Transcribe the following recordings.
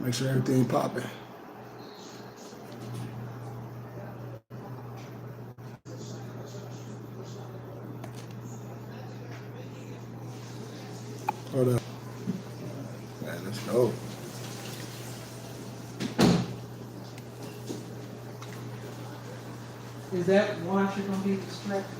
Make sure everything popping. Hold up. Man, let's go. Is that why you're gonna be distracted?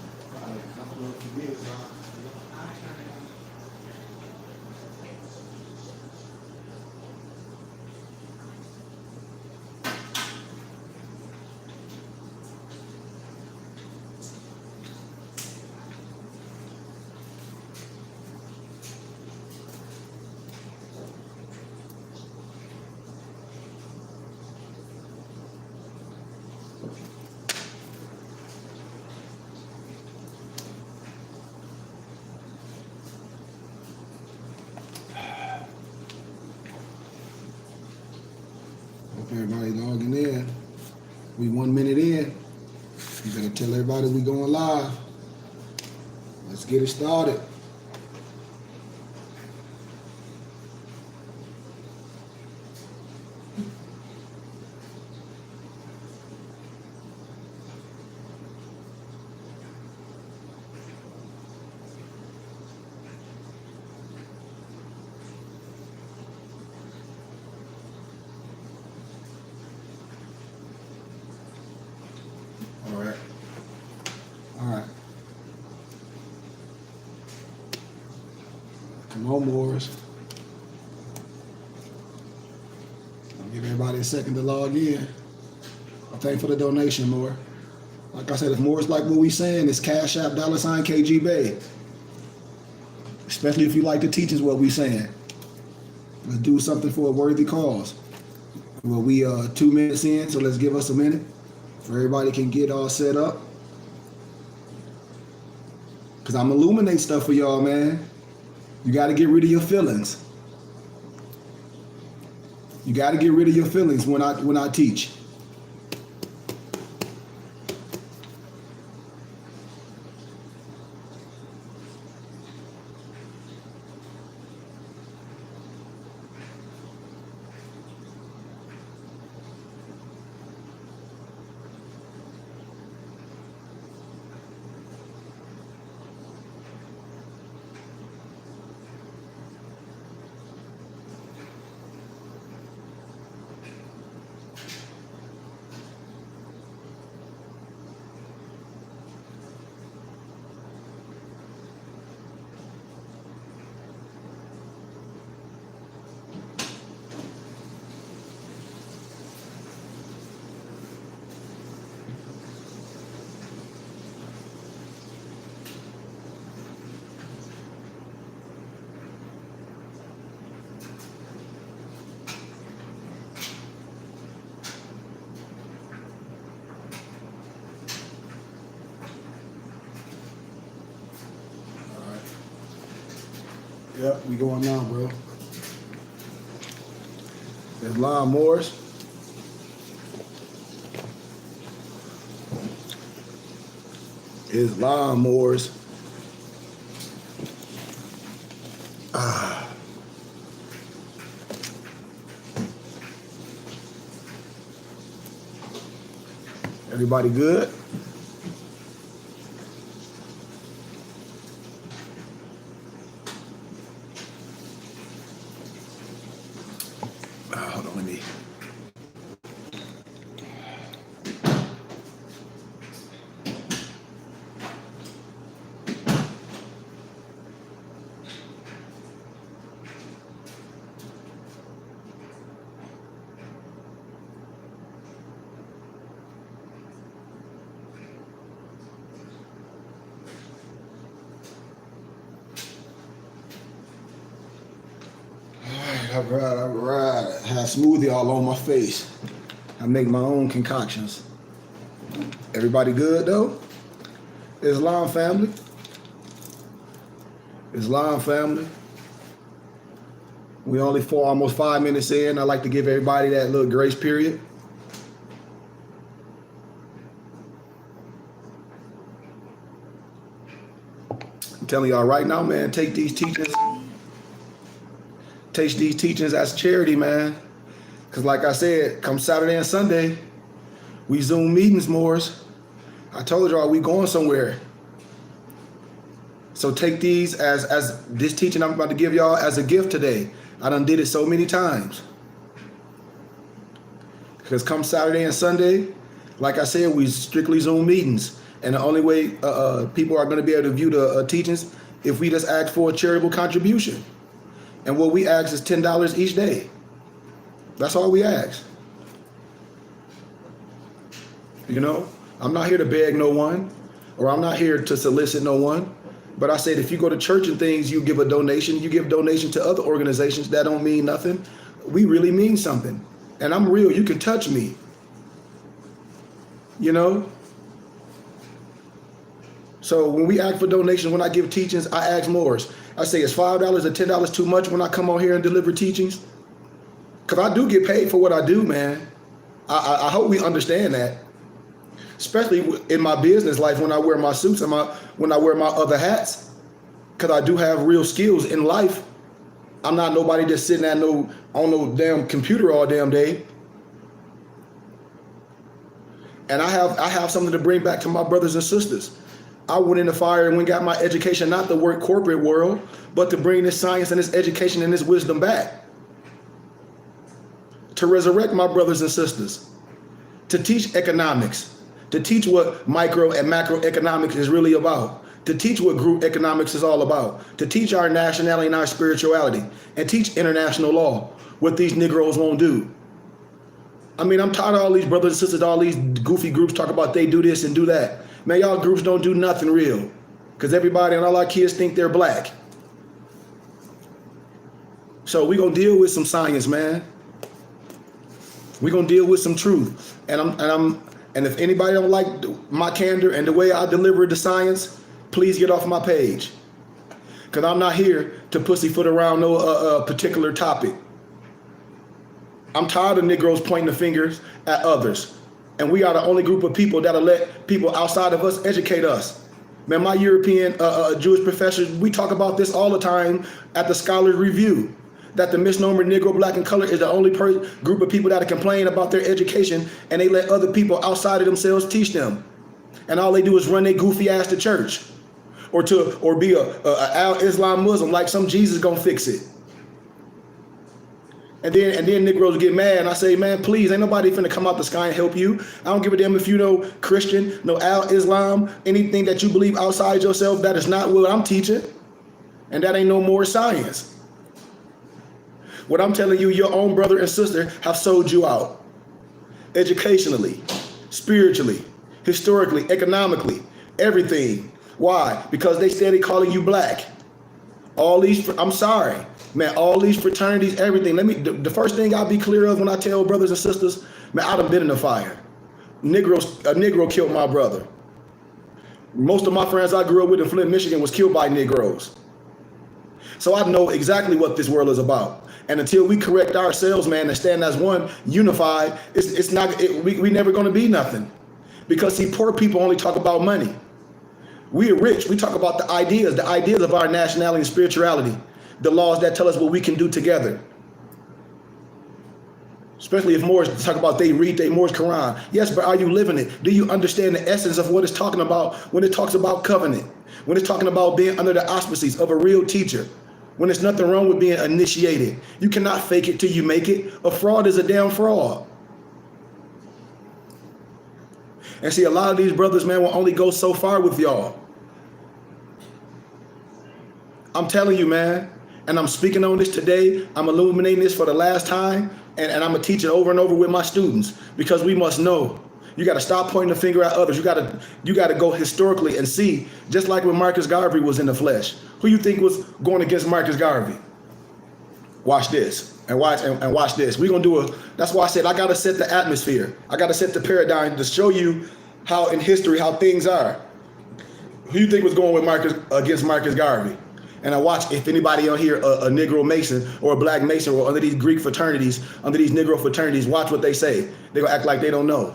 Hope everybody logging in. We 1 minute in. You better tell everybody we going live. Let's get it started. All right. Come on, Morris. I'll give everybody a second to log in. I thank for the donation, More. Like I said, if Morris like what we saying, it's Cash App $KG. Especially if you like the teachings what we saying. Let's do something for a worthy cause. Well, we 2 minutes in, so let's give us a minute for everybody can get all set up. Cause I'm illuminate stuff for y'all, man. You got to get rid of your feelings. You got to get rid of your feelings when I teach. Yep, we going now, bro. There's Lon Morris. Lon Morris. Everybody good? Hold on, let me. All right. I have smoothie all on my face. I make my own concoctions. Everybody good though? Islam family? Islam family? We only almost 5 minutes in. I like to give everybody that little grace period. I'm telling y'all right now, man, take these teachings as charity, man. Because like I said, come Saturday and Sunday, we Zoom meetings, Moors. I told y'all we going somewhere. So take these as this teaching I'm about to give y'all as a gift today. I done did it so many times. Because come Saturday and Sunday, like I said, we strictly Zoom meetings. And the only way people are going to be able to view the teachings if we just ask for a charitable contribution. And what we ask is $10 each day. That's all we ask. You know, I'm not here to beg no one, or I'm not here to solicit no one. But I said, if you go to church and things, you give a donation, you give donation to other organizations that don't mean nothing. We really mean something. And I'm real. You can touch me. You know? So when we ask for donations, when I give teachings, I ask more. I say, is $5 or $10 too much when I come on here and deliver teachings? Because I do get paid for what I do, man. I hope we understand that. Especially in my business life, when I wear my suits and when I wear my other hats, because I do have real skills in life. I'm not nobody just sitting at on no damn computer all damn day. And I have something to bring back to my brothers and sisters. I went in the fire and got my education, not to work corporate world, but to bring this science and this education and this wisdom back. To resurrect my brothers and sisters. To teach economics. To teach what micro and macroeconomics is really about. To teach what group economics is all about. To teach our nationality and our spirituality. And teach international law, what these Negroes won't do. I mean, I'm tired of all these brothers and sisters, all these goofy groups talk about they do this and do that. Man, y'all groups don't do nothing real. Because everybody and all our kids think they're black. So we're going to deal with some science, man. We're going to deal with some truth. And if anybody don't like my candor and the way I deliver the science, please get off my page. Because I'm not here to pussyfoot around no particular topic. I'm tired of Negroes pointing the fingers at others. And we are the only group of people that'll let people outside of us educate us. Man, my European Jewish professors, we talk about this all the time at the Scholars Review. That the misnomer Negro, black, and color is the only group of people that complain about their education, and they let other people outside of themselves teach them. And all they do is run their goofy ass to church, or be a Al-Islam Muslim, like some Jesus gonna fix it. And then Negroes get mad, and I say, man, please, ain't nobody finna come out the sky and help you. I don't give a damn if you know Christian, no Al-Islam, anything that you believe outside yourself, that is not what I'm teaching, and that ain't no more science. What I'm telling you, your own brother and sister have sold you out. Educationally, spiritually, historically, economically, everything. Why? Because they steady calling you black. All these, I'm sorry, man, all these fraternities, everything. The first thing I'll be clear of when I tell brothers and sisters, man, I done been in the fire. A Negro killed my brother. Most of my friends I grew up with in Flint, Michigan was killed by Negroes. So I know exactly what this world is about. And until we correct ourselves, man, and stand as one, unified, we never going to be nothing. Because see, poor people only talk about money. We are rich. We talk about the ideas of our nationality and spirituality, the laws that tell us what we can do together. Especially if Moors talk about they read their Moors Quran. Yes, but are you living it? Do you understand the essence of what it's talking about when it talks about covenant? When it's talking about being under the auspices of a real teacher? When there's nothing wrong with being initiated. You cannot fake it till you make it. A fraud is a damn fraud. And see, a lot of these brothers, man, will only go so far with y'all. I'm telling you, man, and I'm speaking on this today. I'm illuminating this for the last time, and I'm going to teach it over and over with my students, because we must know. You got to stop pointing the finger at others. You got to go historically and see, just like when Marcus Garvey was in the flesh. Who you think was going against Marcus Garvey? Watch this and watch this. We're going to that's why I said I got to set the atmosphere. I got to set the paradigm to show you how in history, how things are. Who you think was going with against Marcus Garvey? And I watch if anybody on here, a Negro Mason or a Black Mason or under these Greek fraternities, under these Negro fraternities, watch what they say. They're going to act like they don't know.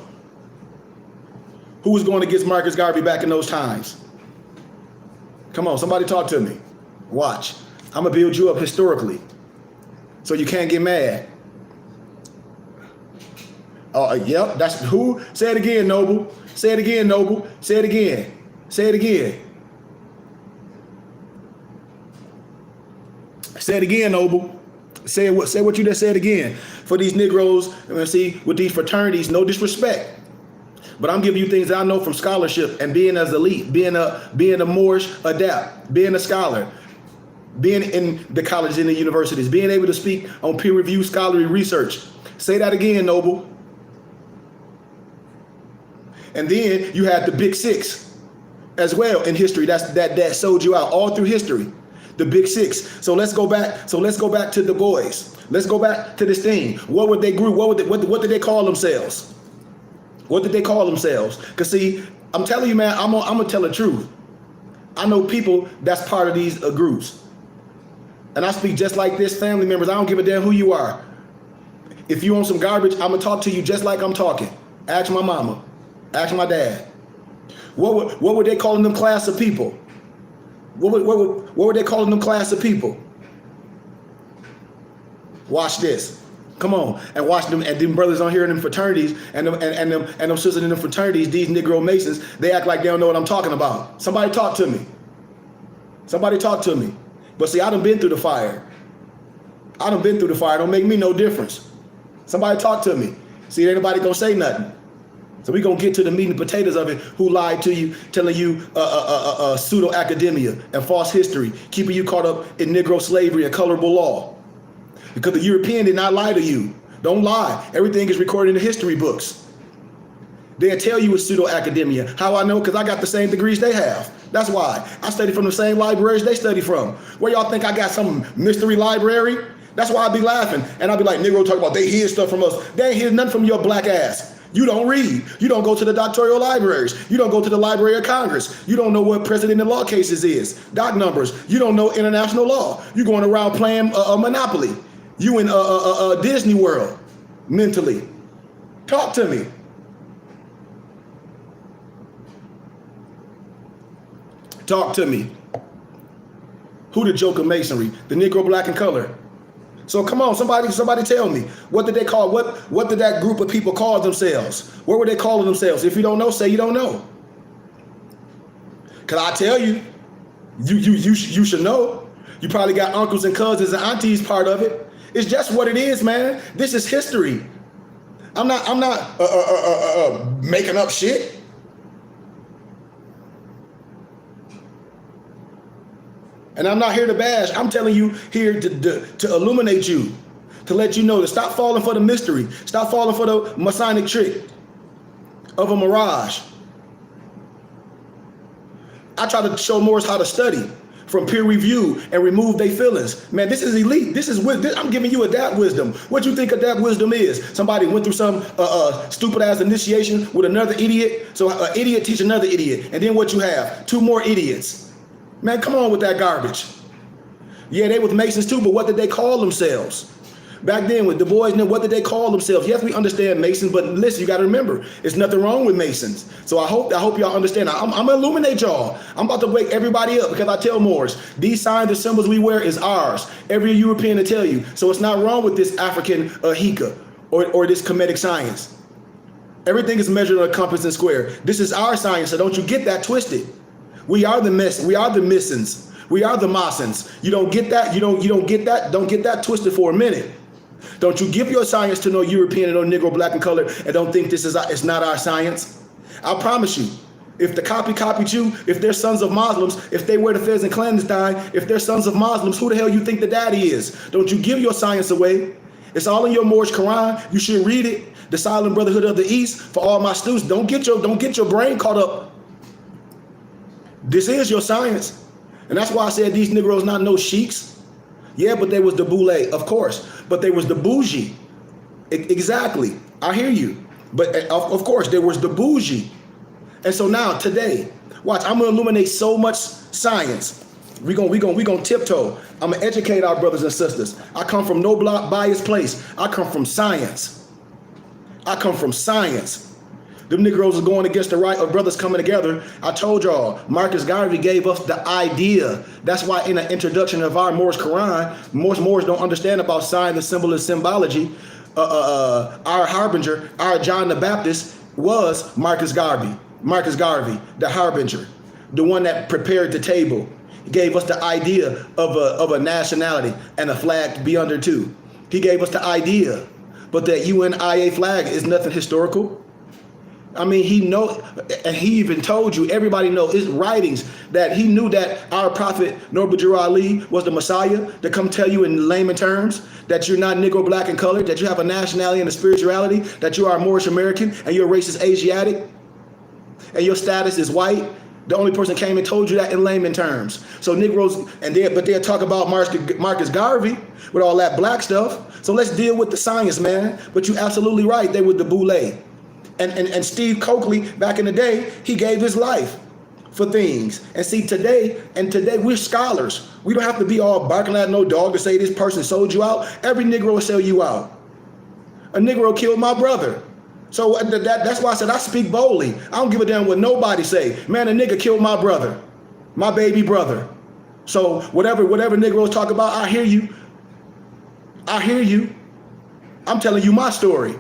Who was going against Marcus Garvey back in those times? Come on, somebody talk to me. Watch. I'm going to build you up historically so you can't get mad. Yep, that's who. Say it again, Noble. Say it again, Noble. Say it again. Say it again. Say it again, Noble. Say what you just said again. For these Negroes, see, with these fraternities, no disrespect, but I'm giving you things that I know from scholarship and being as elite, being a Moorish adept, being a scholar, being in the colleges and the universities, being able to speak on peer-reviewed scholarly research. Say that again, Noble. And then you had the Big Six as well in history. That sold you out all through history. The Big Six. So let's go back. So let's go back to the boys. Let's go back to this thing. What would they group? What did they call themselves? What did they call themselves? Because see, I'm telling you, man, I'm gonna tell the truth. I know people that's part of these groups. And I speak just like this, family members. I don't give a damn who you are. If you on some garbage, I'm gonna talk to you just like I'm talking. Ask my mama. Ask my dad. What were they calling them class of people? What were they calling them class of people? Watch this. Come on and watch them. And them brothers on here in them fraternities and them sisters in them fraternities, these Negro Masons, they act like they don't know what I'm talking about. Somebody talk to me. Somebody talk to me. But see, I done been through the fire. I done been through the fire. Don't make me no difference. Somebody talk to me. See, ain't nobody gonna say nothing. So we gonna get to the meat and potatoes of it. Who lied to you, telling you pseudo-academia and false history, keeping you caught up in Negro slavery and colorable law. Because the European did not lie to you. Don't lie. Everything is recorded in the history books. They'll tell you it's pseudo-academia. How I know? Because I got the same degrees they have. That's why. I study from the same libraries they study from. Where y'all think I got some mystery library? That's why I be laughing. And I be like, Negro talk about they hear stuff from us. They ain't hear nothing from your black ass. You don't read. You don't go to the doctoral libraries. You don't go to the Library of Congress. You don't know what precedent in law cases is. Doc numbers. You don't know international law. You going around playing a Monopoly. You in Disney World mentally. Talk to me. Talk to me. Who the joke of Masonry? The Negro, black, and color. So come on, somebody tell me. What did they call, what did that group of people call themselves? What were they calling themselves? If you don't know, say you don't know. Cause I tell you, you should know. You probably got uncles and cousins and aunties part of it. It's just what it is, man. This is history. I'm not making up shit. And I'm not here to bash. I'm telling you here to illuminate you, to let you know to stop falling for the mystery. Stop falling for the Masonic trick of a mirage. I try to show Moors how to study from peer review and remove their feelings. Man, this is elite. This is I'm giving you adapt wisdom. What you think adapt wisdom is? Somebody went through some stupid ass initiation with another idiot. So an idiot teach another idiot. And then what you have? Two more idiots. Man, come on with that garbage. Yeah, they was Masons too, but what did they call themselves? Back then with Du Bois, what did they call themselves? Yes, we understand Masons, but listen, you got to remember, there's nothing wrong with Masons. So I hope y'all understand. I'm gonna illuminate y'all. I'm about to wake everybody up because I tell Moors, these signs and symbols we wear is ours. Every European to tell you. So it's not wrong with this African Hika or this Kemetic science. Everything is measured on a compass and square. This is our science, so don't you get that twisted. We are the Masons. We are the Masons. We are the Masons. You don't get that. You don't get that. Don't get that twisted for a minute. Don't you give your science to no European and no Negro, black, and color, and don't think it's not our science. I promise you, if the copied you, if they're sons of Muslims, if they wear the fez and clandestine, if they're sons of Muslims, who the hell you think the daddy is? Don't you give your science away. It's all in your Moorish Quran. You should read it. The Silent Brotherhood of the East. For all my students, don't get your brain caught up. This is your science. And that's why I said these Negroes not no sheiks. Yeah, but they was the boule, of course. But they was the bougie. Exactly. I hear you. But of course, there was the bougie. And so now, today, watch, I'm going to illuminate so much science. We're gonna tiptoe. I'm going to educate our brothers and sisters. I come from no biased place. I come from science. I come from science. Them Negroes are going against the right of brothers coming together. I told y'all, Marcus Garvey gave us the idea. That's why in the introduction of our Moorish Quran, most Moors don't understand about sign, the symbol, and symbology. our harbinger, our John the Baptist was Marcus Garvey. Marcus Garvey, the harbinger, the one that prepared the table. He gave us the idea of a nationality and a flag to be under too. He gave us the idea, but that UNIA flag is nothing historical. I mean, he know, and he even told you, everybody knows his writings, that he knew that our prophet Norbert Ali was the Messiah, to come tell you in layman terms that you're not Negro, black, and colored, that you have a nationality and a spirituality, that you are Moorish American, and your race is Asiatic, and your status is white. The only person came and told you that in layman terms. So Negroes, but they'll talk about Marcus Garvey with all that black stuff. So let's deal with the science, man. But you're absolutely right. They were the boule. And Steve Coakley, back in the day, he gave his life for things. And see, today we're scholars. We don't have to be all barking at no dog to say this person sold you out. Every Negro will sell you out. A Negro killed my brother. So that's why I said I speak boldly. I don't give a damn what nobody say. Man, a nigga killed my brother, my baby brother. So whatever Negroes talk about, I hear you. I hear you. I'm telling you my story.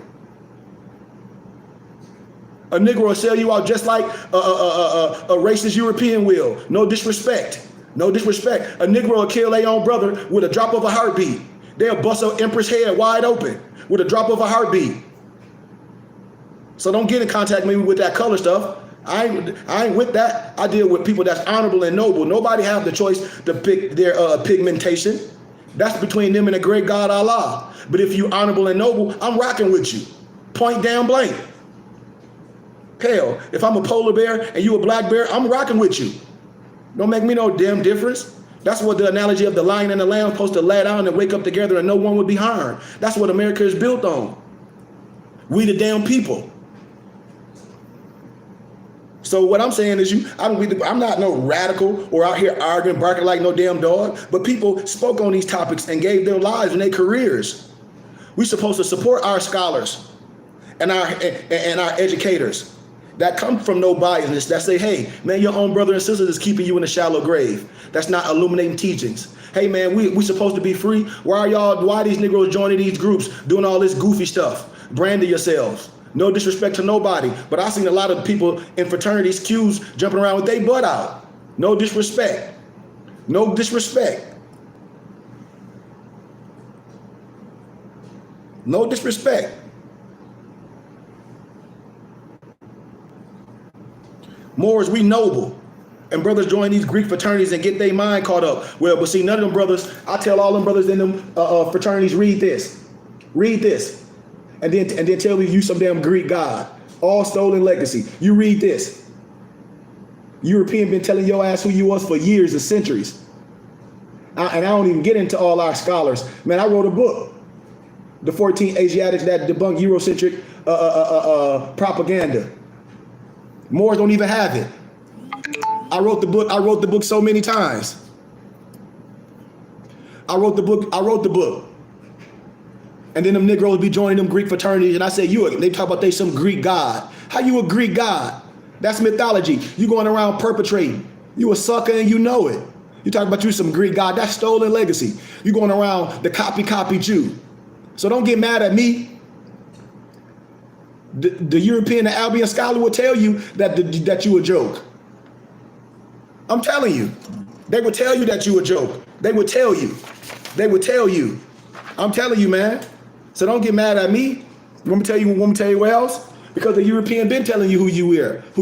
A Negro will sell you out just like a racist European will. No disrespect. No disrespect. A Negro will kill their own brother with a drop of a heartbeat. They'll bust an Empress head wide open with a drop of a heartbeat. So don't get in contact with me with that color stuff. I ain't with that. I deal with people that's honorable and noble. Nobody have the choice to pick their pigmentation. That's between them and the great God Allah. But if you honorable and noble, I'm rocking with you. Point down blank. Hell, if I'm a polar bear and you a black bear, I'm rocking with you. Don't make me no damn difference. That's what the analogy of the lion and the lamb supposed to lay down and wake up together and no one would be harmed. That's what America is built on. We the damn people. So what I'm saying is I'm not no radical or out here arguing, barking like no damn dog, but people spoke on these topics and gave their lives and their careers. We're supposed to support our scholars and our educators that come from no biasness, that say, hey, man, your own brother and sister is keeping you in a shallow grave. That's not illuminating teachings. Hey, man, we supposed to be free. Why are these Negroes joining these groups, doing all this goofy stuff? Branding yourselves. No disrespect to nobody, but I've seen a lot of people in fraternities, queues, jumping around with their butt out. No disrespect. No disrespect. No disrespect. Moors, we noble. And brothers join these Greek fraternities and get their mind caught up. Well, but see, none of them brothers, I tell all them brothers in them fraternities, read this. Read this. And then tell me you some damn Greek god. All stolen legacy. You read this. European been telling your ass who you was for years and centuries. And I don't even get into all our scholars. Man, I wrote a book. The 14 Asiatics that debunk Eurocentric propaganda. Moors don't even have it. I wrote the book so many times. I wrote the book. And then them Negroes be joining them Greek fraternities, and I say, they talk about they some Greek god. How you a Greek god? That's mythology. You going around perpetrating. You a sucker and you know it. You talk about you some Greek god. That's stolen legacy. You going around the copy Jew. So don't get mad at me. The European and Albion scholar will tell you that you a joke. I'm telling you. They will tell you that you a joke. They will tell you. They will tell you. I'm telling you, man. So don't get mad at me. Want me to tell you where else? Because the European been telling you who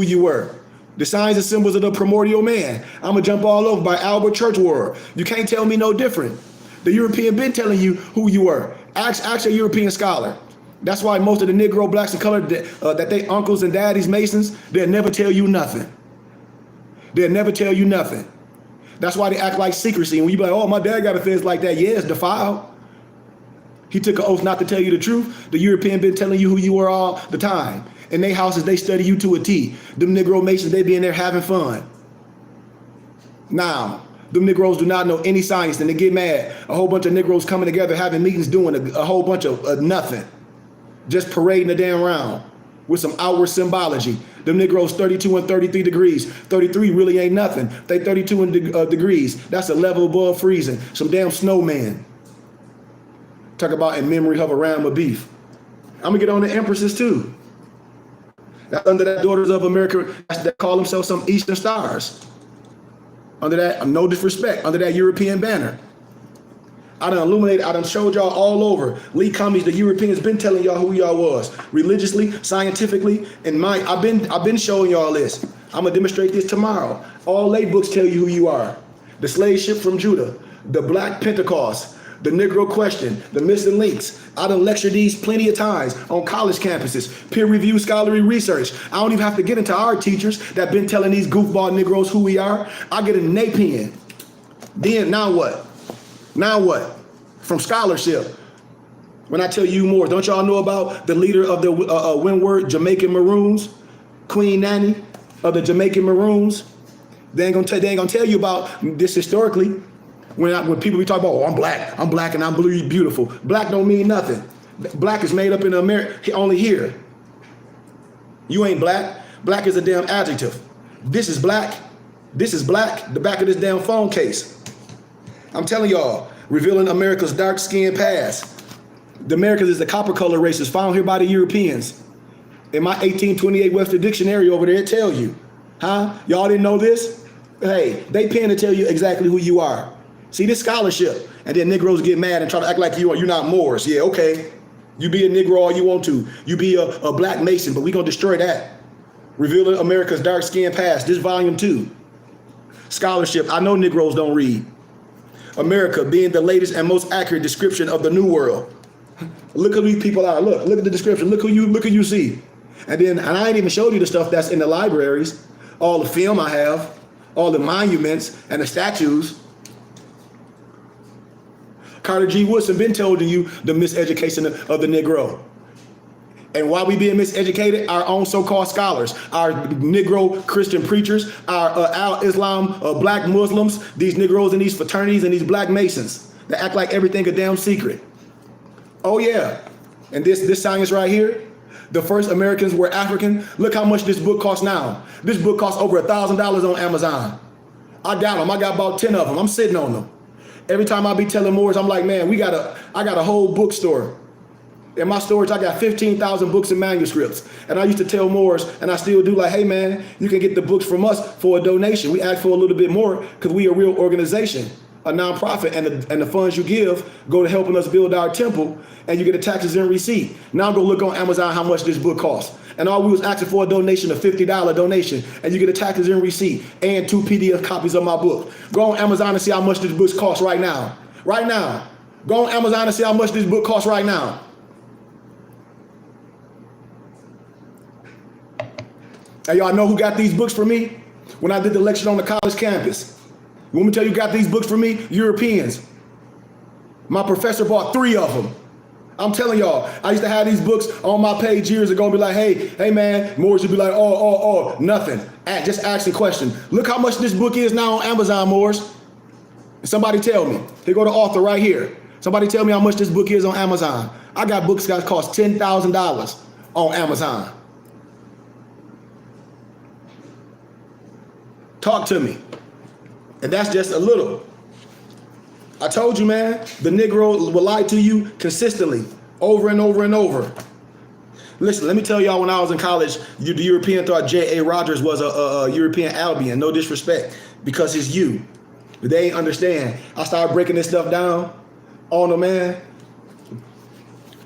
you were. The signs and symbols of the primordial man. I'm gonna jump all over by Albert Churchward. You can't tell me no different. The European been telling you who you were. Ask a European scholar. That's why most of the Negro, blacks, and colored that they uncles and daddies, Masons, they'll never tell you nothing. They'll never tell you nothing. That's why they act like secrecy. And when you be like, oh, my dad got a fence like that. Yeah, it's defiled. He took an oath not to tell you the truth. The European been telling you who you were all the time. In their houses, they study you to a T. Them Negro Masons, they be in there having fun. Now, them Negroes do not know any science, and they get mad. A whole bunch of Negroes coming together, having meetings, doing a whole bunch of nothing. Just parading the damn round with some outward symbology. Them Negroes 32 and 33 degrees. 33 really ain't nothing. They 32 degrees. That's a level above freezing. Some damn snowman. Talk about in memory of a ram of beef. I'm gonna get on the Empresses too. That's under that Daughters of America that call themselves some Eastern Stars. Under that, no disrespect, under that European banner. I done illuminated, I done showed y'all all over. Lee Cummings, the Europeans been telling y'all who y'all was. Religiously, scientifically, and I've been showing y'all this. I'm gonna demonstrate this tomorrow. All lay books tell you who you are. The slave ship from Judah, the Black Pentecost, the Negro question, the missing links. I done lectured these plenty of times on college campuses, peer-reviewed scholarly research. I don't even have to get into our teachers that been telling these goofball Negroes who we are. I get in their pen. Then, now what? Now what? From scholarship. When I tell you more, don't y'all know about the leader of the Windward Jamaican Maroons, Queen Nanny of the Jamaican Maroons? They ain't gonna tell you about this historically. When people be talking about, oh, I'm black and I'm blue, beautiful. Black don't mean nothing. Black is made up in America, only here. You ain't black. Black is a damn adjective. This is black. This is black. The back of this damn phone case. I'm telling y'all, revealing America's dark-skinned past. The Americans is the copper color races found here by the Europeans. In my 1828 Webster Dictionary over there, it tell you. Huh? Y'all didn't know this? Hey, they pen to tell you exactly who you are. See, this scholarship. And then Negroes get mad and try to act like you're not Moors. Yeah, okay. You be a Negro all you want to. You be a black Mason, but we gonna destroy that. Revealing America's dark-skinned past. This volume 2. Scholarship. I know Negroes don't read. America being the latest and most accurate description of the New World. Look who these people are. Look at the description. Look who you see. And I ain't even showed you the stuff that's in the libraries, all the film I have, all the monuments and the statues. Carter G. Woodson been told you the miseducation of the Negro. And why we being miseducated? Our own so-called scholars, our Negro Christian preachers, our Al-Islam black Muslims, these Negroes in these fraternities and these black Masons that act like everything a damn secret. Oh yeah, and this science right here, the first Americans were African. Look how much this book costs now. This book costs over $1,000 on Amazon. I got them. I got about 10 of them. I'm sitting on them. Every time I be telling Moors, I'm like, man, I got a whole bookstore. In my storage, I got 15,000 books and manuscripts. And I used to tell Moors, and I still do, like, hey, man, you can get the books from us for a donation. We ask for a little bit more because we a real organization, a nonprofit, and the funds you give go to helping us build our temple, and you get the taxes and receipt. Now go look on Amazon how much this book costs. And all we was asking for a donation, a $50 donation, and you get the taxes and receipt and 2 PDF copies of my book. Go on Amazon and see how much this book costs right now. Right now. Go on Amazon and see how much this book costs right now. And y'all know who got these books for me? When I did the lecture on the college campus. You want me to tell you who got these books for me? Europeans. My professor bought 3 of them. I'm telling y'all, I used to have these books on my page years ago and be like, hey man, Moors would be like, oh, nothing. Just ask the question. Look how much this book is now on Amazon, Moors. Somebody tell me. Here go the author right here. Somebody tell me how much this book is on Amazon. I got books that cost $10,000 on Amazon. Talk to me. And that's just a little. I told you, man, the Negro will lie to you consistently, over and over and over. Listen, let me tell y'all, when I was in college, the European thought J.A. Rogers was a European Albion. No disrespect, because it's you. But they ain't understand. I started breaking this stuff down on them, man.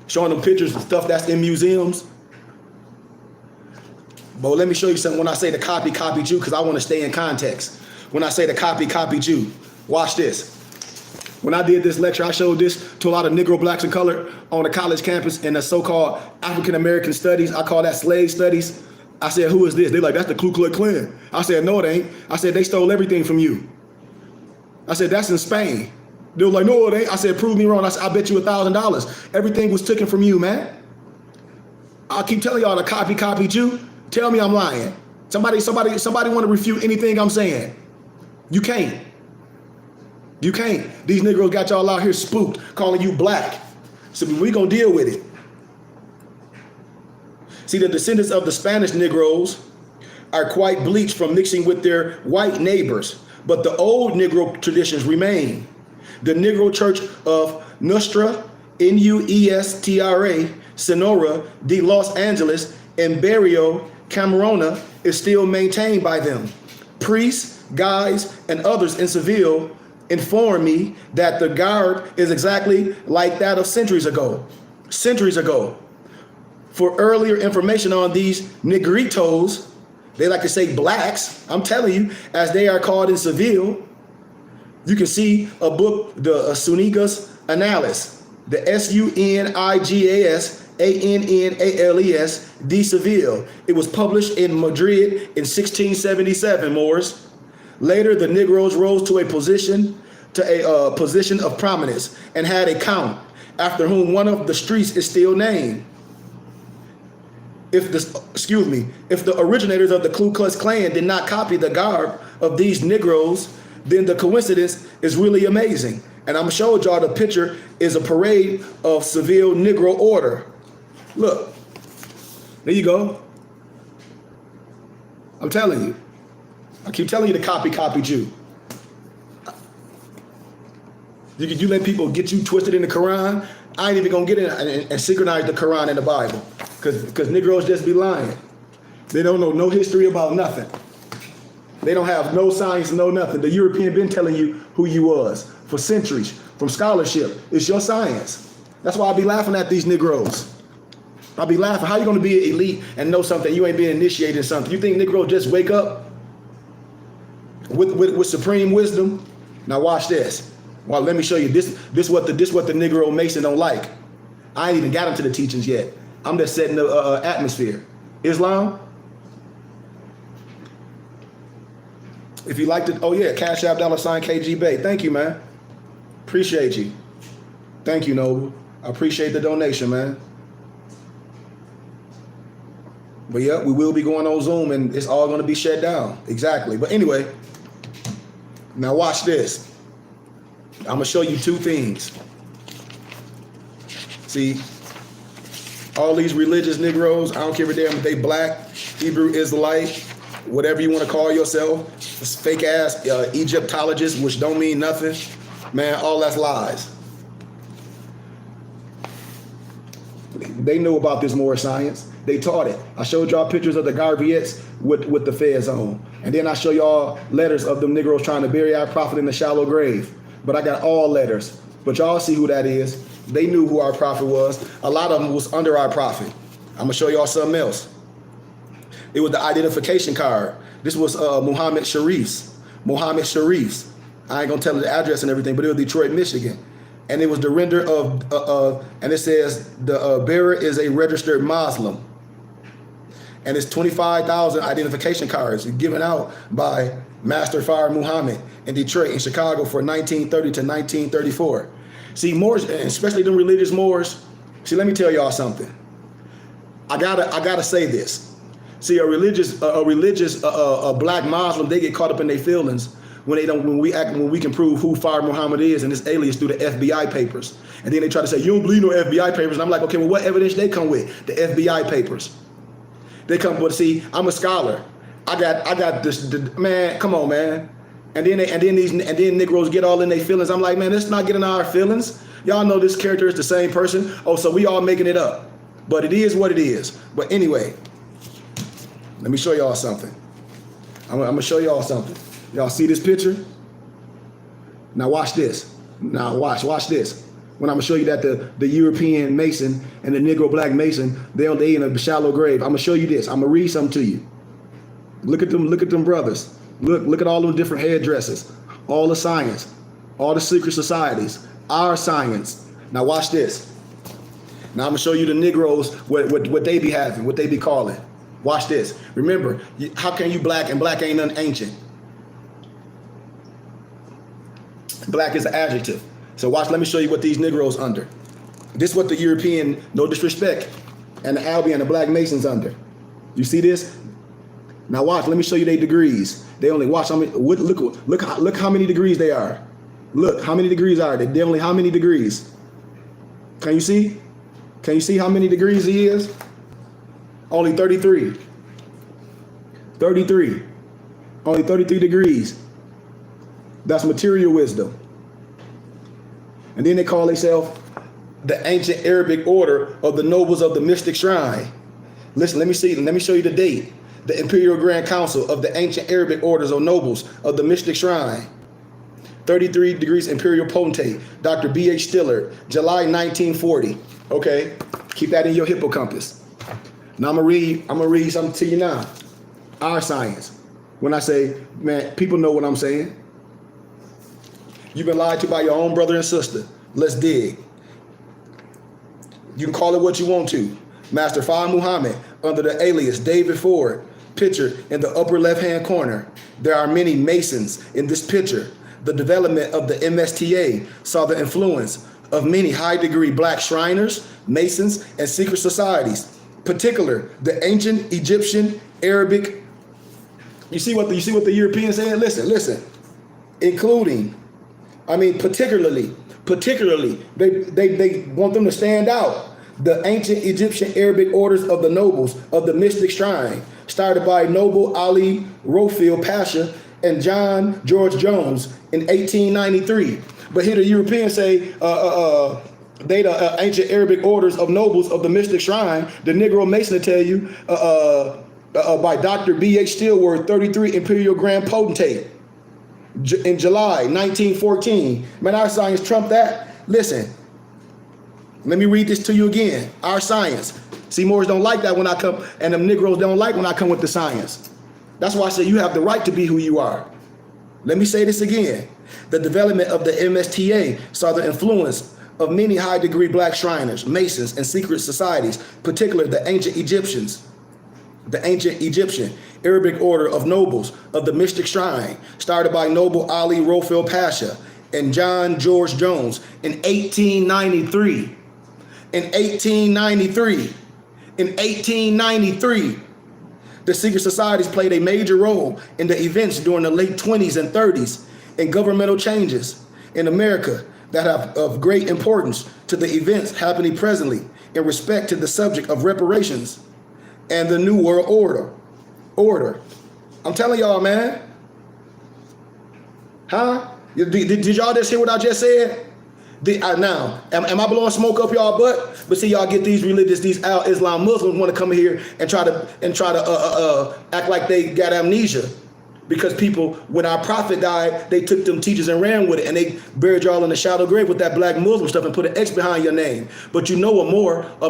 Showing them pictures of stuff that's in museums. But let me show you something when I say the copy Jew, because I want to stay in context. When I say the copy Jew, watch this. When I did this lecture, I showed this to a lot of Negro blacks and color on the college campus in the so-called African American studies. I call that slave studies. I said, who is this? They're like, that's the Ku Klux Klan. I said, no, it ain't. I said, they stole everything from you. I said, that's in Spain. They were like, no, it ain't. I said, prove me wrong. I said, I bet you $1,000. Everything was taken from you, man. I keep telling y'all the copy Jew. Tell me I'm lying. Somebody want to refute anything I'm saying. You can't. You can't. These Negroes got y'all out here spooked, calling you black. So we gonna deal with it. See, the descendants of the Spanish Negroes are quite bleached from mixing with their white neighbors, but the old Negro traditions remain. The Negro Church of Nostra Nuestra Sonora de Los Angeles and Barrio Camarona is still maintained by them. Priests, guides, and others in Seville inform me that the garb is exactly like that of centuries ago. Centuries ago. For earlier information on these negritos, they like to say blacks, I'm telling you, as they are called in Seville, you can see a book, the Sunigas Annales, the Sunigas de Seville. It was published in Madrid in 1677, Moors. Later, the Negroes rose to a position of prominence and had a count, after whom one of the streets is still named. If the originators of the Ku Klux Klan did not copy the garb of these Negroes, then the coincidence is really amazing. And I'm gonna show y'all the picture is a parade of Seville Negro order. Look, there you go. I'm telling you. I keep telling you to copy Jew. You let people get you twisted in the Quran. I ain't even gonna get in and synchronize the Quran and the Bible, because Negroes just be lying. They don't know no history about nothing. They don't have no science, no nothing. The European been telling you who you was for centuries, from scholarship. It's your science. That's why I be laughing at these Negroes. I be laughing. How you gonna be an elite and know something you ain't been initiated in something? You think Negroes just wake up with supreme wisdom? Now watch this. Well, let me show you this. This what the Negro Mason don't like. I ain't even got into the teachings yet. I'm just setting the atmosphere. Islam. If you like to, oh yeah, Cash App $ KG Bay. Thank you, man. Appreciate you. Thank you, Noble. I appreciate the donation, man. But yeah, we will be going on Zoom and it's all going to be shut down. Exactly. But anyway, now watch this. I'm going to show you two things. See, all these religious Negroes, I don't care if they black, Hebrew, Israelite, whatever you want to call yourself, this fake ass Egyptologists, which don't mean nothing. Man, all that's lies. They knew about this Moorish science. They taught it. I showed y'all pictures of the Garbiettes with the fez on. And then I show y'all letters of them Negroes trying to bury our prophet in the shallow grave. But I got all letters. But y'all see who that is. They knew who our prophet was. A lot of them was under our prophet. I'm going to show y'all something else. It was the identification card. This was Muhammad Sharif's. Muhammad Sharif's. I ain't going to tell you the address and everything, but it was Detroit, Michigan. And it was the render of, and it says the bearer is a registered Muslim. And it's 25,000 identification cards given out by Master Fire Muhammad in Detroit and Chicago for 1930 to 1934. See, Moors, especially the religious Moors. See, let me tell y'all something. I gotta say this. See, a black Muslim, they get caught up in their feelings when we can prove who Fire Muhammad is and his alias through the FBI papers. And then they try to say, you don't believe no FBI papers. And I'm like, okay, well, what evidence they come with? The FBI papers. They come, but see, I'm a scholar. I got this, man, come on, man. And then Negroes get all in their feelings. I'm like, man, let's not get in our feelings. Y'all know this character is the same person. Oh, so we all making it up. But it is what it is. But anyway, let me show y'all something. I'm gonna show y'all something. Y'all see this picture? Now watch this. Now watch this. When I'm gonna show you that the European Mason and the Negro Black Mason, they in a shallow grave. I'm gonna show you this. I'm gonna read something to you. Look at them brothers. Look at all them different headdresses, all the science, all the secret societies, our science. Now watch this. Now I'm gonna show you the Negroes what they be having, what they be calling. Watch this. Remember, how can you black and black ain't nothing ancient? Black is an adjective. So watch, let me show you what these Negroes under. This is what the European, no disrespect, and the Albion, the Black Masons under. You see this? Now watch, let me show you their degrees. They only watch how many, look how many degrees they are. Look, how many degrees are they? They only how many degrees? Can you see? Can you see how many degrees he is? Only 33. 33. Only 33 degrees. That's material wisdom. And then they call themselves the ancient Arabic order of the nobles of the mystic shrine. Listen, let me show you the date. The Imperial Grand Council of the ancient Arabic orders of nobles of the mystic shrine. 33 degrees Imperial Potentate, Dr. B.H. Stillard, July 1940. Okay, keep that in your hippocampus. Now I'm gonna read something to you now. Our science. When I say, man, people know what I'm saying. You've been lied to by your own brother and sister. Let's dig. You can call it what you want to. Master Fard Muhammad, under the alias David Ford, picture in the upper left-hand corner. There are many Masons in this picture. The development of the MSTA saw the influence of many high-degree black Shriners, Masons, and secret societies, particular the ancient Egyptian, Arabic. You see what the Europeans said? Listen. Including, particularly, they want them to stand out. The ancient Egyptian Arabic orders of the nobles of the mystic shrine, started by Noble Ali Rofield Pasha and John George Jones in 1893. But here the Europeans say they the ancient Arabic orders of nobles of the mystic shrine. The Negro Mason to tell you by Dr. B.H. Stillworth, 33 Imperial Grand Potentate in July 1914. Man, our science trumped that. Listen, let me read this to you again. Our science. See, Moors don't like that when I come, and them Negroes don't like when I come with the science. That's why I say you have the right to be who you are. Let me say this again. The development of the MSTA saw the influence of many high-degree black Shriners, Masons, and secret societies, particularly the ancient Egyptian Arabic order of nobles of the mystic shrine, started by Noble Ali Rofield Pasha and John George Jones in 1893. In 1893, the secret societies played a major role in the events during the late 20s and 30s and governmental changes in America that have of great importance to the events happening presently in respect to the subject of reparations and the New World Order. I'm telling y'all, man. Huh? Did y'all just hear what I just said? Now, am I blowing smoke up y'all butt? But see, y'all get these religious, these Islam Muslims want to come in here and try to act like they got amnesia, because people, when our prophet died, they took them teachers and ran with it, and they buried y'all in the shallow grave with that black Muslim stuff and put an X behind your name. But you know a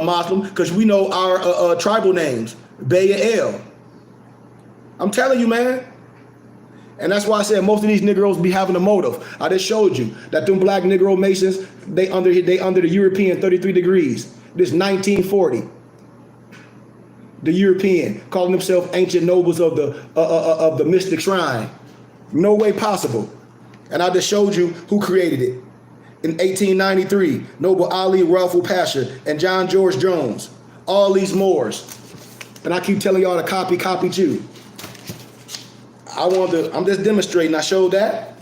Muslim, because we know our tribal names, Bay and El. I'm telling you, man. And that's why I said most of these Negroes be having a motive. I just showed you that them black Negro Masons, they under the European 33 degrees. This 1940. The European calling themselves ancient nobles of the mystic shrine. No way possible. And I just showed you who created it. In 1893, Noble Ali Rofield Pasha and John George Jones. All these Moors. And I keep telling y'all to copy too. I'm just demonstrating. I showed that.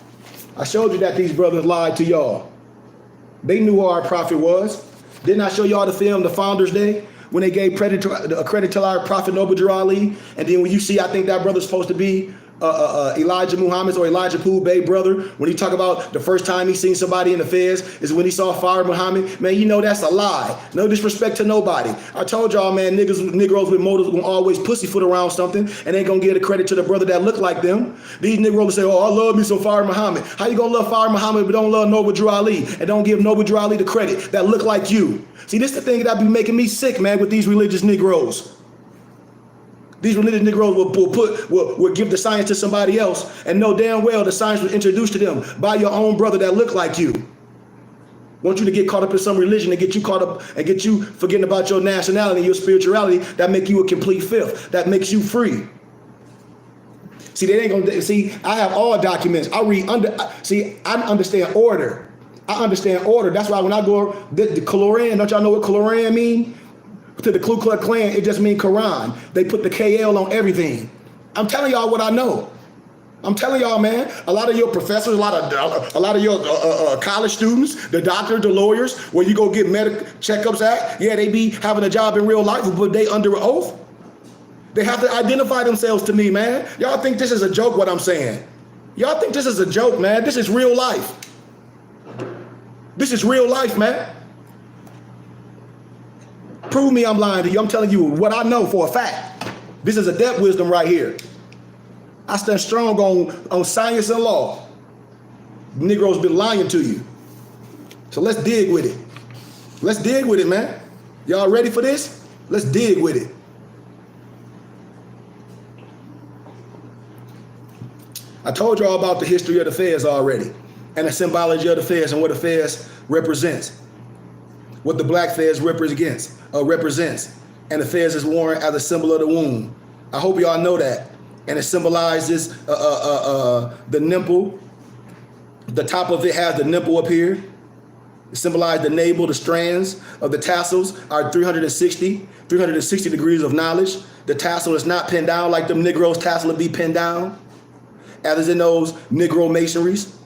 I showed you that these brothers lied to y'all. They knew who our prophet was. Didn't I show y'all the film, The Founders Day, when they gave credit to our prophet Noble Ali? And then when you see, I think that brother's supposed to be Elijah Muhammad's or Elijah Pooh Bay brother, when he talk about the first time he seen somebody in the feds is when he saw Fard Muhammad. Man, you know that's a lie. No disrespect to nobody. I told y'all, man, Negroes with motives will always pussyfoot around something and ain't gonna give the credit to the brother that look like them. These Negroes say, oh, I love me some Fard Muhammad. How you gonna love Fard Muhammad but don't love Noble Ali and don't give Noble Ali the credit that look like you? See, this is the thing that be making me sick, man, with these religious Negroes. These religious Negroes will give the science to somebody else and know damn well the science was introduced to them by your own brother that look like you. Want you to get caught up in some religion and get you caught up and get you forgetting about your nationality and your spirituality that make you a complete filth, that makes you free. See, they ain't gonna see. I have all documents. I read I understand order. I understand order. That's why when I go the Quran, don't y'all know what Quran mean? To the Ku Klux Klan, it just means Quran. They put the KL on everything. I'm telling y'all what I know. I'm telling y'all, man. A lot of your professors, a lot of your college students, the doctors, the lawyers, where you go get medical checkups at, yeah, they be having a job in real life, but they under oath. They have to identify themselves to me, man. Y'all think this is a joke? What I'm saying? Y'all think this is a joke, man? This is real life. This is real life, man. prove me I'm lying to you. I'm telling you what I know for a fact. This is adept wisdom right here. I stand strong on science and law. Negroes been lying to you. So let's dig with it. Let's dig with it, man. Y'all ready for this? Let's dig with it. I told y'all about the history of the fez already, and the symbology of the fez and what the fez represents. What the black fez represents, and the fez is worn as a symbol of the womb. I hope y'all know that. And it symbolizes the nipple. The top of it has the nipple up here. It symbolizes the navel. The strands of the tassels are 360 degrees of knowledge. The tassel is not pinned down like them Negroes' tassel would be pinned down, as is in those Negro masonries.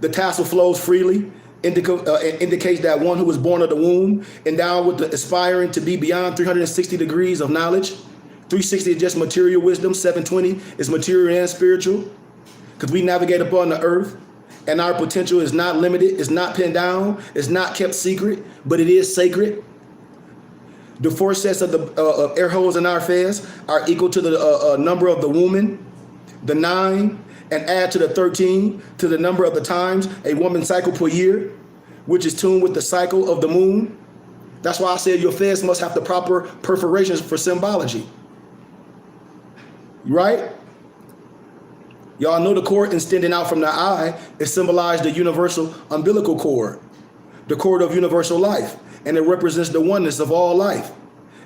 The tassel flows freely, indicates that one who was born of the womb, endowed with the aspiring to be beyond 360 degrees of knowledge. 360 is just material wisdom. 720 is material and spiritual, because we navigate upon the earth, and our potential is not limited, it's not pinned down, it's not kept secret, but it is sacred. The 4 sets of the air holes in our fez are equal to the number of the woman, the 9, and add to the 13 to the number of the times a woman cycle per year, which is tuned with the cycle of the moon. That's why I said your fez must have the proper perforations for symbology. Right? Y'all know the cord extending out from the eye is symbolized the universal umbilical cord, the cord of universal life, and it represents the oneness of all life.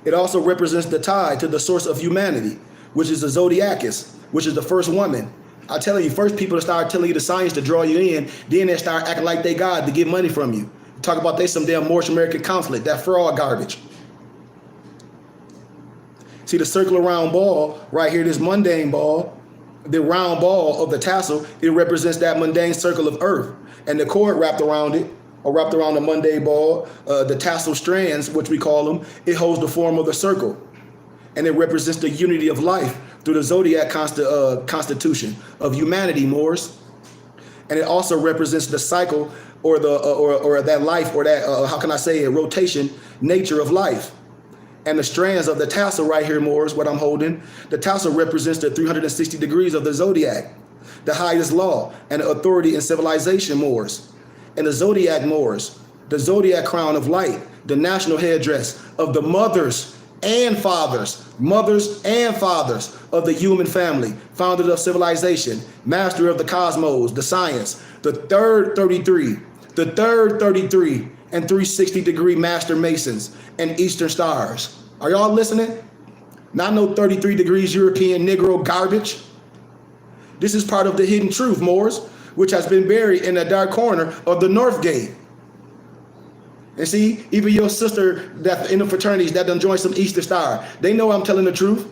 It also represents the tie to the source of humanity, which is the zodiacus, which is the first woman. I tell you, first people to start telling you the science to draw you in, then they start acting like they God to get money from you. Talk about they some damn Moorish American conflict, that fraud garbage. See the circular round ball right here, this mundane ball, the round ball of the tassel, it represents that mundane circle of earth. And the cord wrapped around it, or wrapped around the mundane ball, the tassel strands, which we call them, it holds the form of the circle. And it represents the unity of life through the zodiac constitution of humanity, Moors. And it also represents the cycle or the or that life, or that how can I say it, rotation nature of life. And the strands of the tassel right here, Moors, what I'm holding, the tassel represents the 360 degrees of the zodiac, the highest law and authority in civilization, Moors. And the zodiac, Moors, the zodiac crown of light, the national headdress of the mothers and fathers of the human family, founded of civilization, master of the cosmos, the science, the third 33 and 360 degree master masons and eastern stars. Are y'all listening? Not no 33 degrees European Negro garbage. This is part of the hidden truth, Moors, which has been buried in the dark corner of the North Gate. And see, even your sister that in the fraternities that done joined some Easter Star, they know I'm telling the truth.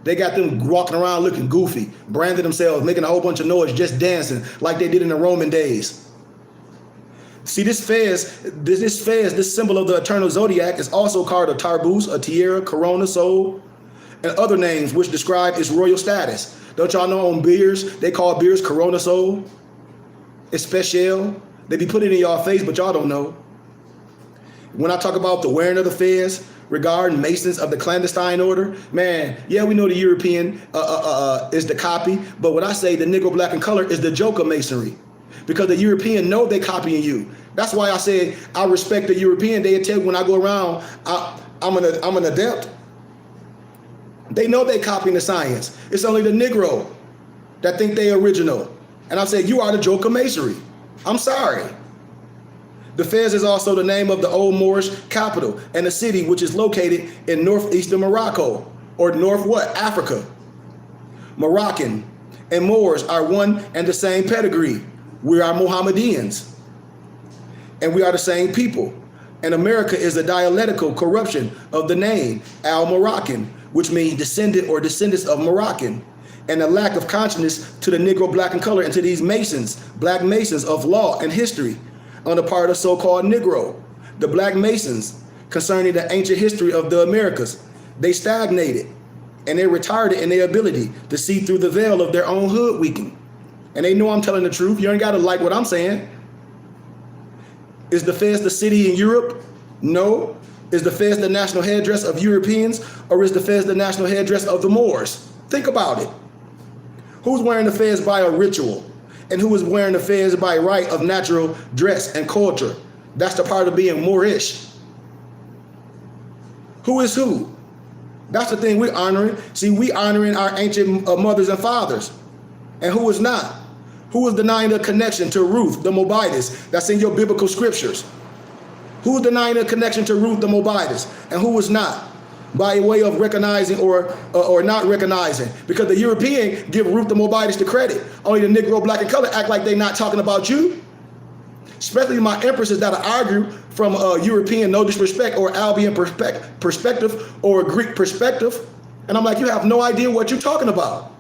They got them walking around looking goofy, branding themselves, making a whole bunch of noise, just dancing like they did in the Roman days. See, this fez, this symbol of the eternal zodiac is also called a tarbus, a tiara, corona, soul, and other names which describe its royal status. Don't y'all know on beers, they call beers corona soul, especial. They be putting it in y'all face, but y'all don't know. When I talk about the wearing of the fez regarding Masons of the clandestine order, man, yeah, we know the European is the copy, but when I say the Negro, black, and color is the joke of Masonry, because the European know they copying you. That's why I say I respect the European. They tell when I go around, I'm an adept. They know they copying the science. It's only the Negro that think they original. And I say, you are the joke of Masonry. I'm sorry. The Fez is also the name of the old Moorish capital and a city which is located in northeastern Morocco, or north what? Africa. Moroccan and Moors are one and the same pedigree. We are Mohammedans, and we are the same people. And America is a dialectical corruption of the name Al-Moroccan, which means descendant or descendants of Moroccan, and a lack of consciousness to the Negro, black, and color, and to these Masons, black Masons of law and history on the part of so-called Negro. The black Masons, concerning the ancient history of the Americas, they stagnated and they retarded in their ability to see through the veil of their own hoodwinking. And they know I'm telling the truth. You ain't got to like what I'm saying. Is the Fez the city in Europe No. Is the fez the national headdress of Europeans, or is the fez the national headdress of the Moors? Think about it. Who's wearing the fez by a ritual? And who is wearing the fez by right of natural dress and culture? That's the part of being Moorish. Who is who? That's the thing we're honoring. See, we honoring our ancient mothers and fathers. And who is not? Who is denying the connection to Ruth, the Moabitess? That's in your biblical scriptures. Who is denying the connection to Ruth, the Moabitess? And who is not? By way of recognizing or not recognizing. Because the European give Ruth the Moabitess the credit. Only the Negro, black, and color act like they're not talking about you. Especially my empresses that argue from a European, no disrespect, or Albion perspective, or a Greek perspective. And I'm like, you have no idea what you're talking about.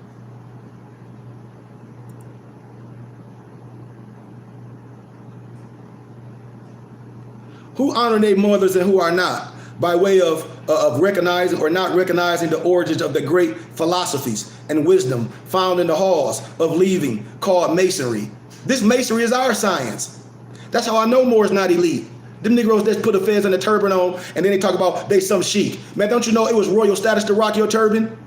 Who honor their mothers and who are not? By way of recognizing or not recognizing the origins of the great philosophies and wisdom found in the halls of leaving, called Masonry. This Masonry is our science. That's how I know Moore is not elite. Them Negroes that put a fez and a turban on, and then they talk about they some chic. Man, don't you know it was royal status to rock your turban?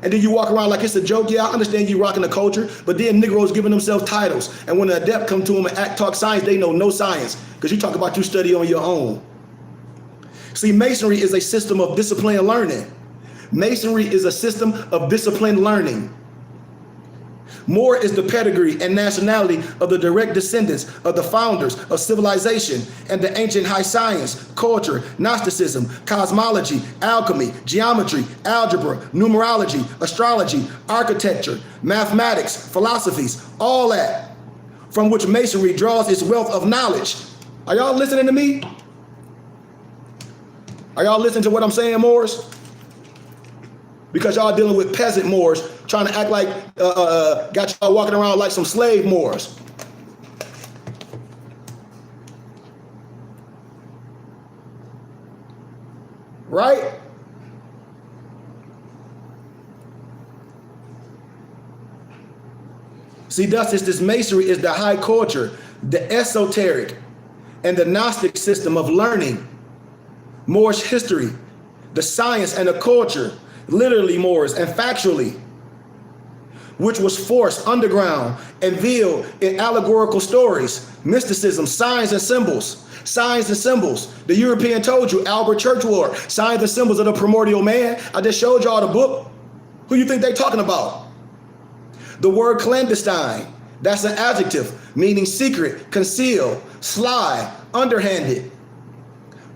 And then you walk around like it's a joke. Yeah, I understand you rocking the culture, but then Negroes giving themselves titles. And when an adept come to them and talk science, they know no science. Because you talk about you study on your own. See, Masonry is a system of disciplined learning. Masonry is a system of disciplined learning. Moore is the pedigree and nationality of the direct descendants of the founders of civilization and the ancient high science, culture, Gnosticism, cosmology, alchemy, geometry, algebra, numerology, astrology, architecture, mathematics, philosophies, all that, from which Masonry draws its wealth of knowledge. Are y'all listening to me? Are y'all listening to what I'm saying, Moors? Because y'all dealing with peasant Moors, trying to act like, got y'all walking around like some slave Moors. Right? See, thus this Masonry is the high culture, the esoteric, and the Gnostic system of learning. Moorish history, the science and the culture, literally Moors and factually, which was forced underground and veiled in allegorical stories, mysticism, signs and symbols. Signs and symbols. The European told you, Albert Churchward, signs and symbols of the primordial man. I just showed y'all the book. Who you think they talking about? The word clandestine, that's an adjective meaning secret, concealed, sly, underhanded,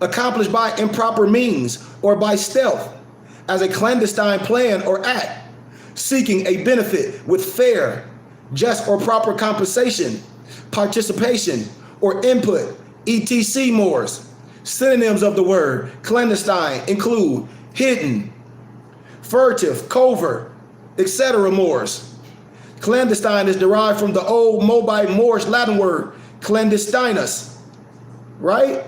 accomplished by improper means or by stealth, as a clandestine plan or act, seeking a benefit with fair, just or proper compensation, participation, or input, etc. Moors. Synonyms of the word clandestine include hidden, furtive, covert, etc. Moors. Clandestine is derived from the old Moabite Moorish Latin word clandestinus, right?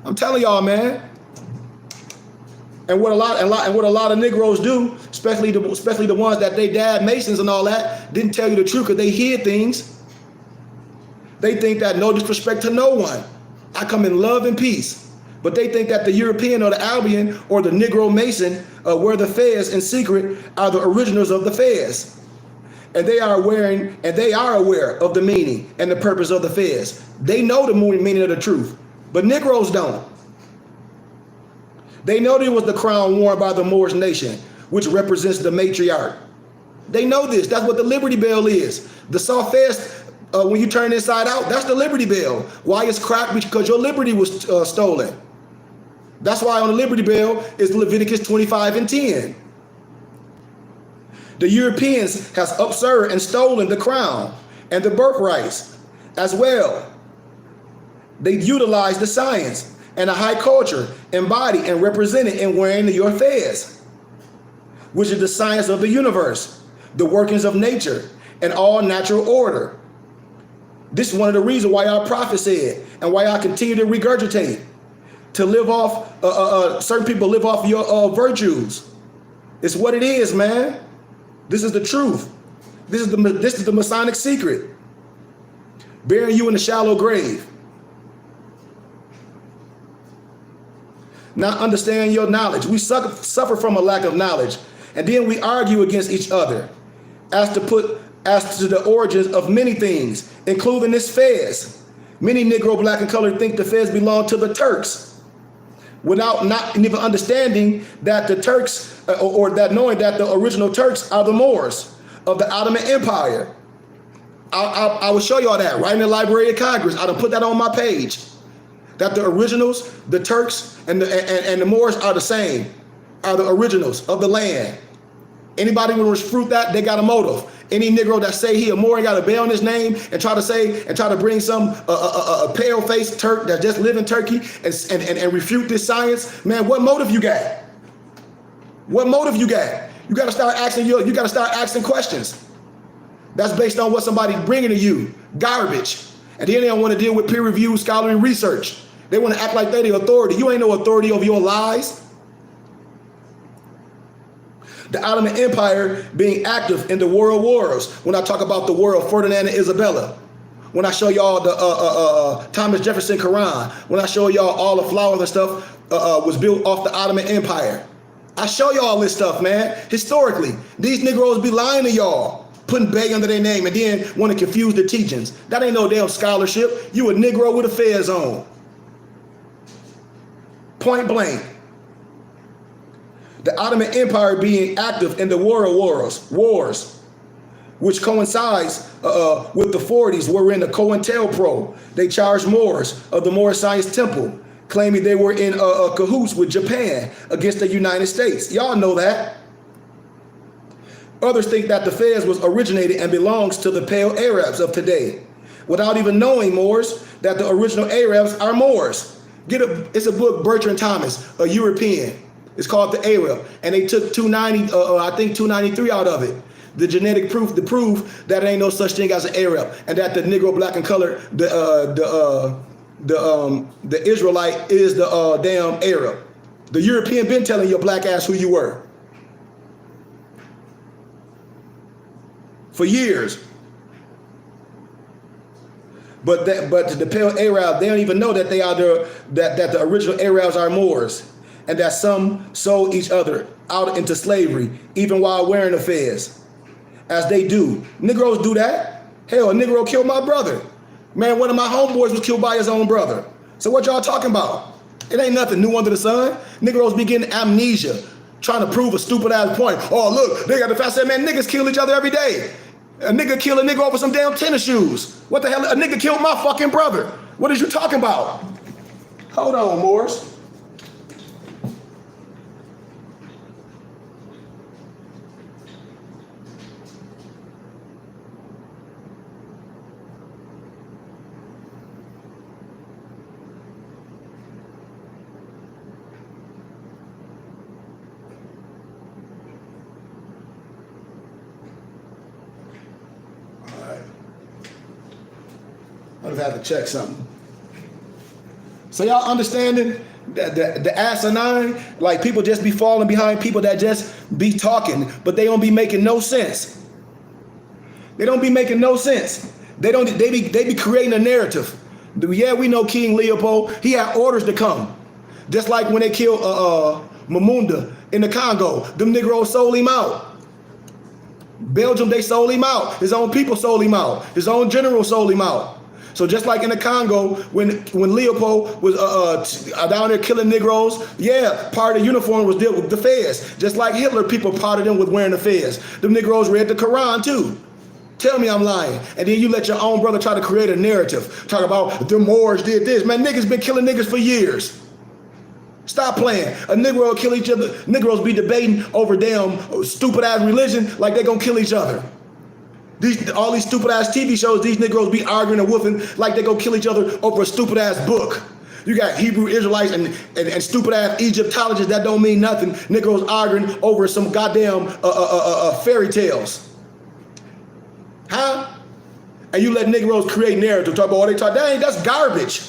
I'm telling y'all, man. And what a lot of Negroes do, especially the ones that they dad Masons and all that, didn't tell you the truth because they hid things. They think that no disrespect to no one, I come in love and peace. But they think that the European or the Albion or the Negro Mason wear the fez in secret are the originals of the fez. And they are aware of the meaning and the purpose of the fez. They know the meaning of the truth, but Negroes don't. They know there was the crown worn by the Moorish nation, which represents the matriarch. They know this. That's what the Liberty Bell is. The soft fez, when you turn inside out, that's the Liberty Bell. Why it's cracked? Because your liberty was stolen. That's why on the Liberty Bell is Leviticus 25:10. The Europeans has usurped and stolen the crown and the birthrights as well. They utilize the science and the high culture embodied and represented in wearing your fez, which is the science of the universe, the workings of nature, and all natural order. This is one of the reasons why our prophet said, and why I continue to regurgitate, to live off, certain people live off your virtues. It's what it is, man. This is the truth. This is the Masonic secret. Burying you in a shallow grave. not understanding your knowledge. We suffer from a lack of knowledge. And then we argue against each other as to the origins of many things, including this fez. Many Negro, black, and colored think the fez belong to the Turks, without not even understanding that the Turks, or that knowing that the original Turks are the Moors of the Ottoman Empire. I will show y'all that right in the Library of Congress. I done put that on my page. That the originals, the Turks, and the Moors are the same, are the originals of the land. Anybody want to refute that, they got a motive. Any Negro that say he a Moor and got a bell on his name and try to bring some a pale-faced Turk that just live in Turkey and refute this science, man, what motive you got? What motive you got? You got to start asking questions. That's based on what somebody's bringing to you, garbage. And then they don't want to deal with peer-reviewed scholarly research. They want to act like they're the authority. You ain't no authority over your lies. The Ottoman Empire being active in the world wars. When I talk about the world, Ferdinand and Isabella. When I show y'all the Thomas Jefferson Quran. When I show y'all all the flowers and stuff was built off the Ottoman Empire. I show y'all this stuff, man. Historically, these Negroes be lying to y'all, putting Bey under their name, and then want to confuse the teachings. That ain't no damn scholarship. You a Negro with a fez on. Point blank. The Ottoman Empire being active in the world wars, which coincides with the 40s, wherein the COINTELPRO, they charged Moors of the Moorish Science Temple, claiming they were in cahoots with Japan against the United States. Y'all know that. Others think that the fez was originated and belongs to the pale Arabs of today, without even knowing, Moors, that the original Arabs are Moors. It's a book, Bertrand Thomas, a European. It's called The Arab, and they took 293 out of it. The genetic proof, the proof that there ain't no such thing as an Arab, and that the Negro, black, and colored, the Israelite is the damn Arab. The European been telling your black ass who you were for years. But the pale Arab, they don't even know that they are that the original Arabs are Moors, and that some sold each other out into slavery, even while wearing a fez, as they do. Negroes do that. Hell, a Negro killed my brother. Man, one of my homeboys was killed by his own brother. So what y'all talking about? It ain't nothing new under the sun. Negroes be getting amnesia, trying to prove a stupid ass point. Oh, look, they got the fast. Man, niggas kill each other every day. A nigga kill a nigga over some damn tennis shoes. What the hell? A nigga killed my fucking brother. What is you talking about? Hold on, Moors. I just had to check something. So y'all understanding the asinine? Like people just be falling behind people that just be talking, but they don't be making no sense. They don't be making no sense. They be creating a narrative. Yeah, we know King Leopold, he had orders to come. Just like when they killed Mamunda in the Congo, them Negroes sold him out. Belgium, they sold him out. His own people sold him out. His own general sold him out. So just like in the Congo, when Leopold was down there killing Negroes, yeah, part of the uniform was dealt with the fez. Just like Hitler, people parted him with wearing the fez. Them Negroes read the Quran too. Tell me I'm lying. And then you let your own brother try to create a narrative. Talk about the Moors did this. Man, niggas been killing niggas for years. Stop playing. A Negro will kill each other. Negroes be debating over damn stupid ass religion like they gonna kill each other. All these stupid ass TV shows, these Negroes be arguing and whooping like they go kill each other over a stupid ass book. You got Hebrew Israelites and stupid ass Egyptologists that don't mean nothing. Negroes arguing over some goddamn fairy tales. Huh? And you let Negroes create narrative, talk about what they talk. That's garbage.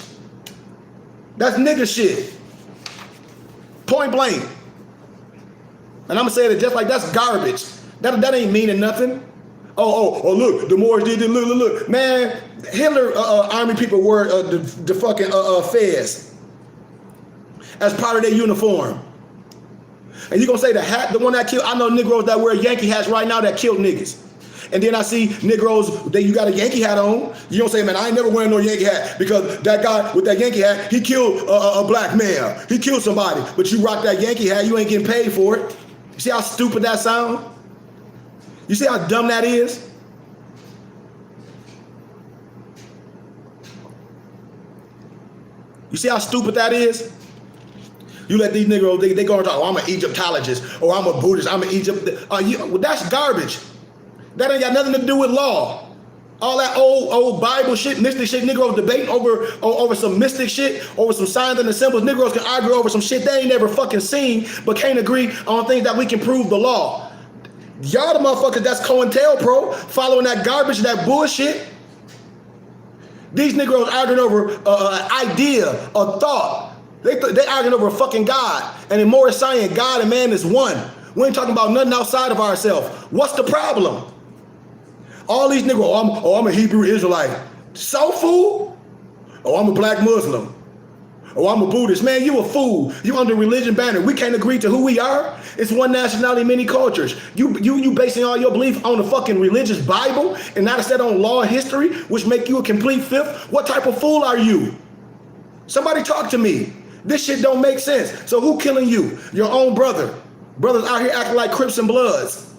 That's nigga shit. Point blank. And I'm gonna say it just like that's garbage. That ain't meaning nothing. Oh, look, the Moors did it. Look. Man, Hitler army people were the fucking fez. as part of their uniform. And you gonna say the hat, the one that killed? I know Negroes that wear Yankee hats right now that killed niggas. And then I see Negroes that you got a Yankee hat on. You don't say, man, I ain't never wearing no Yankee hat because that guy with that Yankee hat, he killed a black man. He killed somebody. But you rock that Yankee hat, you ain't getting paid for it. You see how stupid that sounds? You see how dumb that is? You see how stupid that is? You let these Negroes, they go and talk, oh, I'm an Egyptologist, or I'm a Buddhist, I'm an Egypt. Well, that's garbage. That ain't got nothing to do with law. All that old Bible shit, mystic shit, Negroes debating over some mystic shit, over some signs and the symbols. Negroes can argue over some shit they ain't never fucking seen, but can't agree on things that we can prove the law. Y'all the motherfuckers that's COINTELPRO, following that garbage, that bullshit. These Negroes arguing over an idea, a thought. They arguing over a fucking God. And then Morris saying God and man is one. We ain't talking about nothing outside of ourselves. What's the problem? All these niggas, I'm a Hebrew Israelite. So fool? Oh, I'm a black Muslim. Oh, I'm a Buddhist. Man, you a fool. You under religion banner. We can't agree to who we are. It's one nationality, many cultures. You basing all your belief on the fucking religious Bible and not instead on law and history, which make you a complete fifth. What type of fool are you? Somebody talk to me. This shit don't make sense. So who killing you? Your own brother. Brothers out here acting like Crips and Bloods.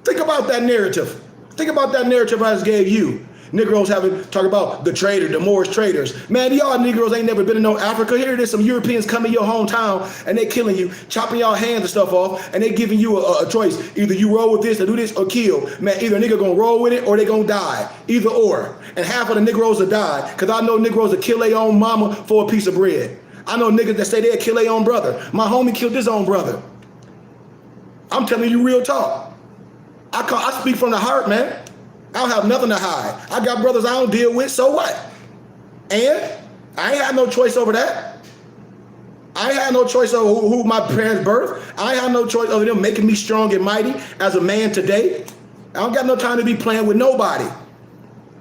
Think about that narrative. Think about that narrative I just gave you. Negroes talk about the traitor, the Moorish traders. Man, y'all Negroes ain't never been in no Africa. Here it is, some Europeans come in your hometown and they killing you, chopping y'all hands and stuff off, and they giving you a choice. Either you roll with this or do this or kill. Man, either a nigga gonna roll with it or they gonna die. Either or. And half of the Negroes will die, because I know Negroes will kill their own mama for a piece of bread. I know niggas that say they'll kill their own brother. My homie killed his own brother. I'm telling you real talk. I speak from the heart, man. I don't have nothing to hide. I got brothers I don't deal with, so what? And I ain't had no choice over that. I ain't had no choice over who my parents birthed. I ain't had no choice over them making me strong and mighty as a man today. I don't got no time to be playing with nobody.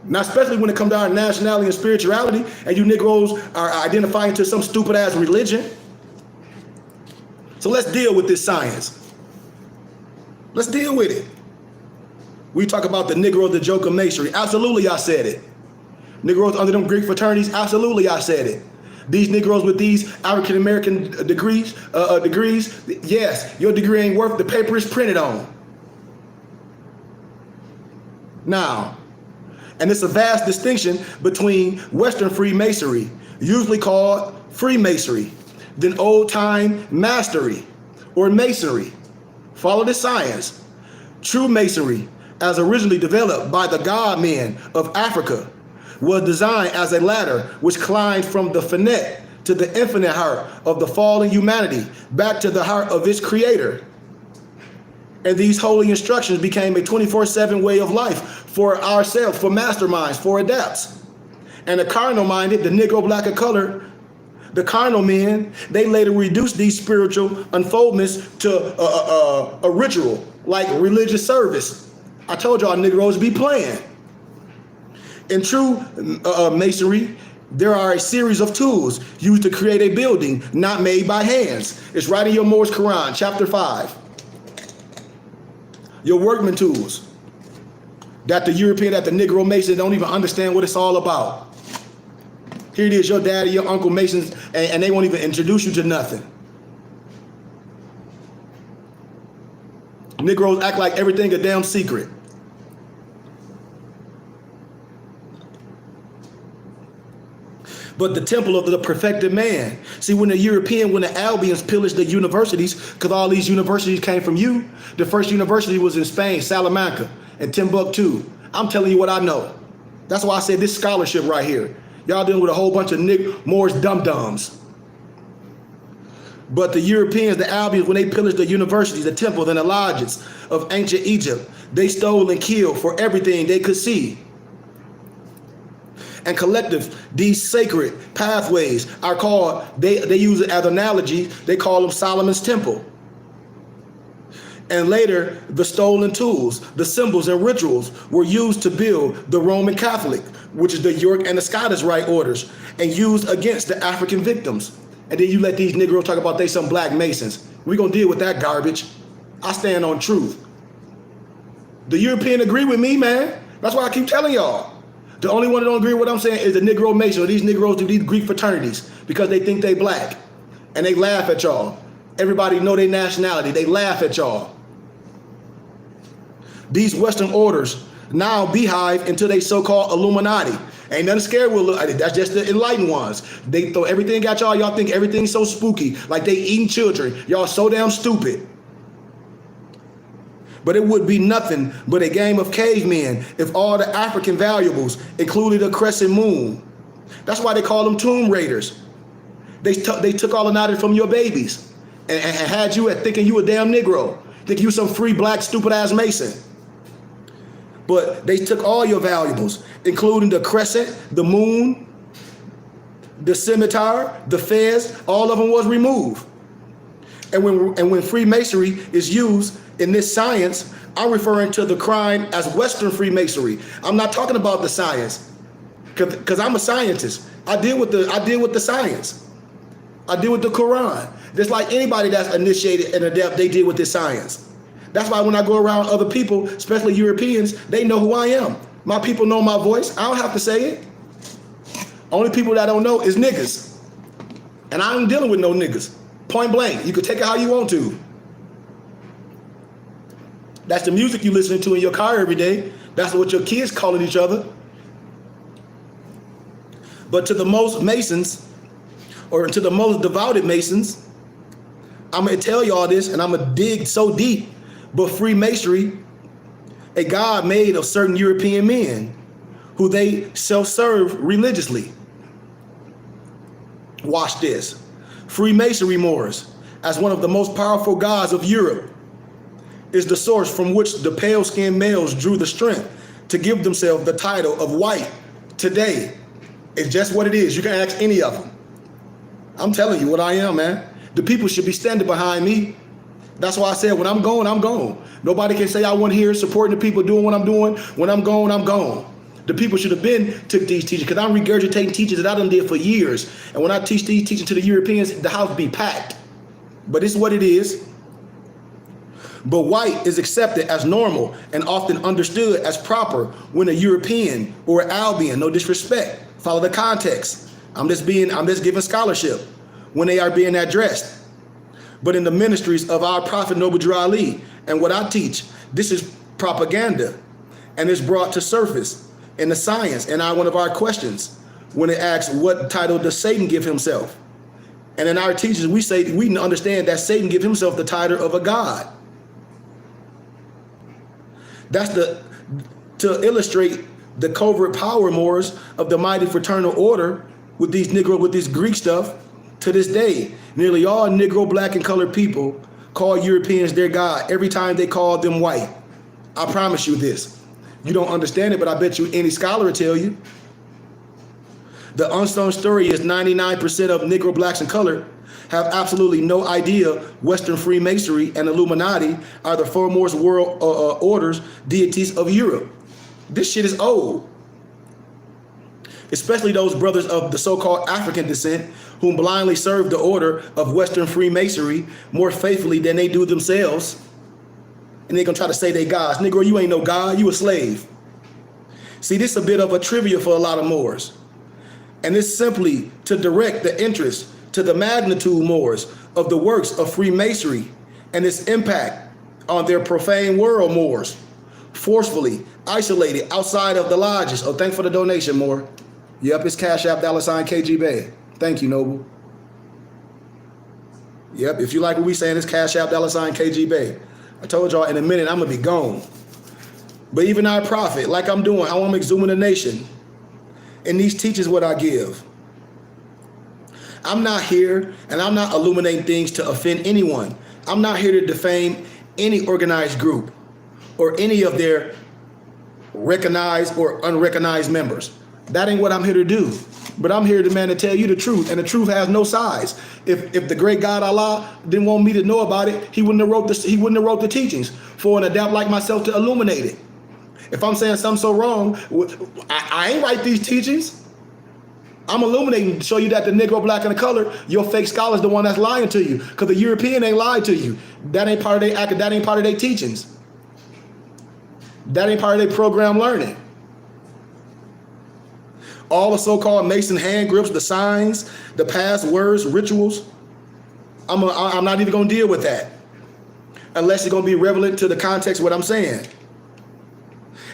Not especially when it comes down to nationality and spirituality, and you Negroes are identifying to some stupid ass religion. So let's deal with this science. Let's deal with it. We talk about the Negro, the joke of Masonry. Absolutely, I said it. Negroes under them Greek fraternities. Absolutely, I said it. These Negroes with these African American degrees. Yes, your degree ain't worth the paper it's printed on. Now, and it's a vast distinction between Western Freemasonry, usually called Freemasonry, than old-time Mastery or Masonry. Follow the science. True Masonry, as originally developed by the God men of Africa, was designed as a ladder which climbed from the finite to the infinite heart of the fallen humanity, back to the heart of its creator. And these holy instructions became a 24/7 way of life for ourselves, for masterminds, for adepts. And the carnal-minded, the Negro, black, and colored, the carnal men, they later reduced these spiritual unfoldments to a ritual, like religious service. I told y'all Negroes be playing. In true Masonry, there are a series of tools used to create a building not made by hands. It's right in your Moorish Quran, chapter 5. Your workman tools that the European, that the Negro Mason don't even understand what it's all about. Here it is, your daddy, your uncle Masons, and they won't even introduce you to nothing. Negroes act like everything a damn secret. But the temple of the perfected man. See, when the Albions pillaged the universities, because all these universities came from you, the first university was in Spain, Salamanca, and Timbuktu. I'm telling you what I know. That's why I said this scholarship right here. Y'all dealing with a whole bunch of Moorish dum-dums. But the Europeans, the Albions, when they pillaged the universities, the temples, and the lodges of ancient Egypt, they stole and killed for everything they could see. And collective, these sacred pathways are called, they use it as analogy, they call them Solomon's temple. And later, the stolen tools, the symbols and rituals were used to build the Roman Catholic, which is the York and the Scottish Rite orders, and used against the African victims. And then you let these Negroes talk about they some black Masons. We're going to deal with that garbage. I stand on truth. The European agree with me, man. That's why I keep telling y'all. The only one that don't agree with what I'm saying is the Negro Mason, or these Negroes do these Greek fraternities because they think they black. And they laugh at y'all. Everybody know their nationality. They laugh at y'all. These Western orders now beehive into they so-called Illuminati. Ain't nothing scared with. That's just the enlightened ones. They throw everything at y'all. Y'all think everything's so spooky, like they eating children. Y'all so damn stupid. But it would be nothing but a game of cavemen if all the African valuables included a crescent moon. That's why they call them tomb raiders. They took all the knowledge from your babies and had you at thinking you a damn Negro, thinking you some free black stupid ass Mason. But they took all your valuables, including the crescent, the moon, the scimitar, the fez. All of them was removed. And when Freemasonry is used in this science, I'm referring to the crime as Western Freemasonry. I'm not talking about the science, because I'm a scientist. I deal with the science. I deal with the Quran. Just like anybody that's initiated and adept, they deal with this science. That's why when I go around other people, especially Europeans, they know who I am. My people know my voice. I don't have to say it. Only people that don't know is niggas. And I ain't dealing with no niggas. Point blank. You can take it how you want to. That's the music you listening to in your car every day. That's what your kids calling each other. But to the most Masons, or to the most devoted Masons, I'm going to tell y'all this, and I'm going to dig so deep. But Freemasonry, a god made of certain European men who they self-serve religiously. Watch this. Freemasonry, Moors, as one of the most powerful gods of Europe, is the source from which the pale-skinned males drew the strength to give themselves the title of white today. It's just what it is. You can ask any of them. I'm telling you what I am, man. The people should be standing behind me. That's why I said when I'm gone, I'm gone. Nobody can say I wasn't here supporting the people doing what I'm doing. When I'm gone, I'm gone. The people should have been took these teachings, because I'm regurgitating teachings that I done did for years. And when I teach these teachings to the Europeans, the house be packed. But it's what it is. But white is accepted as normal and often understood as proper when a European or Albion, no disrespect, follow the context. I'm just giving scholarship when they are being addressed. But in the ministries of our Prophet Noble Drew Ali and what I teach, this is propaganda, and it's brought to surface in the science. And one of our questions, when it asks, what title does Satan give himself? And in our teachings, we say we understand that Satan gives himself the title of a god. That's to illustrate the covert power, Moors, of the mighty fraternal order with these Negro, with this Greek stuff. To this day, nearly all Negro, black, and colored people call Europeans their God every time they call them white. I promise you this. You don't understand it, but I bet you any scholar will tell you. The unsung story is 99% of Negro, blacks, and colored have absolutely no idea Western Freemasonry and Illuminati are the foremost world orders, deities of Europe. This shit is old. Especially those brothers of the so-called African descent whom blindly serve the order of Western Freemasonry more faithfully than they do themselves. And they're gonna try to say they gods. Negro, you ain't no god, you a slave. See, this is a bit of a trivia for a lot of Moors. And it's simply to direct the interest to the magnitude, Moors, of the works of Freemasonry and its impact on their profane world, Moors, forcefully isolated outside of the lodges. Oh, thanks for the donation, Moor. Yep, it's Cash App $KG. Thank you, Noble. Yep, if you like what we saying, it's Cash App $KG. I told y'all in a minute I'm gonna be gone. But even our prophet, like I'm doing, I want to exhuming a nation. And these teachings what I give. I'm not here and I'm not illuminating things to offend anyone. I'm not here to defame any organized group or any of their recognized or unrecognized members. That ain't what I'm here to do. But I'm here, to tell you the truth, and the truth has no size. If the great God Allah didn't want me to know about it, He wouldn't have wrote this. He wouldn't have wrote the teachings for an adept like myself to illuminate it. If I'm saying something so wrong, I ain't write these teachings. I'm illuminating to show you that the Negro, black, and the color, your fake scholar is the one that's lying to you. Because the European ain't lied to you. That ain't part of their that ain't part of their teachings. That ain't part of their program learning. All the so-called Mason hand grips, the signs, the passwords, rituals. I'm not even going to deal with that unless it's going to be relevant to the context of what I'm saying.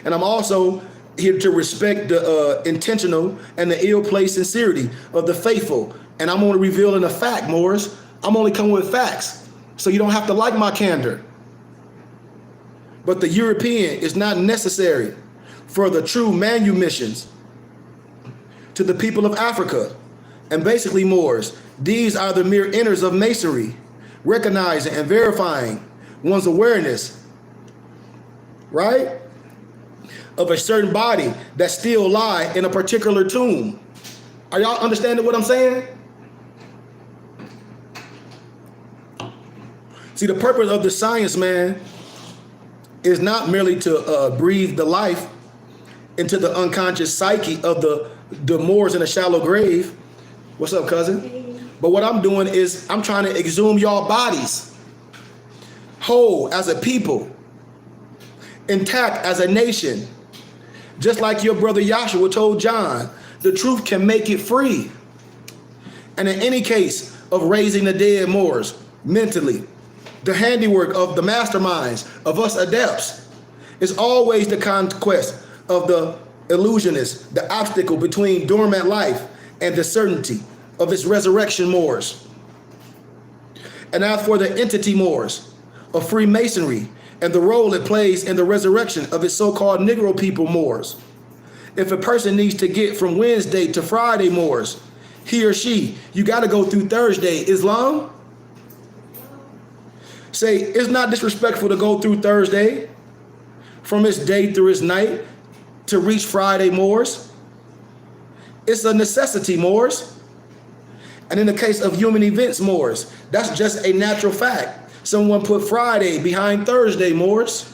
And I'm also here to respect the intentional and the ill-placed sincerity of the faithful. And I'm only revealing a fact, Morris. I'm only coming with facts. So you don't have to like my candor. But the European is not necessary for the true manumissions to the people of Africa. And basically, Moors, these are the mere inners of Masonry, recognizing and verifying one's awareness, right, of a certain body that still lie in a particular tomb. Are y'all understanding what I'm saying? See, the purpose of the science, man, is not merely to breathe the life into the unconscious psyche of the Moors in a shallow grave. What's up, cousin? But what I'm doing is I'm trying to exhume y'all bodies whole as a people, intact as a nation. Just like your brother Joshua told John, the truth can make it free. And in any case of raising the dead Moors mentally, the handiwork of the masterminds of us adepts is always the conquest of the illusionist, the obstacle between dormant life and the certainty of its resurrection, Moors. And as for the entity Moors of Freemasonry and the role it plays in the resurrection of its so-called Negro people, Moors, if a person needs to get from Wednesday to Friday, Moors, he or she, you got to go through Thursday. Islam? Say, it's not disrespectful to go through Thursday from its day through its night to reach Friday, Moors. It's a necessity, Moors. And in the case of human events, Moors, that's just a natural fact. Someone put Friday behind Thursday, Moors.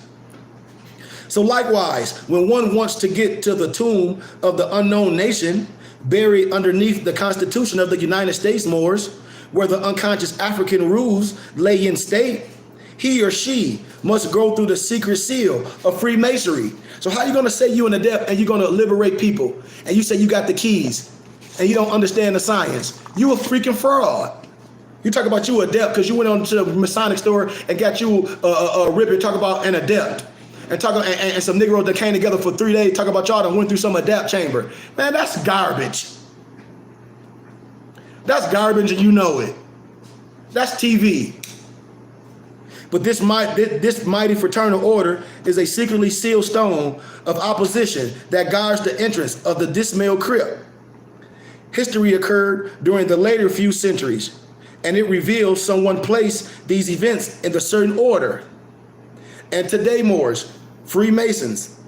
So likewise, when one wants to get to the tomb of the unknown nation buried underneath the Constitution of the United States, Moors, where the unconscious African rules lay in state, he or she must go through the secret seal of Freemasonry. So how you going to say you an adept and you're going to liberate people and you say you got the keys and you don't understand the science? You a freaking fraud. You talk about you adept because you went on to the Masonic store and got you a ribbon, talk about an adept. And and some Negroes that came together for 3 days, talk about y'all that went through some adept chamber. Man, that's garbage. That's garbage and you know it. That's TV. But this mighty fraternal order is a secretly sealed stone of opposition that guards the entrance of the dismal crypt. History occurred during the later few centuries, and it reveals someone placed these events in a certain order. And today, Moors, Freemasons,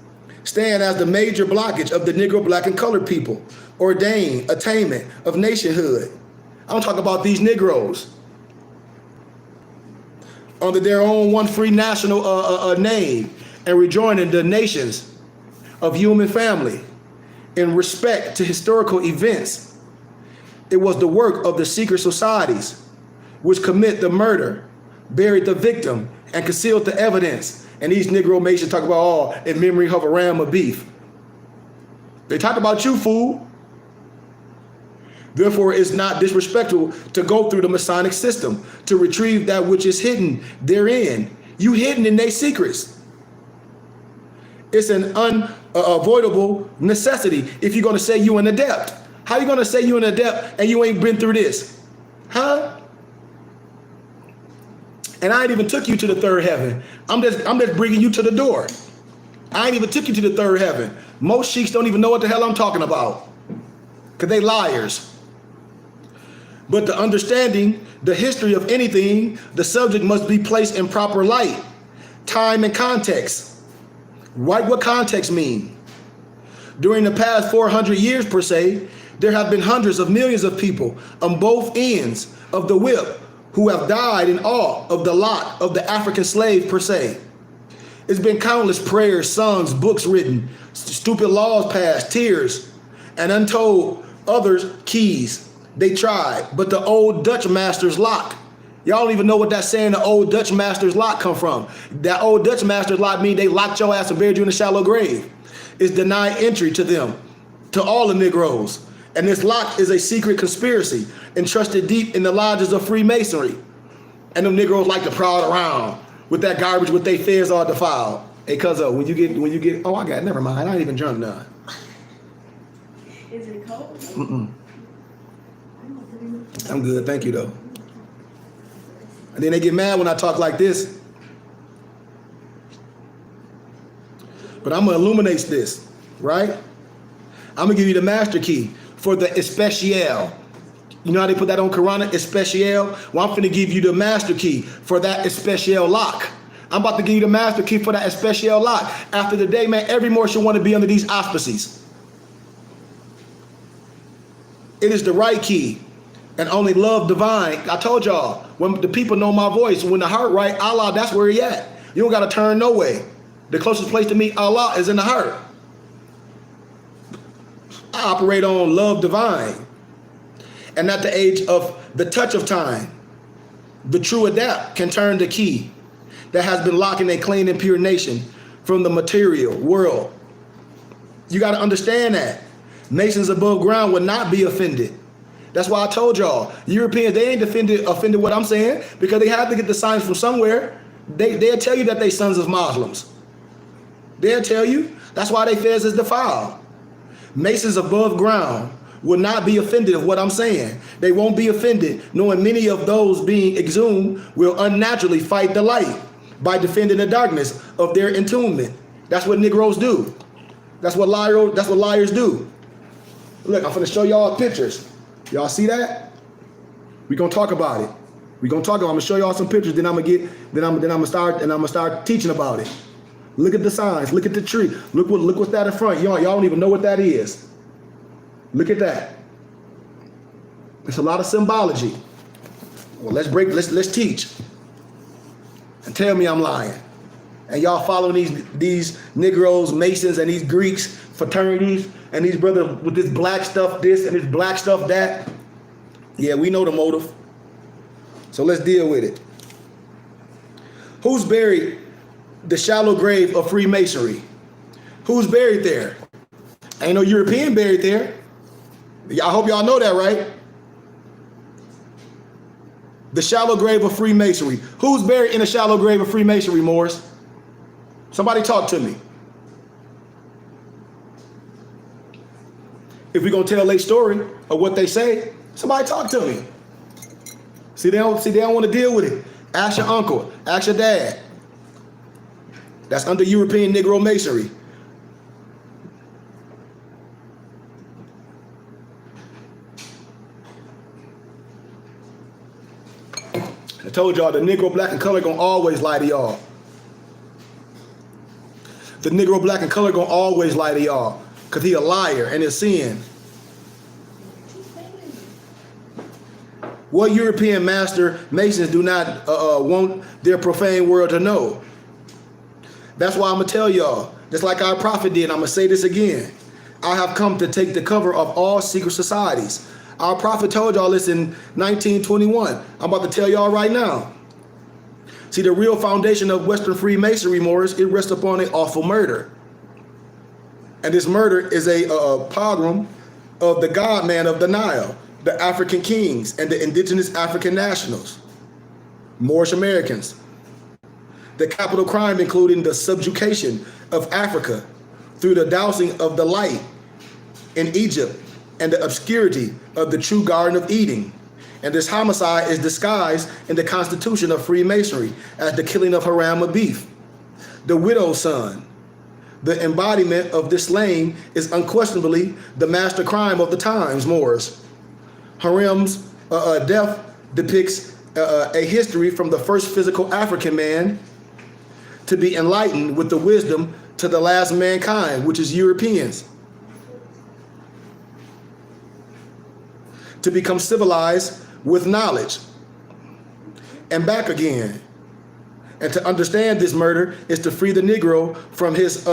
stand as the major blockage of the Negro, black, and colored people, ordained attainment of nationhood. I don't talk about these Negroes under their own one free national name and rejoining the nations of human family in respect to historical events. It was the work of the secret societies which commit the murder, buried the victim, and concealed the evidence. And these Negro Masons talk about, in memory of a ram of beef. They talk about you, fool. Therefore, it's not disrespectful to go through the Masonic system to retrieve that which is hidden therein. You hidden in their secrets. It's an unavoidable necessity if you're going to say you an adept. How you going to say you an adept and you ain't been through this? Huh? And I ain't even took you to the third heaven. I'm just bringing you to the door. I ain't even took you to the third heaven. Most sheiks don't even know what the hell I'm talking about because they liars. But to understanding the history of anything, the subject must be placed in proper light, time, and context. Right? What context mean? During the past 400 years, per se, there have been hundreds of millions of people on both ends of the whip who have died in awe of the lot of the African slave, per se. It's been countless prayers, songs, books written, stupid laws passed, tears, and untold others keys. They tried, but the old Dutch master's lock. Y'all don't even know what that saying, the old Dutch master's lock, come from. That old Dutch master's lock means they locked your ass and buried you in a shallow grave. It's denied entry to them, to all the Negroes. And this lock is a secret conspiracy entrusted deep in the lodges of Freemasonry. And them Negroes like to prowl around with that garbage with their feds all defiled. Hey, cuz when you get, oh, I got, never mind, I ain't even drunk none. Is it cold? Mm-mm. I'm good, thank you though. And then they get mad when I talk like this. But I'm gonna illuminate this, right? I'm gonna give you the master key for the especial. You know how they put that on Qur'an, especial? Well, I'm finna give you the master key for that especial lock. I'm about to give you the master key for that especial lock. After the day, man, every more should want to be under these auspices. It is the right key. And only love divine. I told y'all, when the people know my voice, when the heart right, Allah, that's where he at. You don't got to turn no way. The closest place to meet Allah is in the heart. I operate on love divine. And at the age of the touch of time, the true adapt can turn the key that has been locking a clean and pure nation from the material world. You got to understand that. Nations above ground would not be offended. That's why I told y'all, Europeans, they ain't offended what I'm saying, because they have to get the signs from somewhere. They'll tell you that they sons of Muslims. They'll tell you. That's why they feds is defiled. Masons above ground will not be offended of what I'm saying. They won't be offended, knowing many of those being exhumed will unnaturally fight the light by defending the darkness of their entombment. That's what Negroes do. That's what liars do. Look, I'm gonna show y'all pictures. Y'all see that? We're gonna talk about it. I'm gonna show y'all some pictures, then I'm gonna start teaching about it. Look at the signs, look at the tree. Look what's that in front. Y'all don't even know what that is. Look at that. It's a lot of symbology. Well, let's teach. And tell me I'm lying. And y'all following these Negroes, Masons, and these Greeks, fraternities, and these brothers with this black stuff this and this black stuff that. Yeah, we know the motive. So let's deal with it. Who's buried the shallow grave of Freemasonry? Who's buried there? Ain't no European buried there. I hope y'all know that, right? The shallow grave of Freemasonry. Who's buried in the shallow grave of Freemasonry, Morris? Somebody talk to me. If we're gonna tell their story of what they say, somebody talk to me. See, they don't want to deal with it. Ask your uncle, ask your dad. That's under European Negro Masonry. I told y'all the Negro, black, and color gonna always lie to y'all. The Negro, black, and color gonna always lie to y'all, because he a liar and a sin. What European master Masons do not want their profane world to know? That's why I'm gonna tell y'all, just like our prophet did, I'm gonna say this again. I have come to take the cover of all secret societies. Our prophet told y'all this in 1921. I'm about to tell y'all right now. See, the real foundation of Western Freemasonry, Morris, it rests upon an awful murder. And this murder is a pogrom of the God-man of the Nile, the African kings, and the indigenous African nationals, Moorish Americans. The capital crime including the subjugation of Africa through the dousing of the light in Egypt and the obscurity of the true Garden of Eden. And this homicide is disguised in the constitution of Freemasonry as the killing of Haram Abif, the widow's son. The embodiment of this slaying is unquestionably the master crime of the times, Moors. Haram's death depicts a history from the first physical African man to be enlightened with the wisdom to the last mankind, which is Europeans. To become civilized with knowledge and back again. And to understand this murder is to free the Negro from his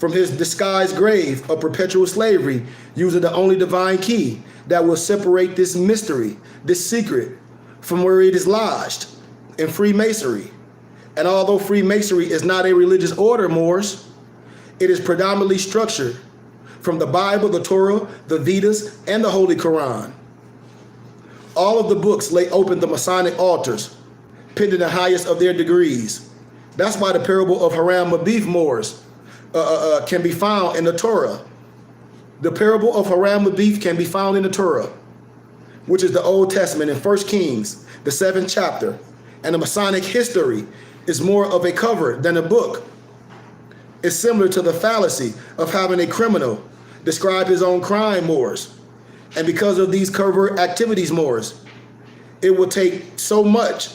from his disguised grave of perpetual slavery using the only divine key that will separate this mystery, this secret, from where it is lodged in Freemasonry. And although Freemasonry is not a religious order, Moors, it is predominantly structured from the Bible, the Torah, the Vedas, and the Holy Quran. All of the books lay open the Masonic altars, pending the highest of their degrees. That's why the parable of Haram Mabith, Moors, can be found in the Torah. The parable of Haram Mabith can be found in the Torah, which is the Old Testament in 1 Kings, the 7th chapter. And the Masonic history is more of a cover than a book. It's similar to the fallacy of having a criminal describe his own crime, Moors. And because of these covert activities, Moors, it will take so much.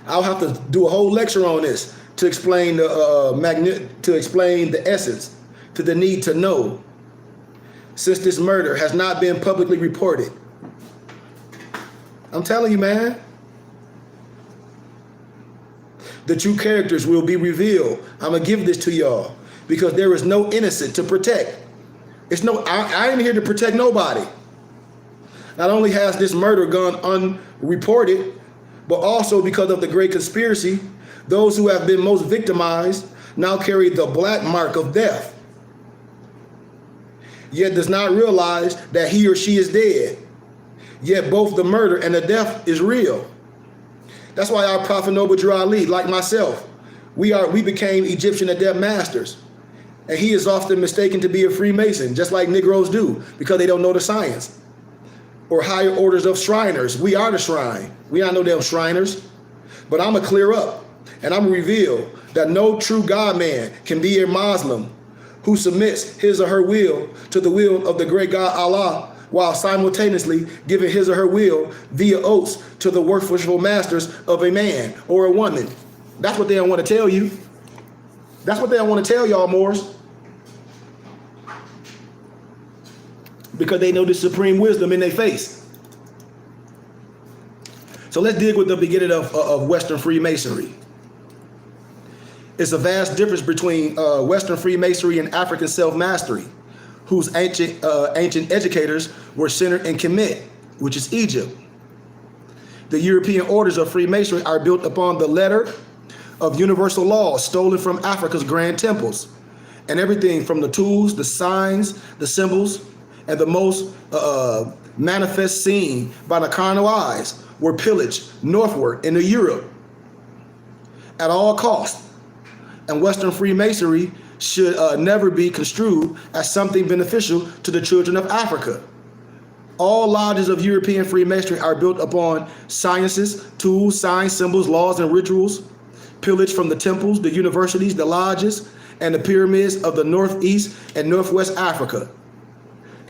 I'll have to do a whole lecture on this to explain the essence, to the need to know, since this murder has not been publicly reported. I'm telling you, man. The true characters will be revealed. I'm gonna give this to y'all because there is no innocent to protect. I ain't here to protect nobody. Not only has this murder gone unreported, but also because of the great conspiracy, those who have been most victimized now carry the black mark of death, yet does not realize that he or she is dead. Yet both the murder and the death is real. That's why our Prophet Noble Drew Ali, like myself, we became Egyptian adept masters. And he is often mistaken to be a Freemason, just like Negroes do, because they don't know the science. Or higher orders of Shriners. We are the shrine. We are no damn Shriners. But I'm going to clear up, and I'm going to reveal that no true God man can be a Muslim who submits his or her will to the will of the great God Allah, while simultaneously giving his or her will via oaths to the worshipful masters of a man or a woman. That's what they don't want to tell you. That's what they don't want to tell y'all, Moors. Because they know the supreme wisdom in their face. So let's dig with the beginning of Western Freemasonry. It's a vast difference between Western Freemasonry and African self-mastery, whose ancient educators were centered in Kemet, which is Egypt. The European orders of Freemasonry are built upon the letter of universal laws stolen from Africa's grand temples, and everything from the tools, the signs, the symbols, and the most manifest seen by the carnal eyes were pillaged northward into Europe at all costs. And Western Freemasonry should never be construed as something beneficial to the children of Africa. All lodges of European Freemasonry are built upon sciences, tools, signs, symbols, laws, and rituals, pillaged from the temples, the universities, the lodges, and the pyramids of the Northeast and Northwest Africa.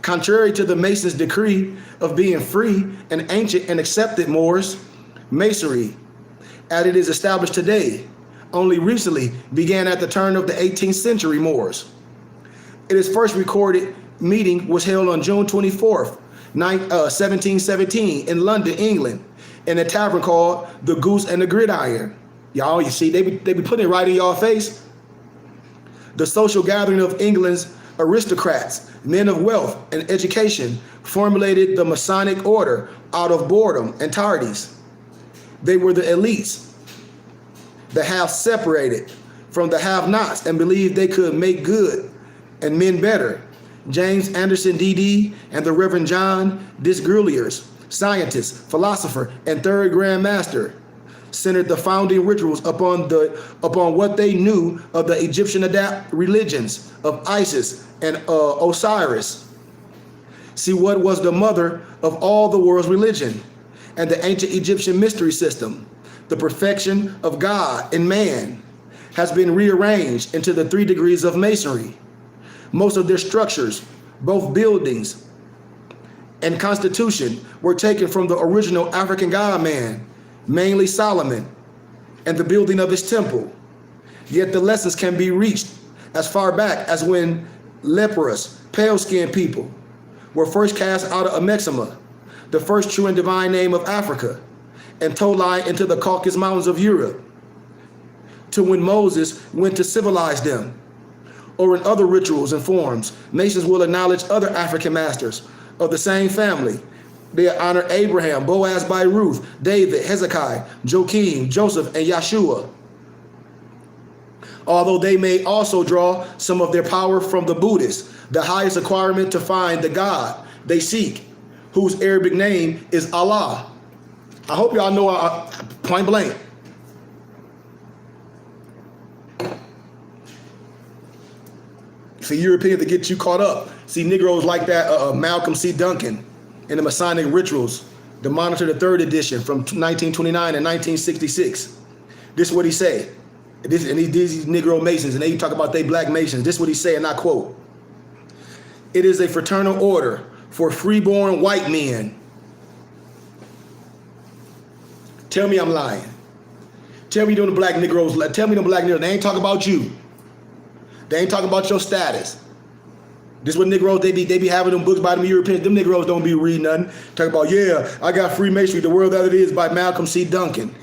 Contrary to the Masons' decree of being free and ancient and accepted, Moors, Masonry, as it is established today, only recently began at the turn of the 18th century, Moors. Its first recorded meeting was held on June 24th, 1717 in London, England, in a tavern called the Goose and the Gridiron. Y'all, you see, they be putting it right in y'all face. The social gathering of England's aristocrats, men of wealth and education, formulated the Masonic order out of boredom and tardies. They were the elites, the half separated from the have-nots and believed they could make good and men better. James Anderson D.D. and the Reverend John Disgreliers, scientist, philosopher, and third Grand Master, centered the founding rituals upon what they knew of the Egyptian adapt religions of Isis and Osiris. See, what was the mother of all the world's religion and the ancient Egyptian mystery system, the perfection of God in man, has been rearranged into the 3 degrees of Masonry. Most of their structures, both buildings and constitution, were taken from the original African God-man, mainly Solomon, and the building of his temple. Yet the lessons can be reached as far back as when leprous, pale-skinned people were first cast out of Amexima, the first true and divine name of Africa, and toe-line into the Caucasus Mountains of Europe, to when Moses went to civilize them, or in other rituals and forms, Masons will acknowledge other African masters of the same family. They honor Abraham, Boaz by Ruth, David, Hezekiah, Joachim, Joseph, and Yeshua. Although they may also draw some of their power from the Buddhists, the highest requirement to find the God they seek, whose Arabic name is Allah. I hope y'all know point blank. See, Europeans to get you caught up. See, Negroes like that Malcolm C. Duncan in the Masonic Rituals, the Monitor, the 3rd edition from 1929 and 1966. This is what he say. These Negro Masons, and they talk about they black Masons. This is what he say, and I quote: "It is a fraternal order for freeborn white men." Tell me I'm lying. Tell me them black Negroes. Tell me them black Negroes. They ain't talking about you. They ain't talking about your status. This is what Negroes, they be having them books by them Europeans. Them Negroes don't be reading nothing. Talk about, yeah, I got Freemasonry, the world that it is by Malcolm C. Duncan.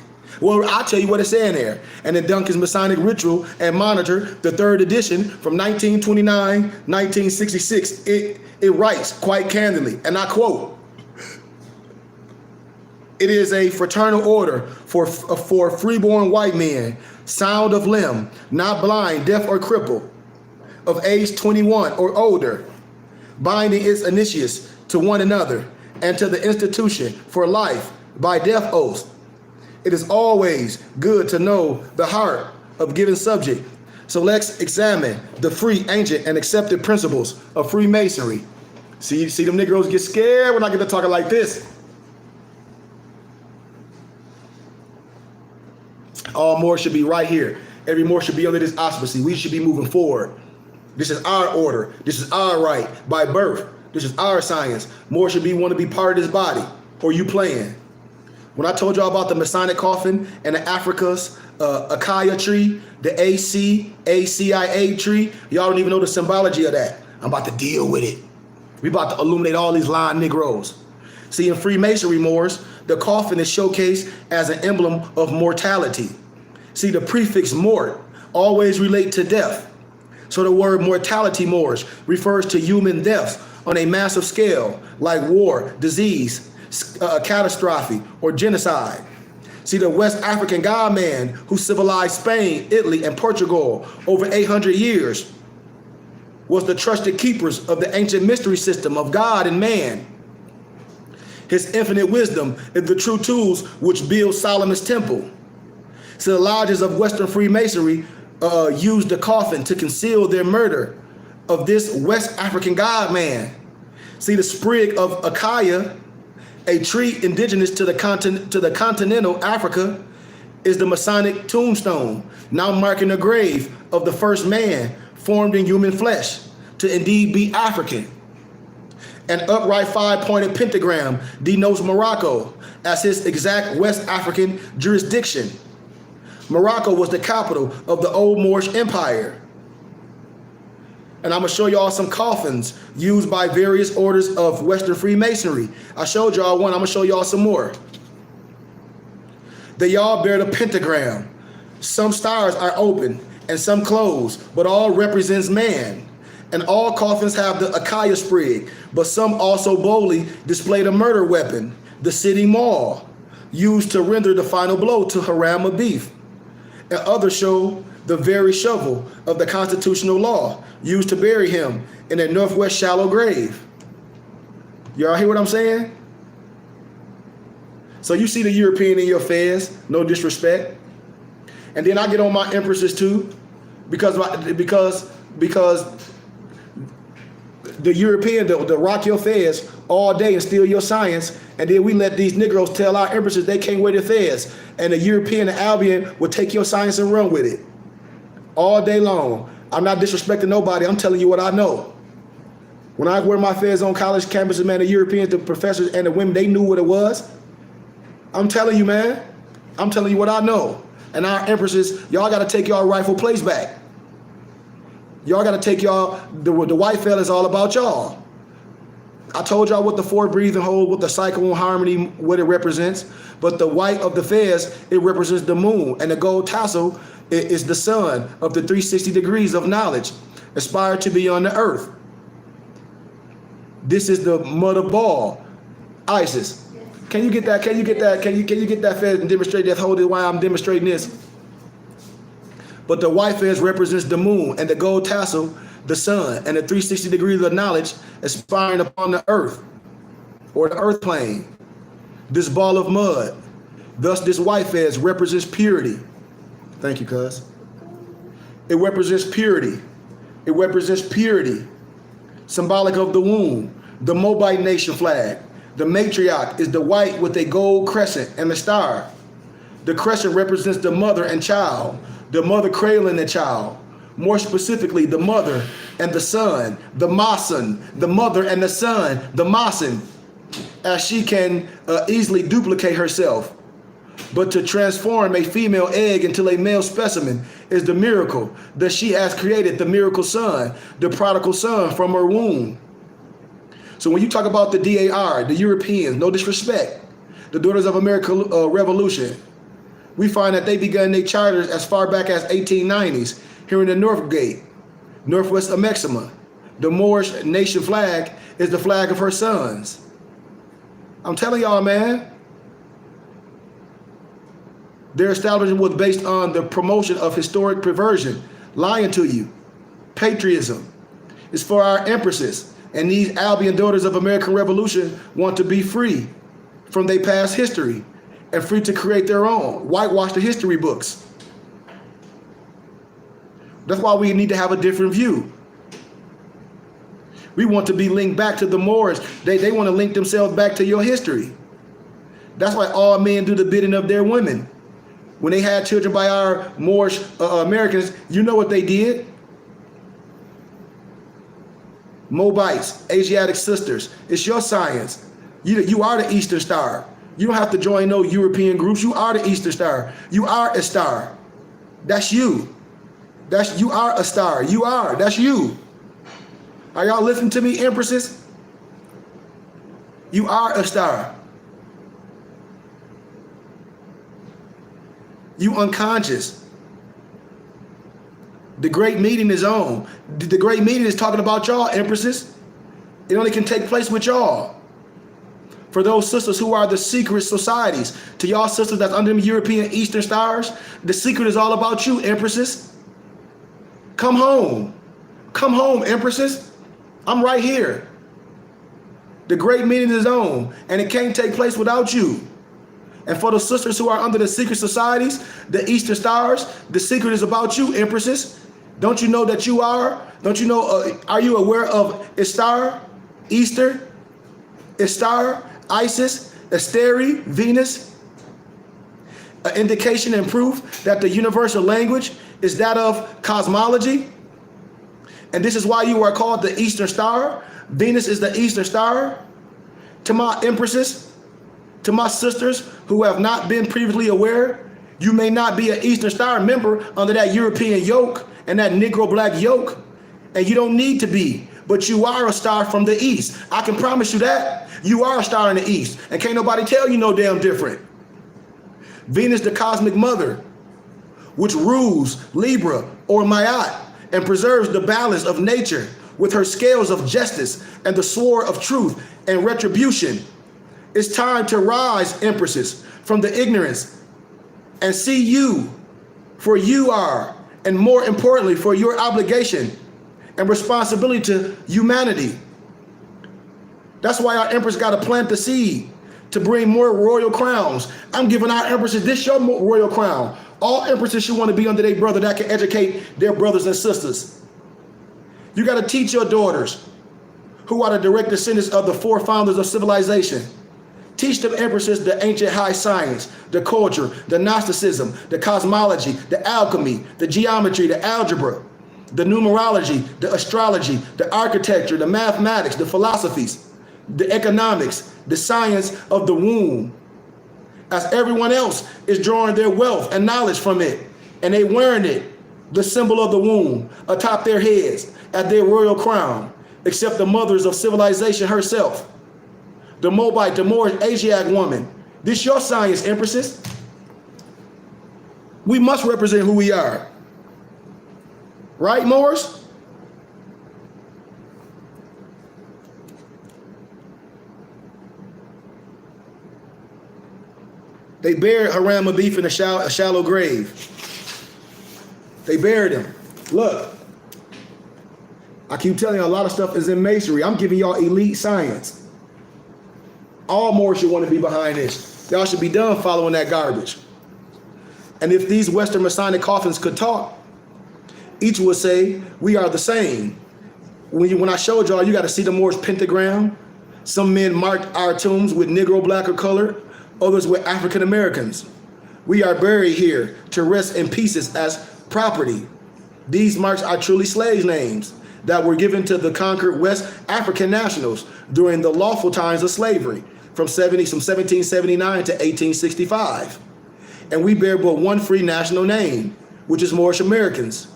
Well, I'll tell you what it's saying there. And in Duncan's Masonic Ritual and Monitor, the 3rd edition from 1929, 1966, it writes quite candidly, and I quote: "It is a fraternal order for freeborn white men, sound of limb, not blind, deaf, or crippled, of age 21 or older, binding its initiates to one another and to the institution for life by death oath. It is always good to know the heart of given subject. So let's examine the free, ancient, and accepted principles of Freemasonry." See them Negroes get scared when I get to talking like this. All more should be right here. Every more should be under this auspice. We should be moving forward. This is our order. This is our right by birth. This is our science. More should want to be part of this body. Or you playing? When I told y'all about the Masonic coffin and the Africa's Acacia tree, the ACIA tree, y'all don't even know the symbology of that. I'm about to deal with it. We about to illuminate all these lying Negroes. See, in Freemasonry, Moors, the coffin is showcased as an emblem of mortality. See, the prefix mort always relate to death. So the word mortality, Moors, refers to human death on a massive scale, like war, disease, catastrophe, or genocide. See, the West African God-man who civilized Spain, Italy, and Portugal over 800 years was the trusted keepers of the ancient mystery system of God and man. His infinite wisdom is the true tools which build Solomon's temple. So the lodges of Western Freemasonry used the coffin to conceal their murder of this West African God-man. See, the sprig of acacia, a tree indigenous to the continental Africa, is the Masonic tombstone, now marking the grave of the first man formed in human flesh to indeed be African. An upright 5-pointed pentagram denotes Morocco as his exact West African jurisdiction. Morocco was the capital of the old Moorish Empire. And I'm gonna show y'all some coffins used by various orders of Western Freemasonry. I showed y'all one, I'm gonna show y'all some more. They all bear the pentagram. Some stars are open and some closed, but all represents man. And all coffins have the acacia sprig, but some also boldly display the murder weapon, the city maul, used to render the final blow to Haram Abif. And others show the very shovel of the constitutional law used to bury him in a northwest shallow grave. Y'all hear what I'm saying? So you see the European in your fez, no disrespect. And then I get on my Empresses too, because the European, they'll rock your fez all day and steal your science, and then we let these Negroes tell our Empresses they can't wear their fez, and the European and Albion will take your science and run with it all day long. I'm not disrespecting nobody. I'm telling you what I know. When I wear my fez on college campuses, man, the Europeans, the professors, and the women, they knew what it was. I'm telling you, man. I'm telling you what I know. And our Empresses, y'all got to take y'all rightful place back. Y'all got to take y'all, the white fella is all about y'all. I told y'all what the four breathing hole, what the cycle and harmony, what it represents. But the white of the fez, it represents the moon. And the gold tassel is the sun of the 360 degrees of knowledge. aspire to be on the earth. This is the mother ball, Isis. Can you get that? Can you get that? Can you get that fed and demonstrate that? Hold it while I'm demonstrating this. But the white fez represents the moon, and the gold tassel, the sun, and the 360 degrees of knowledge aspiring upon the earth, or the earth plane. This ball of mud. Thus, this white fez represents purity. Thank you, cuz. It represents purity. It represents purity, symbolic of the womb. The Moabite nation flag. The matriarch is the white with a gold crescent and a star. The crescent represents the mother and child, the mother cradling the child. More specifically, the mother and the son, the Mason, the mother and the son, the Mason, as she can easily duplicate herself. But to transform a female egg into a male specimen is the miracle that she has created, the miracle son, the prodigal son from her womb. So when you talk about the DAR, the Europeans, no disrespect, the Daughters of America Revolution, we find that they began their charters as far back as 1890s here in the North Gate, northwest of Maxima. The Moorish nation flag is the flag of her sons. I'm telling y'all, man. Their establishment was based on the promotion of historic perversion, lying to you, patriotism. It's for our empresses, and these Albion Daughters of American Revolution want to be free from their past history and free to create their own, whitewash the history books. That's why we need to have a different view. We want to be linked back to the Moors. They want to link themselves back to your history. That's why all men do the bidding of their women. When they had children by our Moorish Americans, you know what they did? Moabites, Asiatic sisters, it's your science. You are the Eastern Star. You don't have to join no European groups. You are the Eastern Star. You are a star. That's you. You are a star. You are. That's you. Are y'all listening to me, empresses? You are a star. You unconscious. The great meeting is on. The great meeting is talking about y'all, empresses. It only can take place with y'all. For those sisters who are the secret societies, to y'all sisters that's under them European Eastern Stars, the secret is all about you, empresses. Come home. Come home, empresses. I'm right here. The great meeting is on, and it can't take place without you. And for the sisters who are under the secret societies, the Eastern Stars, the secret is about you, empresses. Don't you know that you are? Don't you know, are you aware of Istar, Easter, Istar, Isis, Asteri, Venus? An indication and proof that the universal language is that of cosmology. And this is why you are called the Eastern Star. Venus is the Eastern Star. To my empresses, to my sisters who have not been previously aware, you may not be an Eastern Star member under that European yoke and that Negro black yoke, and you don't need to be, but you are a star from the East. I can promise you that. You are a star in the East, and can't nobody tell you no damn different. Venus, the cosmic mother, which rules Libra or Mayat and preserves the balance of nature with her scales of justice and the sword of truth and retribution. It's time to rise, empresses, from the ignorance and see you for you are, and more importantly, for your obligation and responsibility to humanity. That's why our empress got to plant the seed to bring more royal crowns. I'm giving our empresses this your royal crown. All empresses should want to be under their brother that can educate their brothers and sisters. You got to teach your daughters, who are the direct descendants of the four founders of civilization. Teach them, empresses, the ancient high science, the culture, the Gnosticism, the cosmology, the alchemy, the geometry, the algebra, the numerology, the astrology, the architecture, the mathematics, the philosophies, the economics, the science of the womb. As everyone else is drawing their wealth and knowledge from it, and they wearing it, the symbol of the womb, atop their heads at their royal crown, except the mothers of civilization herself. The Moabite, the Moorish, Asiatic woman. This your science, empresses. We must represent who we are. Right, Moors? They buried Haram Abif in a shallow grave. They buried him. Look, I keep telling you, a lot of stuff is in Masonry. I'm giving y'all elite science. All Moors should want to be behind this. Y'all should be done following that garbage. And if these Western Masonic coffins could talk, each would say, we are the same. When I showed y'all, you got to see the Moorish pentagram. Some men marked our tombs with Negro, black, or color, others with African Americans. We are buried here to rest in pieces as property. These marks are truly slaves' names that were given to the conquered West African nationals during the lawful times of slavery from 1779 to 1865. And we bear but one free national name, which is Moorish Americans.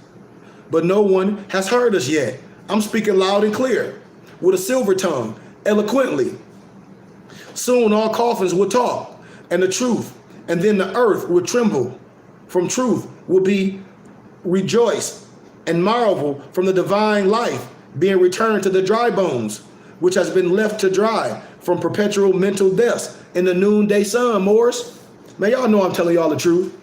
But no one has heard us yet. I'm speaking loud and clear, with a silver tongue, eloquently. Soon all coffins will talk, and the truth, and then the earth will tremble. From truth will be rejoiced and marvel from the divine life being returned to the dry bones, which has been left to dry from perpetual mental deaths in the noonday sun, Moors. Man, y'all know I'm telling y'all the truth.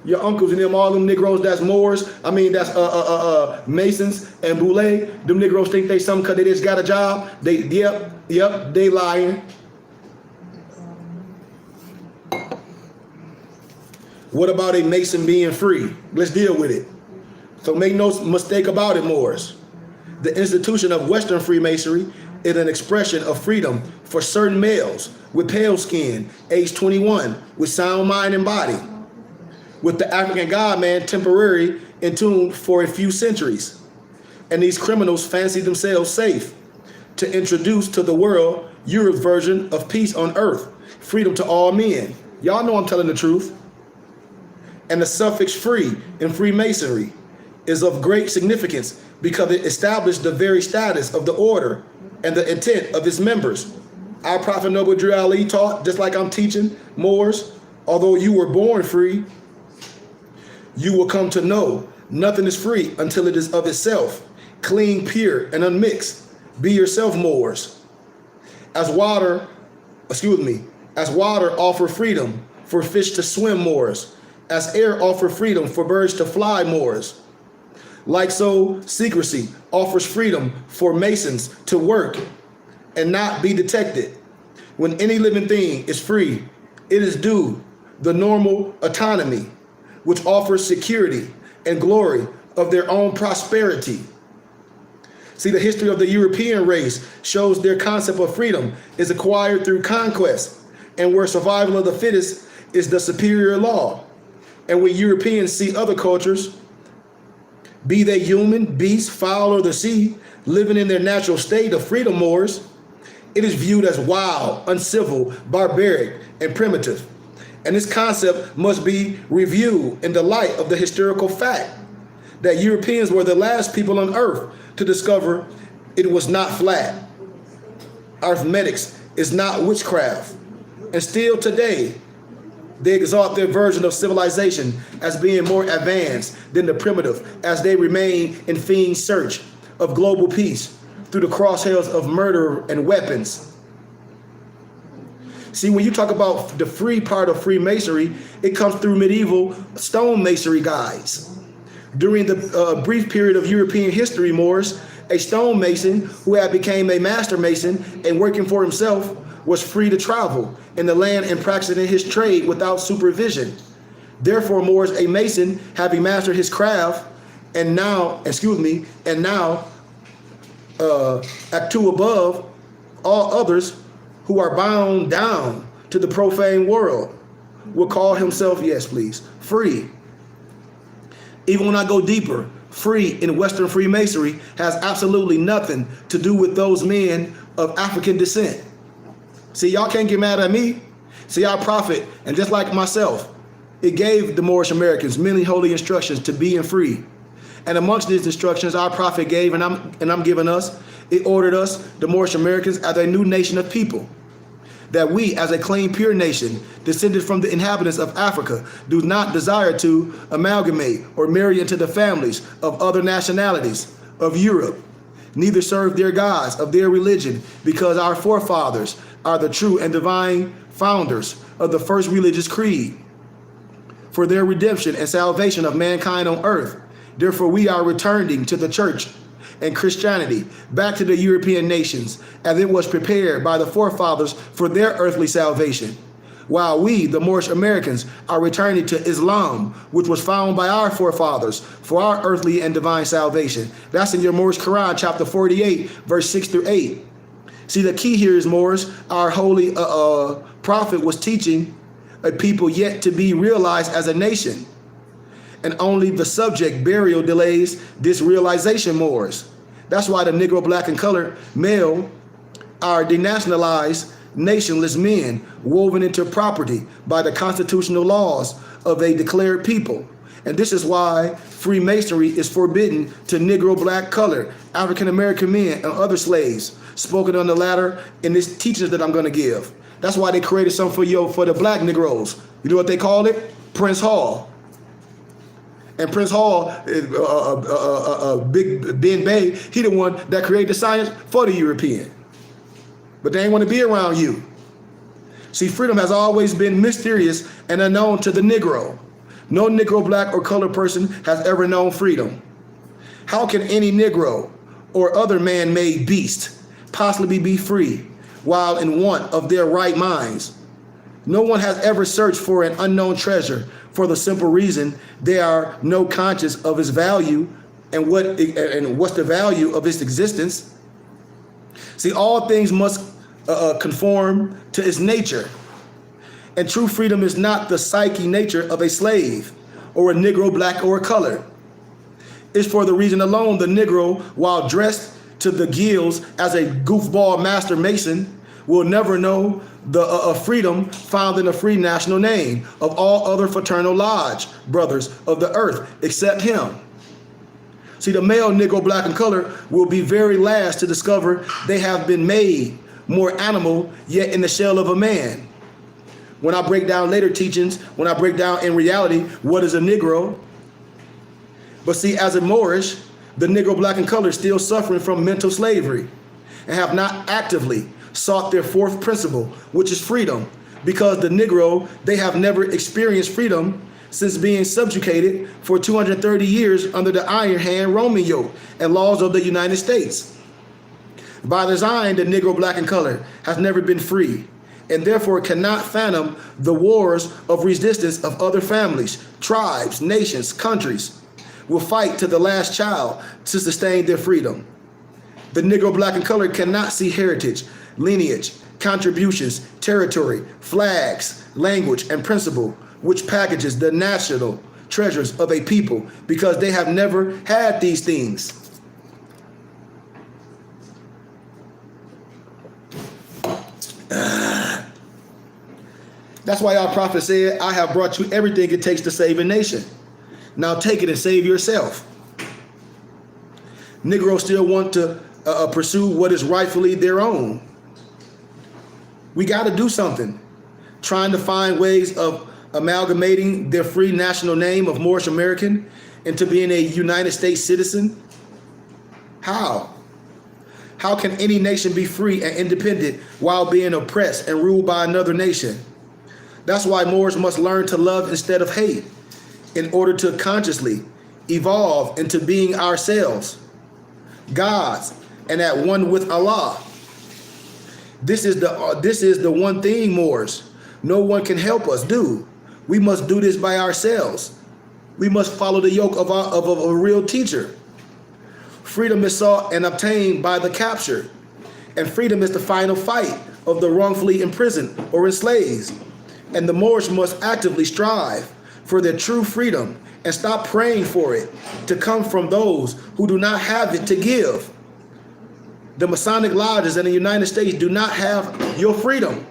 Your uncles and them, all them Negroes that's Moors, that's Masons and Boulay, them Negroes think they something because they just got a job. They lying. What about a Mason being free? Let's deal with it. So make no mistake about it, Moors. The institution of Western Freemasonry is an expression of freedom for certain males with pale skin, age 21, with sound mind and body, with the African God-man temporarily entombed for a few centuries. And these criminals fancy themselves safe to introduce to the world Europe's version of peace on earth, freedom to all men. Y'all know I'm telling the truth. And the suffix free in Freemasonry is of great significance because it established the very status of the order and the intent of its members. Our Prophet Noble Drew Ali taught, just like I'm teaching Moors, although you were born free, you will come to know nothing is free until it is of itself, clean, pure, and unmixed. Be yourself, Moors. As water offer freedom for fish to swim, Moors. As air offer freedom for birds to fly, Moors. Like so, secrecy offers freedom for Masons to work and not be detected. When any living thing is free, it is due the normal autonomy, which offers security and glory of their own prosperity. See, the history of the European race shows their concept of freedom is acquired through conquest, and where survival of the fittest is the superior law. And when Europeans see other cultures, be they human, beast, fowl, or the sea, living in their natural state of freedom, Moors, it is viewed as wild, uncivil, barbaric, and primitive. And this concept must be reviewed in the light of the historical fact that Europeans were the last people on earth to discover it was not flat. Arithmetics is not witchcraft. And still today, they exalt their version of civilization as being more advanced than the primitive, as they remain in fiend search of global peace through the crosshairs of murder and weapons. See, when you talk about the free part of Freemasonry, it comes through medieval stonemasonry guides. During the brief period of European history, Moors, a stonemason who had become a master mason and working for himself was free to travel in the land and practicing his trade without supervision. Therefore, Moors, a mason, having mastered his craft, and now act two above all others who are bound down to the profane world, will call himself, yes please, free. Even when I go deeper, free in Western Freemasonry has absolutely nothing to do with those men of African descent. See, y'all can't get mad at me. See, our prophet, and just like myself, it gave the Moorish Americans many holy instructions to being free. And amongst these instructions our prophet gave, and I'm giving us, it ordered us, the Moorish Americans, as a new nation of people, that we, as a clean, pure nation, descended from the inhabitants of Africa, do not desire to amalgamate or marry into the families of other nationalities of Europe, neither serve their gods of their religion, because our forefathers are the true and divine founders of the first religious creed for their redemption and salvation of mankind on earth. Therefore, we are returning to the church and Christianity back to the European nations as it was prepared by the forefathers for their earthly salvation, while we, the Moorish Americans, are returning to Islam, which was found by our forefathers for our earthly and divine salvation. That's in your Moorish Quran, chapter 48, verse 6 through 8. See, the key here is, Moors, our holy prophet was teaching a people yet to be realized as a nation. And only the subject burial delays this realization, Moors. That's why the Negro, black, and colored male are denationalized, nationless men woven into property by the constitutional laws of a declared people. And this is why Freemasonry is forbidden to Negro, black, colored, African American men, and other slaves, spoken on the latter in this teachings that I'm going to give. That's why they created something for the black Negroes. You know what they called it? Prince Hall. And Prince Hall, Big Ben Bay, he the one that created the science for the European. But they ain't want to be around you. See, freedom has always been mysterious and unknown to the Negro. No Negro, black, or colored person has ever known freedom. How can any Negro or other man-made beast possibly be free while in want of their right minds? No one has ever searched for an unknown treasure for the simple reason they are no conscious of its value and what's the value of its existence. See, all things must conform to its nature. And true freedom is not the psyche nature of a slave or a Negro, black, or a colored. It's for the reason alone the Negro, while dressed to the gills as a goofball master mason, will never know the freedom found in the free national name of all other fraternal lodge brothers of the earth except him. See, the male Negro, black, and colored will be very last to discover they have been made more animal, yet in the shell of a man. When I break down later teachings, when I break down in reality, what is a Negro? But see, as a Moorish, the Negro, black, and colored still suffering from mental slavery and have not actively sought their fourth principle, which is freedom, because the Negro, they have never experienced freedom since being subjugated for 230 years under the iron hand Roman yoke and laws of the United States. By design, the Negro, black, and colored has never been free, and therefore cannot fathom the wars of resistance of other families, tribes, nations, countries will fight to the last child to sustain their freedom. The Negro, black, and colored cannot see heritage, lineage, contributions, territory, flags, language, and principle, which packages the national treasures of a people, because they have never had these things. That's why our prophet said, I have brought you everything it takes to save a nation. Now take it and save yourself. Negroes still want to pursue what is rightfully their own. We got to do something. Trying to find ways of amalgamating their free national name of Moorish American into being a United States citizen. How? How can any nation be free and independent while being oppressed and ruled by another nation? That's why Moors must learn to love instead of hate in order to consciously evolve into being ourselves, gods, and at one with Allah. This is the one thing, Moors, no one can help us do. We must do this by ourselves. We must follow the yoke of a real teacher. Freedom is sought and obtained by the capture, and freedom is the final fight of the wrongfully imprisoned or enslaved. And the Moors must actively strive for their true freedom and stop praying for it to come from those who do not have it to give. The Masonic lodges in the United States do not have your freedom.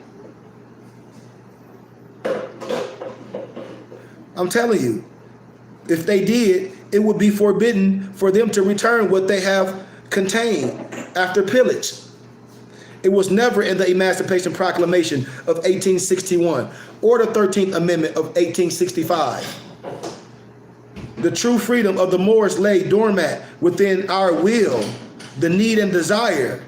I'm telling you, if they did, it would be forbidden for them to return what they have contained after pillage. It was never in the Emancipation Proclamation of 1861 or the 13th Amendment of 1865. The true freedom of the Moors lay dormant within our will, the need and desire.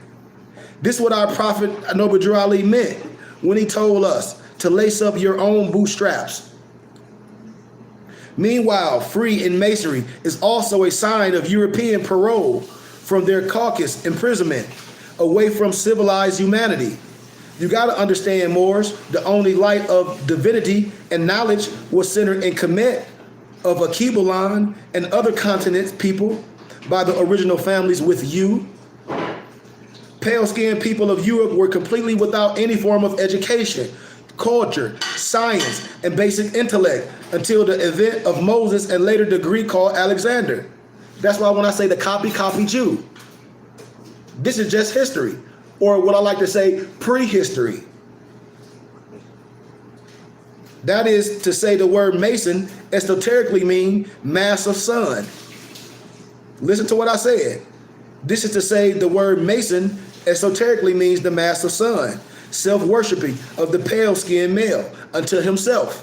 This is what our prophet Noble Ali meant when he told us to lace up your own bootstraps. Meanwhile, free in Masonry is also a sign of European parole from their Caucasus imprisonment, away from civilized humanity. You got to understand, Moors, the only light of divinity and knowledge was centered in Kemet of Akibulan and other continents people by the original families with you. Pale-skinned people of Europe were completely without any form of education, culture, science, and basic intellect until the event of Moses and later the Greek called Alexander. That's why when I say the copy Jew, this is just history, or what I like to say, prehistory. That is to say the word Mason esoterically means mass of sun. Listen to what I said. This is to say the word Mason esoterically means the mass of sun, self-worshiping of the pale-skinned male unto himself.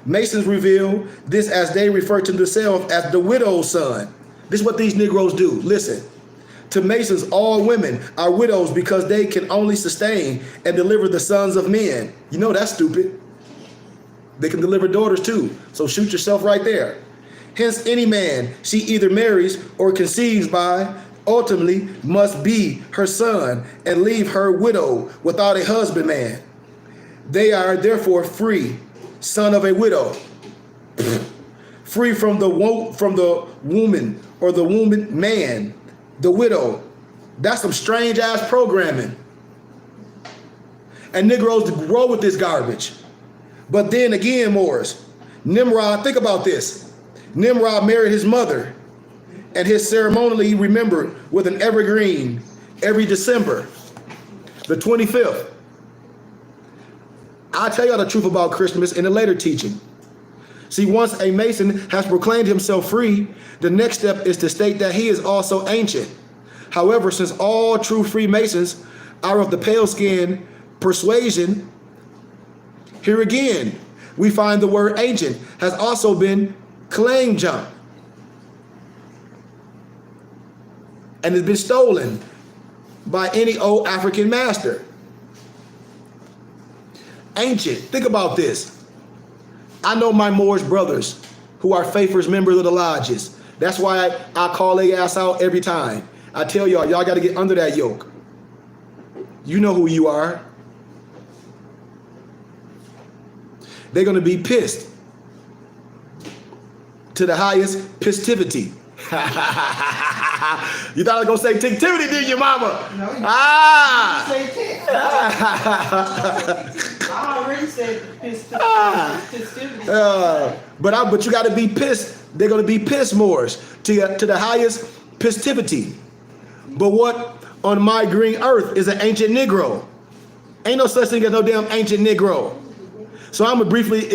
Masons reveal this as they refer to themselves as the widow's son. This is what these Negroes do. Listen. To Masons, all women are widows because they can only sustain and deliver the sons of men. You know that's stupid. They can deliver daughters too. So shoot yourself right there. Hence, any man she either marries or conceives by ultimately must be her son and leave her widow without a husbandman. They are therefore free, son of a widow, free from the woman or the woman man, the widow. That's some strange ass programming. And Negroes grow with this garbage. But then again, Moors, Nimrod, think about this. Nimrod married his mother and is ceremonially remembered with an evergreen every December, the 25th. I'll tell y'all the truth about Christmas in a later teaching. See, once a Mason has proclaimed himself free, the next step is to state that he is also ancient. However, since all true Freemasons are of the pale skin persuasion, here again, we find the word ancient has also been claim jump and has been stolen by any old African master. Ancient, think about this. I know my Moorish brothers who are faithful members of the lodges. That's why I call their ass out every time. I tell y'all got to get under that yoke. You know who you are. They're going to be pissed to the highest pistivity. You thought I was going to say tictivity, didn't you, mama? No, you Ah! say tick. I already said pistivity. But you got to be pissed. They're going to be pissed Moors to the highest pistivity. But what on my green earth is an ancient Negro? Ain't no such thing as no damn ancient Negro. So I'm going to briefly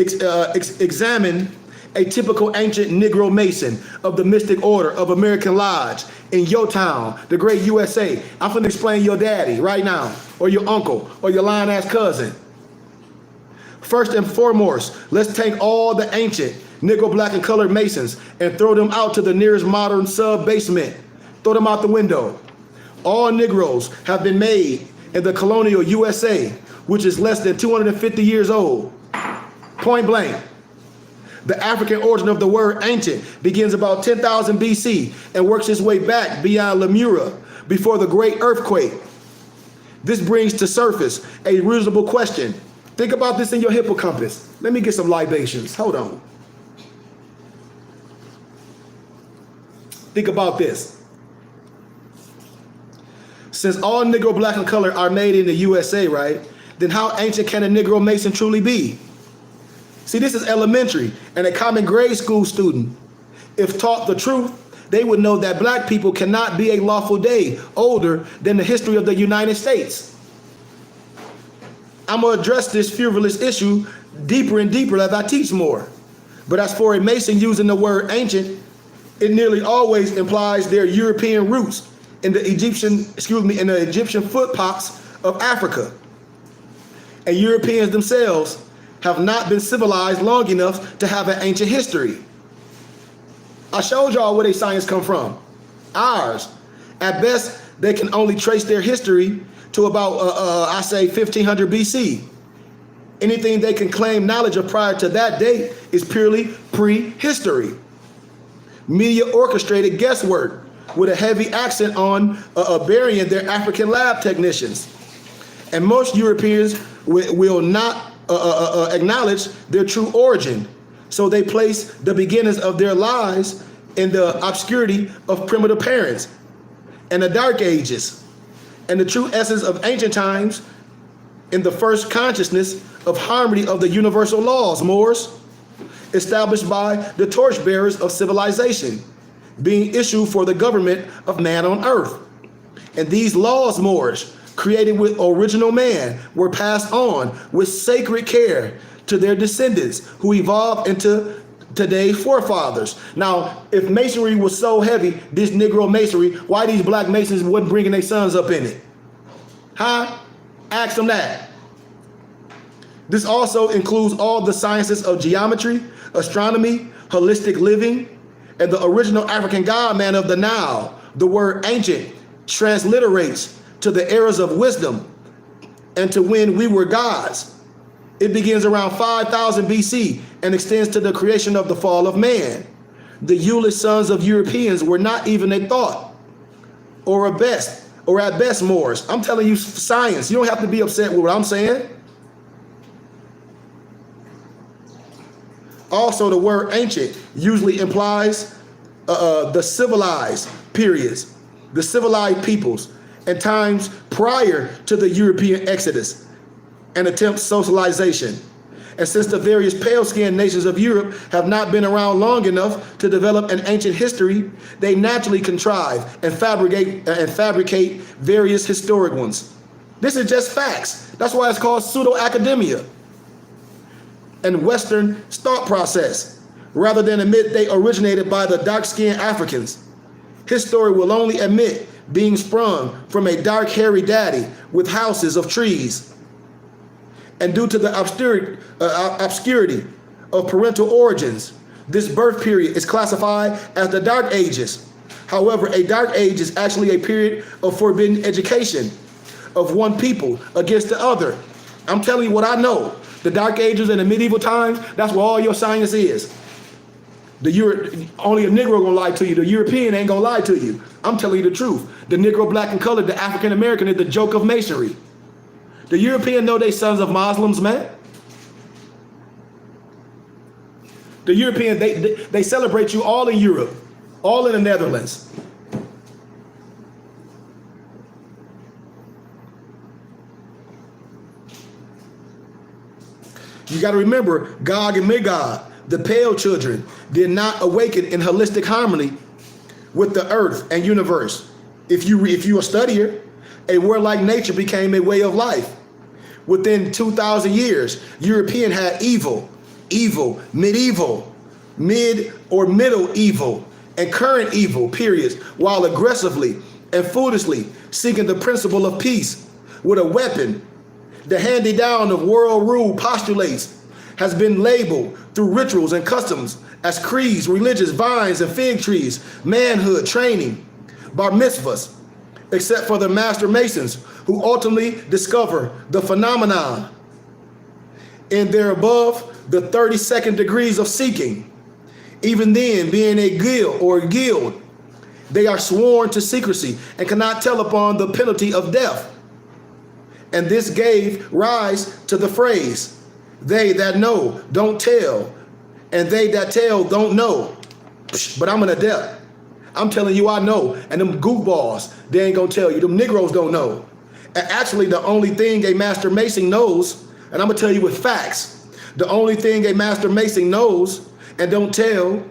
examine a typical ancient Negro Mason of the Mystic Order of American Lodge in your town, the great USA. I'm going to explain your daddy right now, or your uncle, or your lying-ass cousin. First and foremost, let's take all the ancient Negro, black, and colored Masons and throw them out to the nearest modern sub-basement. Throw them out the window. All Negroes have been made in the colonial USA, which is less than 250 years old. Point blank. The African origin of the word ancient begins about 10,000 BC and works its way back beyond Lemura before the great earthquake. This brings to surface a reasonable question. Think about this in your hippocampus. Let me get some libations. Hold on. Think about this. Since all Negro, black, and color are made in the USA, right? Then how ancient can a Negro Mason truly be? See, this is elementary, and a common grade school student, if taught the truth, they would know that black people cannot be a lawful day older than the history of the United States. I'm going to address this frivolous issue deeper and deeper as I teach more. But as for a Mason using the word ancient, it nearly always implies their European roots in the Egyptian footpots of Africa. And Europeans themselves have not been civilized long enough to have an ancient history. I showed y'all where their science come from. Ours. At best, they can only trace their history to about, I say 1500 BC. Anything they can claim knowledge of prior to that date is purely prehistory. Media orchestrated guesswork with a heavy accent on burying their African lab technicians. And most Europeans will not acknowledge their true origin. So they place the beginnings of their lives in the obscurity of primitive parents and the dark ages, and the true essence of ancient times in the first consciousness of harmony of the universal laws, Moors, established by the torchbearers of civilization, being issued for the government of man on earth. And these laws, Moors, created with original man, were passed on with sacred care to their descendants, who evolved into today's forefathers. Now, if masonry was so heavy, this Negro masonry, why these black masons wasn't bringing their sons up in it? Huh? Ask them that. This also includes all the sciences of geometry, astronomy, holistic living, and the original African God man of the Nile. The word ancient transliterates to the eras of wisdom and to when we were gods. It begins around 5000 BC and extends to the creation of the fall of man. The Eulish sons of Europeans were not even a thought, or at best Moors. I'm telling you science. You don't have to be upset with what I'm saying. Also, the word ancient usually implies the civilized periods, the civilized peoples, and times prior to the European exodus and attempt socialization. And since the various pale-skinned nations of Europe have not been around long enough to develop an ancient history, they naturally contrive and fabricate various historic ones. This is just facts. That's why it's called pseudo-academia and Western thought process, rather than admit they originated by the dark-skinned Africans. History will only admit being sprung from a dark, hairy daddy with houses of trees. And due to the obscurity of parental origins, this birth period is classified as the Dark Ages. However, a Dark Age is actually a period of forbidden education of one people against the other. I'm telling you what I know. The Dark Ages and the medieval times, that's where all your science is. Only a Negro gonna lie to you. The European ain't gonna lie to you. I'm telling you the truth. The Negro, black, and colored, the African American is the joke of masonry. The European know they sons of Muslims, man. The European, they celebrate you all in Europe, all in the Netherlands. You got to remember, Gog and Magog, the pale children, did not awaken in holistic harmony with the earth and universe. If you a studier, a warlike nature became a way of life. Within 2,000 years, European had evil, medieval, mid or middle evil, and current evil periods, while aggressively and foolishly seeking the principle of peace with a weapon. The hand-down of world rule postulates has been labeled through rituals and customs as creeds, religious vines and fig trees, manhood training, bar mitzvahs, except for the master masons, who ultimately discover the phenomenon in their above the 32nd degrees of seeking. Even then, being a guild, they are sworn to secrecy and cannot tell upon the penalty of death. And this gave rise to the phrase, they that know don't tell, and they that tell don't know. But I'm an adept. I'm telling you I know, and them goofballs, they ain't gonna tell you. Them Negroes don't know. And actually, the only thing a master mason knows, and I'm gonna tell you with facts, the only thing a master mason knows and don't tell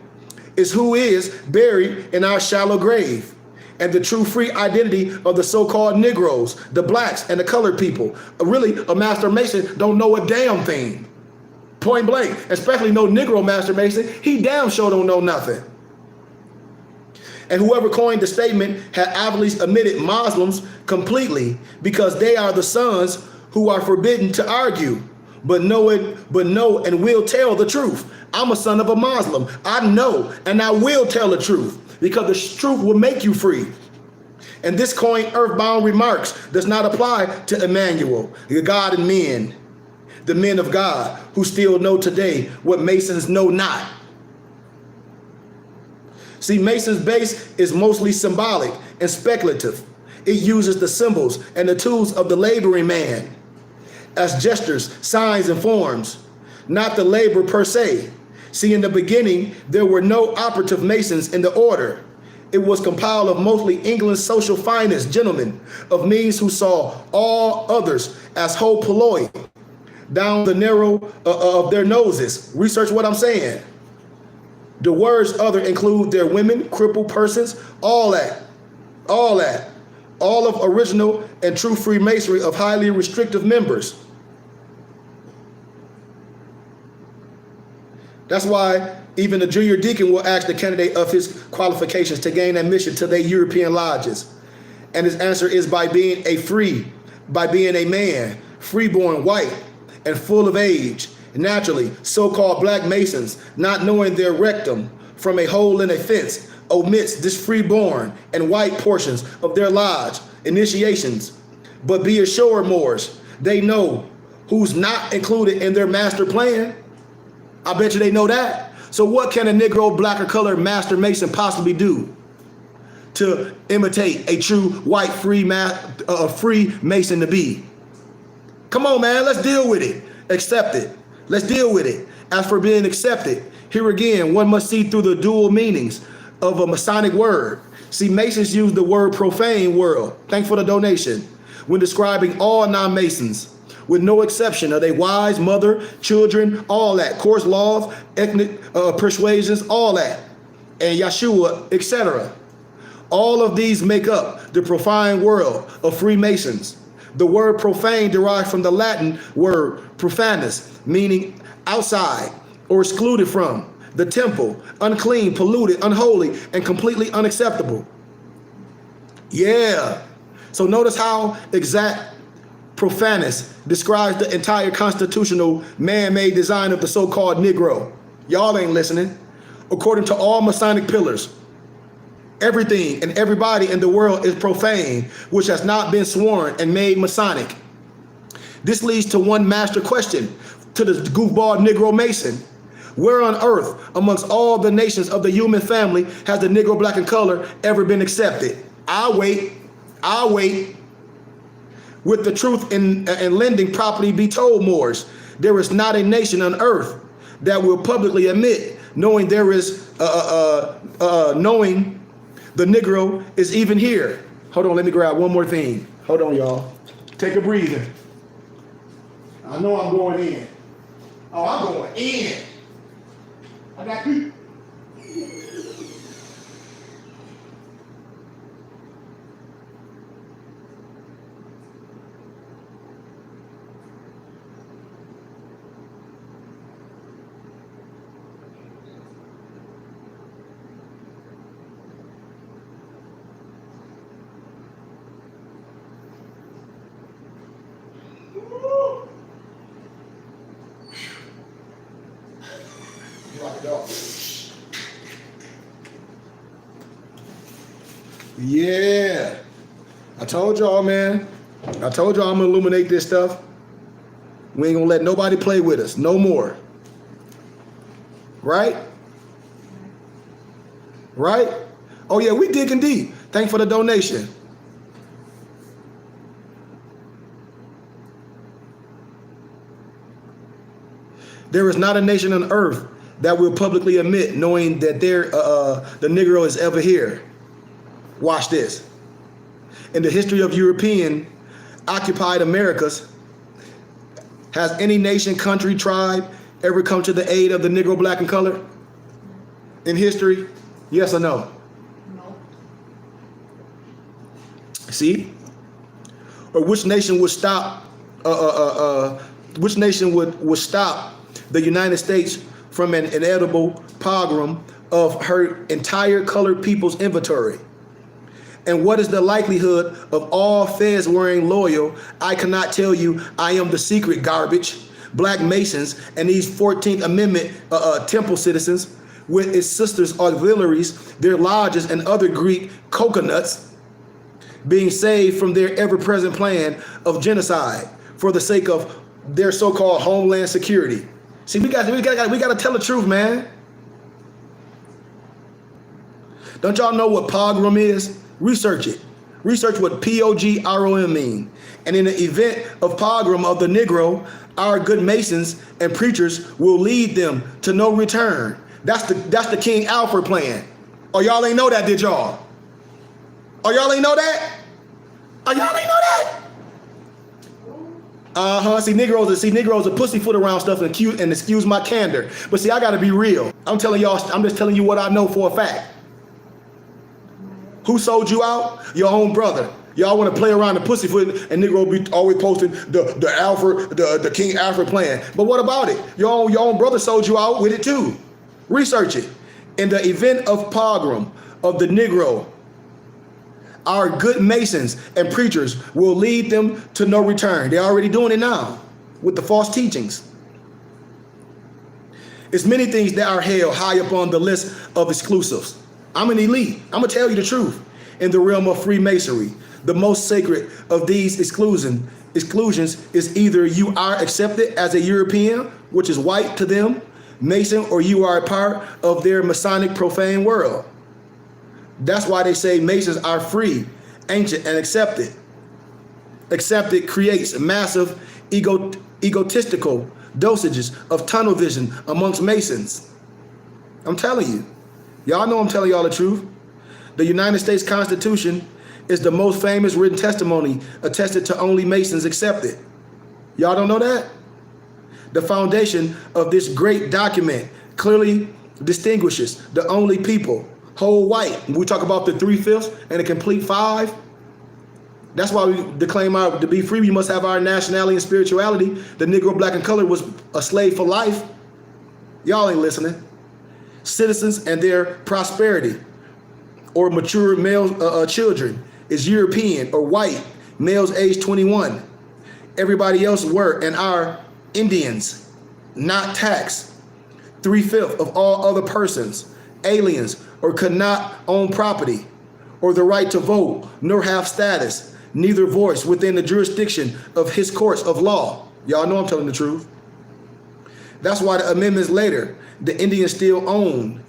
is who is buried in our shallow grave, and the true free identity of the so-called Negroes, the blacks, and the colored people. Really, a master mason don't know a damn thing. Point blank, especially no Negro master mason, he damn sure don't know nothing. And whoever coined the statement had obviously omitted Muslims completely, because they are the sons who are forbidden to argue, but know and will tell the truth. I'm a son of a Muslim. I know and I will tell the truth, because the truth will make you free. And this coin earthbound remarks does not apply to Emmanuel, the God and men, the men of God who still know today what Masons know not. See, Mason's base is mostly symbolic and speculative. It uses the symbols and the tools of the laboring man as gestures, signs, and forms, not the labor per se. See, in the beginning, there were no operative Masons in the order. It was compiled of mostly England's social finest gentlemen of means who saw all others as whole polloi down the narrow of their noses. Research what I'm saying. The words other include their women, crippled persons, all that. All of original and true Freemasonry of highly restrictive members. That's why even the junior deacon will ask the candidate of his qualifications to gain admission to their European lodges. And his answer is by being a man, freeborn, white, and full of age. Naturally, so-called black Masons, not knowing their rectum from a hole in a fence, omits this freeborn and white portions of their lodge initiations. But be assured, Moors, they know who's not included in their master plan. I bet you they know that. So what can a Negro, black, or colored Master Mason possibly do to imitate a true white free Mason to be? Come on, man, let's deal with it. Accept it. Let's deal with it. As for being accepted, here again, one must see through the dual meanings of a Masonic word. See, Masons use the word profane world, thanks for the donation, when describing all non-Masons, with no exception. Are they wives, mother, children, all that, course laws, ethnic persuasions, all that, and Yeshua, etc. All of these make up the profane world of Freemasons. The word profane derives from the Latin word profanus, meaning outside or excluded from the temple, unclean, polluted, unholy, and completely unacceptable. Yeah. So notice how exact profanus describes the entire constitutional man-made design of the so-called Negro. Y'all ain't listening. According to all Masonic pillars, everything and everybody in the world is profane, which has not been sworn and made Masonic. This leads to one master question to the goofball Negro Mason. Where on earth, amongst all the nations of the human family, has the Negro, black, and color ever been accepted? I'll wait. With the truth and lending property be told, Moors, there is not a nation on earth that will publicly admit, knowing there is, knowing the Negro is even here. Hold on, let me grab one more thing. Hold on, y'all. Take a breather. I know I'm going in. Oh, I'm going in. I got you. Yeah, I told y'all, man. I told y'all I'm gonna illuminate this stuff. We ain't gonna let nobody play with us no more. Right? Right? Oh yeah, we digging deep. Thanks for the donation. There is not a nation on earth that will publicly admit, knowing that the Negro is ever here. Watch this. In the history of European occupied Americas, has any nation, country, tribe ever come to the aid of the Negro, black, and color? In history? Yes or no? No. See? Or which nation would stop? Which nation would stop the United States from an inedible pogrom of her entire colored people's inventory? And what is the likelihood of all feds wearing loyal, I cannot tell you, I am the secret garbage, black Masons and these 14th Amendment temple citizens with its sisters' auxiliaries, their lodges and other Greek coconuts, being saved from their ever-present plan of genocide for the sake of their so-called homeland security. See, we got to tell the truth, man. Don't y'all know what pogrom is? Research it. Research what P-O-G-R-O-M mean. And in the event of pogrom of the Negro, our good Masons and preachers will lead them to no return. That's the King Alfred plan. Oh, y'all ain't know that, did y'all? Oh, y'all ain't know that? Oh, y'all ain't know that? See, Negroes are pussyfoot around stuff and excuse my candor. But see, I gotta be real. I'm just telling you what I know for a fact. Who sold you out? Your own brother. Y'all want to play around the pussyfoot, and Negro be always posting the King Alfred plan. But what about it? Your own brother sold you out with it too. Research it. In the event of pogrom of the Negro, our good Masons and preachers will lead them to no return. They're already doing it now with the false teachings. It's many things that are held high up on the list of exclusives. I'm an elite. I'm going to tell you the truth. In the realm of Freemasonry, the most sacred of these exclusions is either you are accepted as a European, which is white to them, Mason, or you are a part of their Masonic profane world. That's why they say Masons are free, ancient, and accepted. Accepted creates massive egotistical dosages of tunnel vision amongst Masons. I'm telling you. Y'all know I'm telling y'all the truth. The United States Constitution is the most famous written testimony attested to only Masons accepted. Y'all don't know that? The foundation of this great document clearly distinguishes the only people, whole white. When we talk about the 3/5 and a complete 5, that's why we declaim to be free, we must have our nationality and spirituality. The Negro, black, and colored was a slave for life. Y'all ain't listening. Citizens and their prosperity, or mature male children, is European or white, males age 21. Everybody else were and are Indians, not taxed. 3/5 of all other persons, aliens, or could not own property, or the right to vote, nor have status, neither voice within the jurisdiction of his courts of law. Y'all know I'm telling the truth. That's why the amendments later, the Indians still own,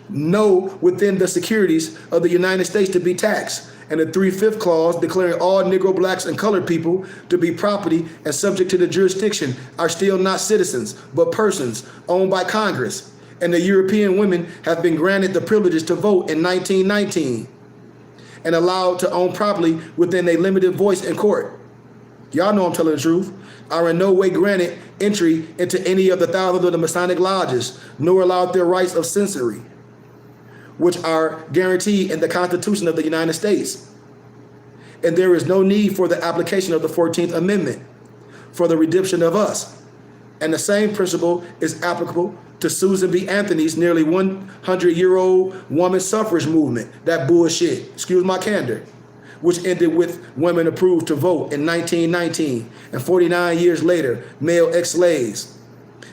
no within the securities of the United States to be taxed, and the 3/5 clause declaring all Negro, blacks, and colored people to be property and subject to the jurisdiction are still not citizens, but persons owned by Congress. And the European women have been granted the privileges to vote in 1919 and allowed to own property within a limited voice in court. Y'all know I'm telling the truth. Are in no way granted entry into any of the thousands of the Masonic lodges, nor allowed their rights of censorship, which are guaranteed in the Constitution of the United States. And there is no need for the application of the 14th Amendment for the redemption of us. And the same principle is applicable to Susan B. Anthony's nearly 100-year-old woman suffrage movement. That bullshit, excuse my candor, which ended with women approved to vote in 1919, and 49 years later, male ex-slaves.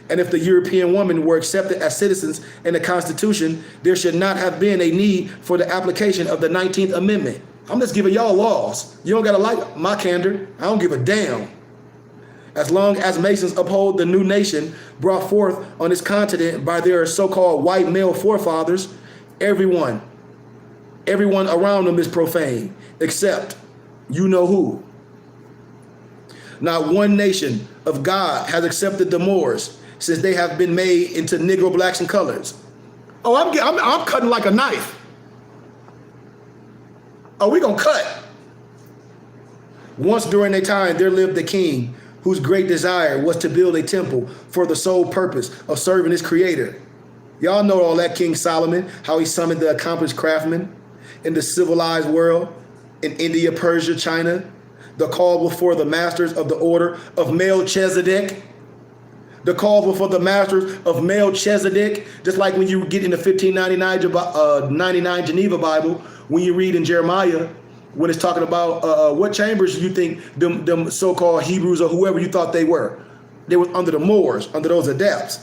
And if the European women were accepted as citizens in the Constitution, there should not have been a need for the application of the 19th Amendment. I'm just giving y'all laws. You don't gotta like my candor. I don't give a damn. As long as Masons uphold the new nation brought forth on this continent by their so-called white male forefathers, everyone around them is profane, except you know who. Not one nation of God has accepted the Moors since they have been made into Negro, blacks, and colors. Oh, I'm cutting like a knife. Oh, we gonna cut. Once during a time there lived a king whose great desire was to build a temple for the sole purpose of serving his creator. Y'all know all that, King Solomon, how he summoned the accomplished craftsmen in the civilized world, in India, Persia, China, the call before the masters of the order of Melchizedek. The call before the masters of Melchizedek, just like when you get in the 1599 Geneva Bible, when you read in Jeremiah, when it's talking about what chambers you think them so-called Hebrews or whoever you thought they were. They were under the Moors, under those adepts.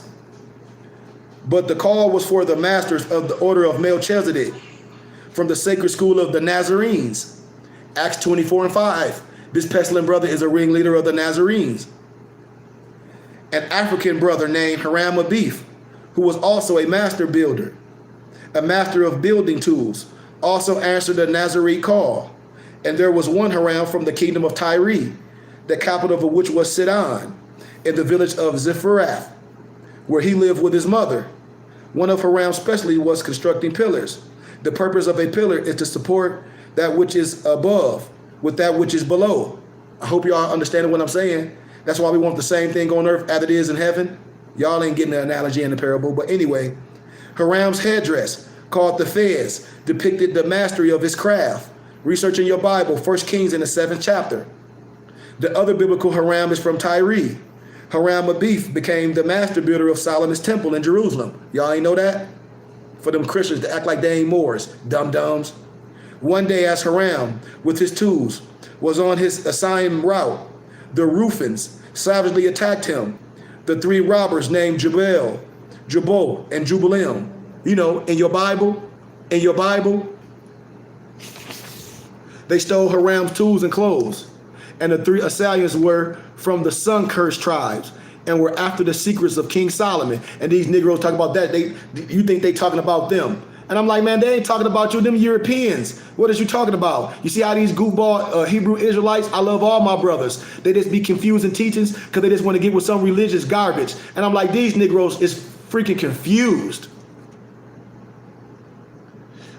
But the call was for the masters of the order of Melchizedek, from the sacred school of the Nazarenes, Acts 24:5. This pestilent brother is a ringleader of the Nazarenes. An African brother named Hiram Abif, who was also a master builder, a master of building tools, also answered the Nazarene call. And there was one Hiram from the kingdom of Tyre, the capital of which was Sidon, in the village of Ziphorath, where he lived with his mother. One of Hiram's specialty was constructing pillars. The purpose of a pillar is to support that which is above with that which is below. I hope y'all understand what I'm saying. That's why we want the same thing on earth as it is in heaven. Y'all ain't getting the analogy in the parable, but anyway, Hiram's headdress, called the fez, depicted the mastery of his craft. Research in your Bible, 1 Kings in the 7th chapter. The other biblical Hiram is from Tyre. Hiram Abif became the master builder of Solomon's temple in Jerusalem. Y'all ain't know that? For them Christians to act like they ain't Moors, dum-dums. One day as Hiram, with his tools, was on his assigned route, the Rufins savagely attacked him. The three robbers named Jubal, and Jubalim. You know, in your Bible, they stole Hiram's tools and clothes. And the three assailants were from the sun-cursed tribes and were after the secrets of King Solomon. And these Negroes talk about that. You think they talking about them. And I'm like, man, they ain't talking about you, them Europeans. What is you talking about? You see how these goofball Hebrew Israelites, I love all my brothers. They just be confusing teachings because they just want to get with some religious garbage. And I'm like, these Negroes is freaking confused.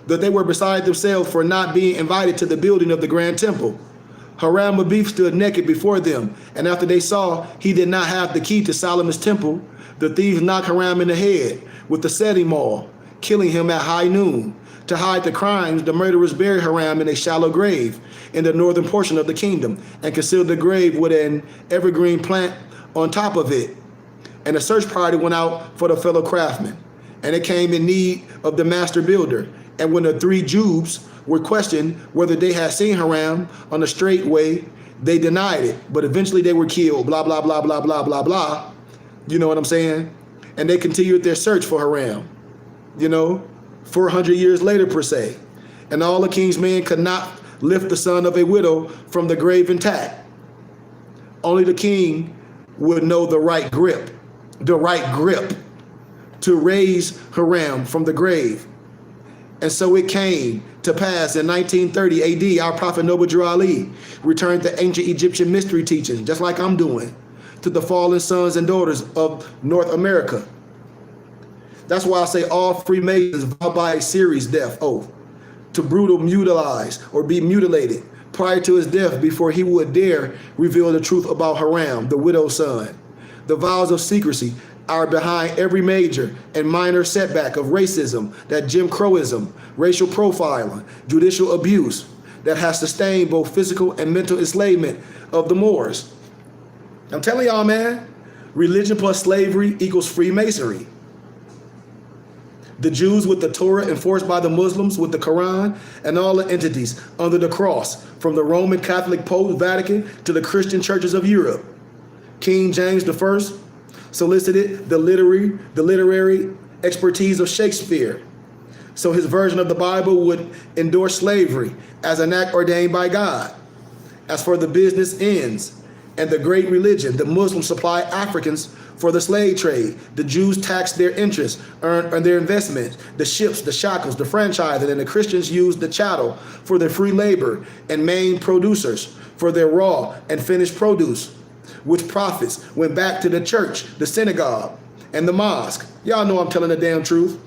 That they were beside themselves for not being invited to the building of the grand temple. Hiram Abif stood naked before them, and after they saw he did not have the key to Solomon's temple, the thieves knocked Hiram in the head with the setting maul, killing him at high noon. To hide the crimes, the murderers buried Hiram in a shallow grave in the northern portion of the kingdom and concealed the grave with an evergreen plant on top of it. And a search party went out for the fellow craftsmen, and it came in need of the master builder. And when the three Jubes were questioned whether they had seen Hiram on the straight way, they denied it. But eventually they were killed, blah, blah, blah, blah, blah, blah, blah. You know what I'm saying? And they continued their search for Hiram, 400 years later per se. And all the king's men could not lift the son of a widow from the grave intact. Only the king would know the right grip to raise Hiram from the grave. And so it came to pass in 1930 AD, our prophet Noble Ali returned to ancient Egyptian mystery teachings, just like I'm doing, to the fallen sons and daughters of North America. That's why I say all Freemasons vow by a series death oath to brutal mutilize or be mutilated prior to his death before he would dare reveal the truth about Hiram, the widow's son. The vows of secrecy are behind every major and minor setback of racism, that Jim Crowism, racial profiling, judicial abuse that has sustained both physical and mental enslavement of the Moors. I'm telling y'all, man, religion plus slavery equals Freemasonry. The Jews with the Torah enforced by the Muslims with the Quran and all the entities under the cross, from the Roman Catholic Pope Vatican to the Christian churches of Europe. King James I solicited the literary expertise of Shakespeare, so his version of the Bible would endorse slavery as an act ordained by God. As for the business ends and the great religion, the Muslims supply Africans for the slave trade. The Jews tax their interests, earn their investments, the ships, the shackles, the franchising, and the Christians use the chattel for their free labor and main producers for their raw and finished produce, which profits went back to the church, the synagogue, and the mosque. Y'all know I'm telling the damn truth.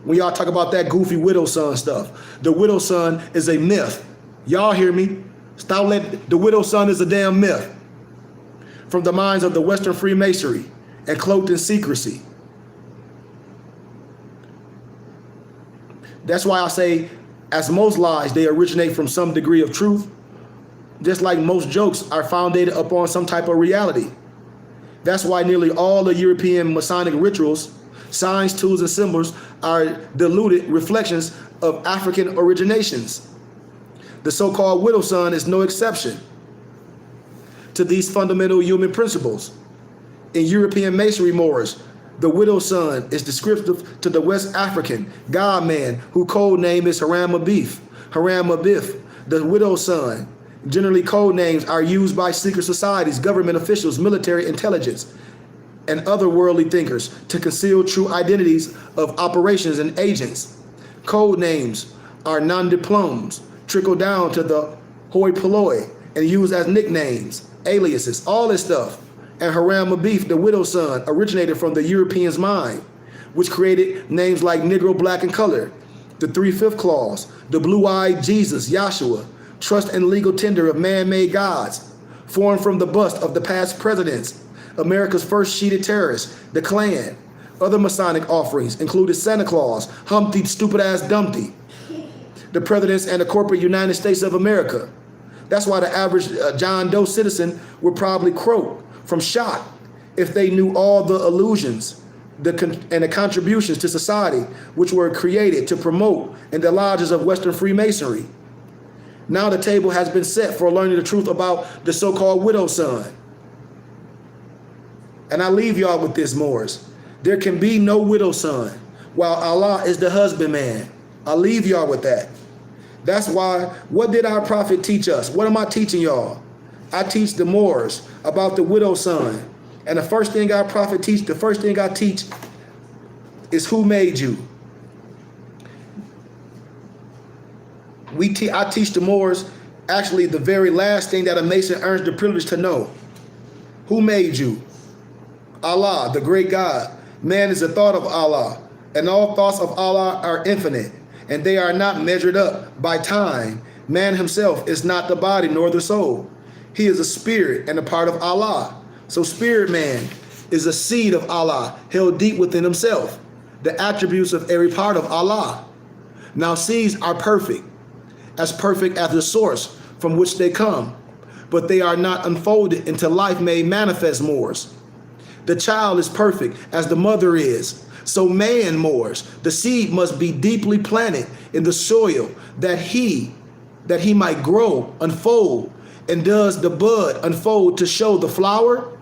When y'all talk about that goofy widow son stuff, the widow son is a myth. Y'all hear me? Stop letting the widow son is a damn myth from the minds of the Western Freemasonry and cloaked in secrecy. That's why I say, as most lies, they originate from some degree of truth, just like most jokes are founded upon some type of reality. That's why nearly all the European Masonic rituals, signs, tools, and symbols are diluted reflections of African originations. The so-called widow son is no exception to these fundamental human principles. In European masonry mores, the widow son is descriptive to the West African God-man, whose code name is Hiram Abif, Haram Abith, the widow's son. Generally, code names are used by secret societies, government officials, military intelligence, and other worldly thinkers to conceal true identities of operations and agents. Code names are non-diplomes, trickle down to the hoi polloi, and used as nicknames, aliases, all this stuff. And Haram Abith, the widow's son, originated from the European's mind, which created names like Negro, black, and color, the 3/5 clause, the blue-eyed Jesus, Yahshua, trust and legal tender of man-made gods, formed from the bust of the past presidents, America's first sheeted terrorists, the Klan. Other Masonic offerings included Santa Claus, Humpty, stupid-ass Dumpty, the presidents and the corporate United States of America. That's why the average John Doe citizen would probably croak from shock if they knew all the illusions and the contributions to society which were created to promote in the lodges of Western Freemasonry. Now the table has been set for learning the truth about the so-called widow's son. And I leave y'all with this, Moors. There can be no widow's son while Allah is the husbandman. I'll leave y'all with that. That's why, what did our prophet teach us? What am I teaching y'all? I teach the Moors about the widow's son. And the first thing I teach is who made you. I teach the Moors actually the very last thing that a Mason earns the privilege to know. Who made you? Allah, the great God. Man is the thought of Allah, and all thoughts of Allah are infinite, and they are not measured up by time. Man himself is not the body nor the soul. He is a spirit and a part of Allah. So spirit man is a seed of Allah held deep within himself, the attributes of every part of Allah. Now seeds are perfect as the source from which they come, but they are not unfolded into life made manifest, Moors. The child is perfect as the mother is. So man, Moors, the seed must be deeply planted in the soil that he might grow, unfold. And does the bud unfold to show the flower?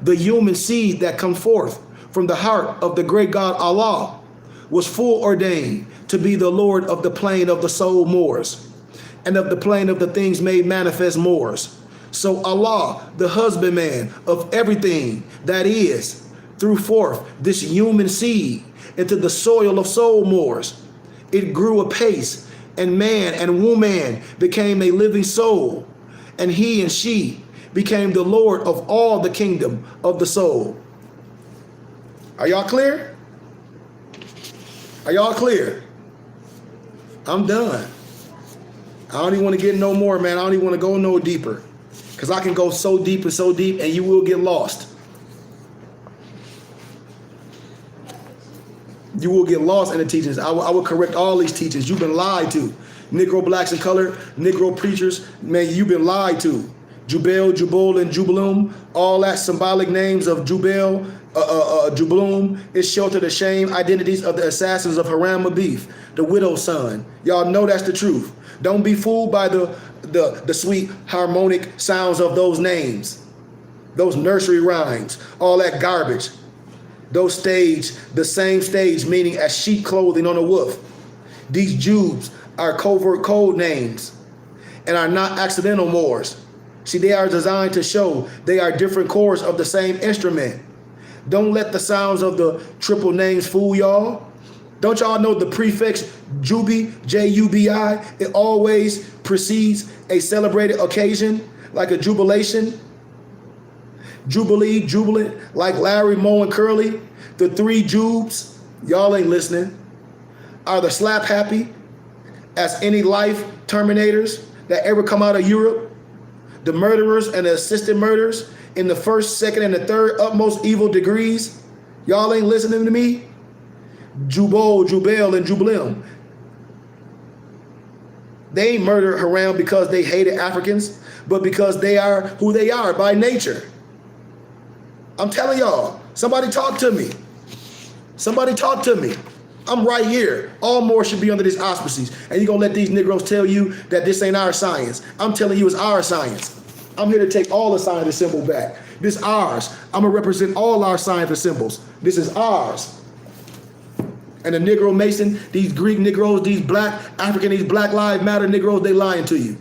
The human seed that comes forth from the heart of the great God Allah was foreordained to be the Lord of the plane of the soul, Moors, and of the plane of the things made manifest, Moors. So Allah, the husbandman of everything that is, threw forth this human seed into the soil of soul, Moors. It grew apace, and man and woman became a living soul, and he and she became the Lord of all the kingdom of the soul. Are y'all clear? Are y'all clear? I'm done. I don't even want to get no more, man. I don't even want to go no deeper, because I can go so deep, and you will get lost. You will get lost in the teachings. I will correct all these teachings. You've been lied to. Negro, blacks, and color, Negro preachers, man, you've been lied to. Jubel, Jubal, and Jubalum, all that symbolic names of Jubel, Jubalum, is shelter the shame identities of the assassins of Haram Abith, the widow's son. Y'all know that's the truth. Don't be fooled by the sweet harmonic sounds of those names, those nursery rhymes, all that garbage. Those the same stage meaning as sheep clothing on a wolf. These Jubes are covert code names and are not accidental, Moors. See, they are designed to show they are different chords of the same instrument. Don't let the sounds of the triple names fool y'all. Don't y'all know the prefix Jubi, J-U-B-I, it always precedes a celebrated occasion, like a jubilation, jubilee, jubilant, like Larry, Moe, and Curly. The three Jubes, y'all ain't listening, are the slap happy as any life terminators that ever come out of Europe, the murderers and the assisted murders in the first, second, and the third utmost evil degrees. Y'all ain't listening to me? Jubal, Jubel, and Jubilim. They ain't murdered Haram because they hated Africans, but because they are who they are by nature. I'm telling y'all, somebody talk to me. Somebody talk to me. I'm right here. All more should be under these auspices. And you're going to let these Negroes tell you that this ain't our science. I'm telling you it's our science. I'm here to take all the signs and symbols back. This is ours. I'm going to represent all our signs and symbols. This is ours. And the Negro Mason, these Greek Negroes, these black African, these Black Lives Matter Negroes, they lying to you.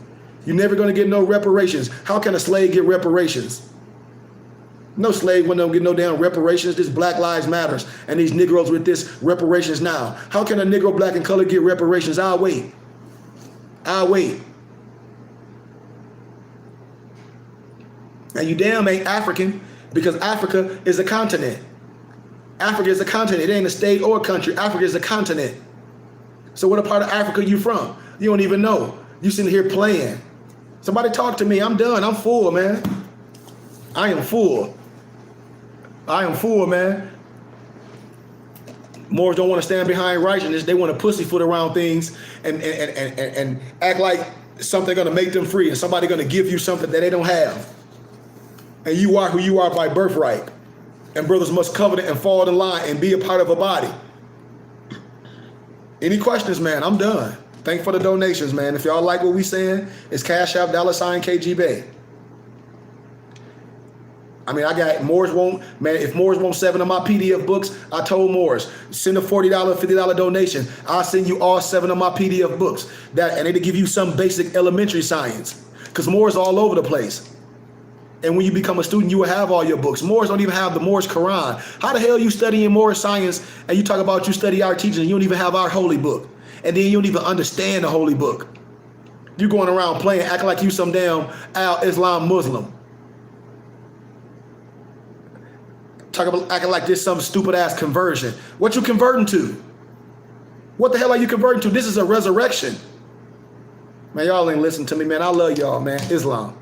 You're never going to get no reparations. How can a slave get reparations? No slave wouldn't get no damn reparations. This Black Lives Matters and these Negroes with this reparations now. How can a Negro, black, and color get reparations? I'll wait. I'll wait. And you damn ain't African, because Africa is a continent. Africa is a continent. It ain't a state or a country. Africa is a continent. So what part of Africa you from? You don't even know. You sitting here playing. Somebody talk to me. I'm done. I'm full, man. I am full. I am full, man. Moors don't want to stand behind righteousness. They want to pussyfoot around things and act like something going to make them free and somebody going to give you something that they don't have. And you are who you are by birthright. And brothers must covet it and fall in line and be a part of a body. Any questions, man? I'm done. Thank you for the donations, man. If y'all like what we saying, it's Cash App $KGB. I mean, I got Moors won't, man, if Moors want 7 of my PDF books, I told Moors, send a $40, $50 donation. I'll send you all 7 of my PDF books. And it'll give you some basic elementary science. Because Moors all over the place. And when you become a student, you will have all your books. Moors don't even have the Moors Quran. How the hell you studying Moors science and you talk about you study our teachings and you don't even have our holy book? And then you don't even understand the holy book. You going around playing, acting like you some damn Al-Islam Muslim. Acting like this some stupid ass conversion. What you converting to? What the hell are you converting to? This is a resurrection. Man, y'all ain't listening to me, man. I love y'all, man. Islam.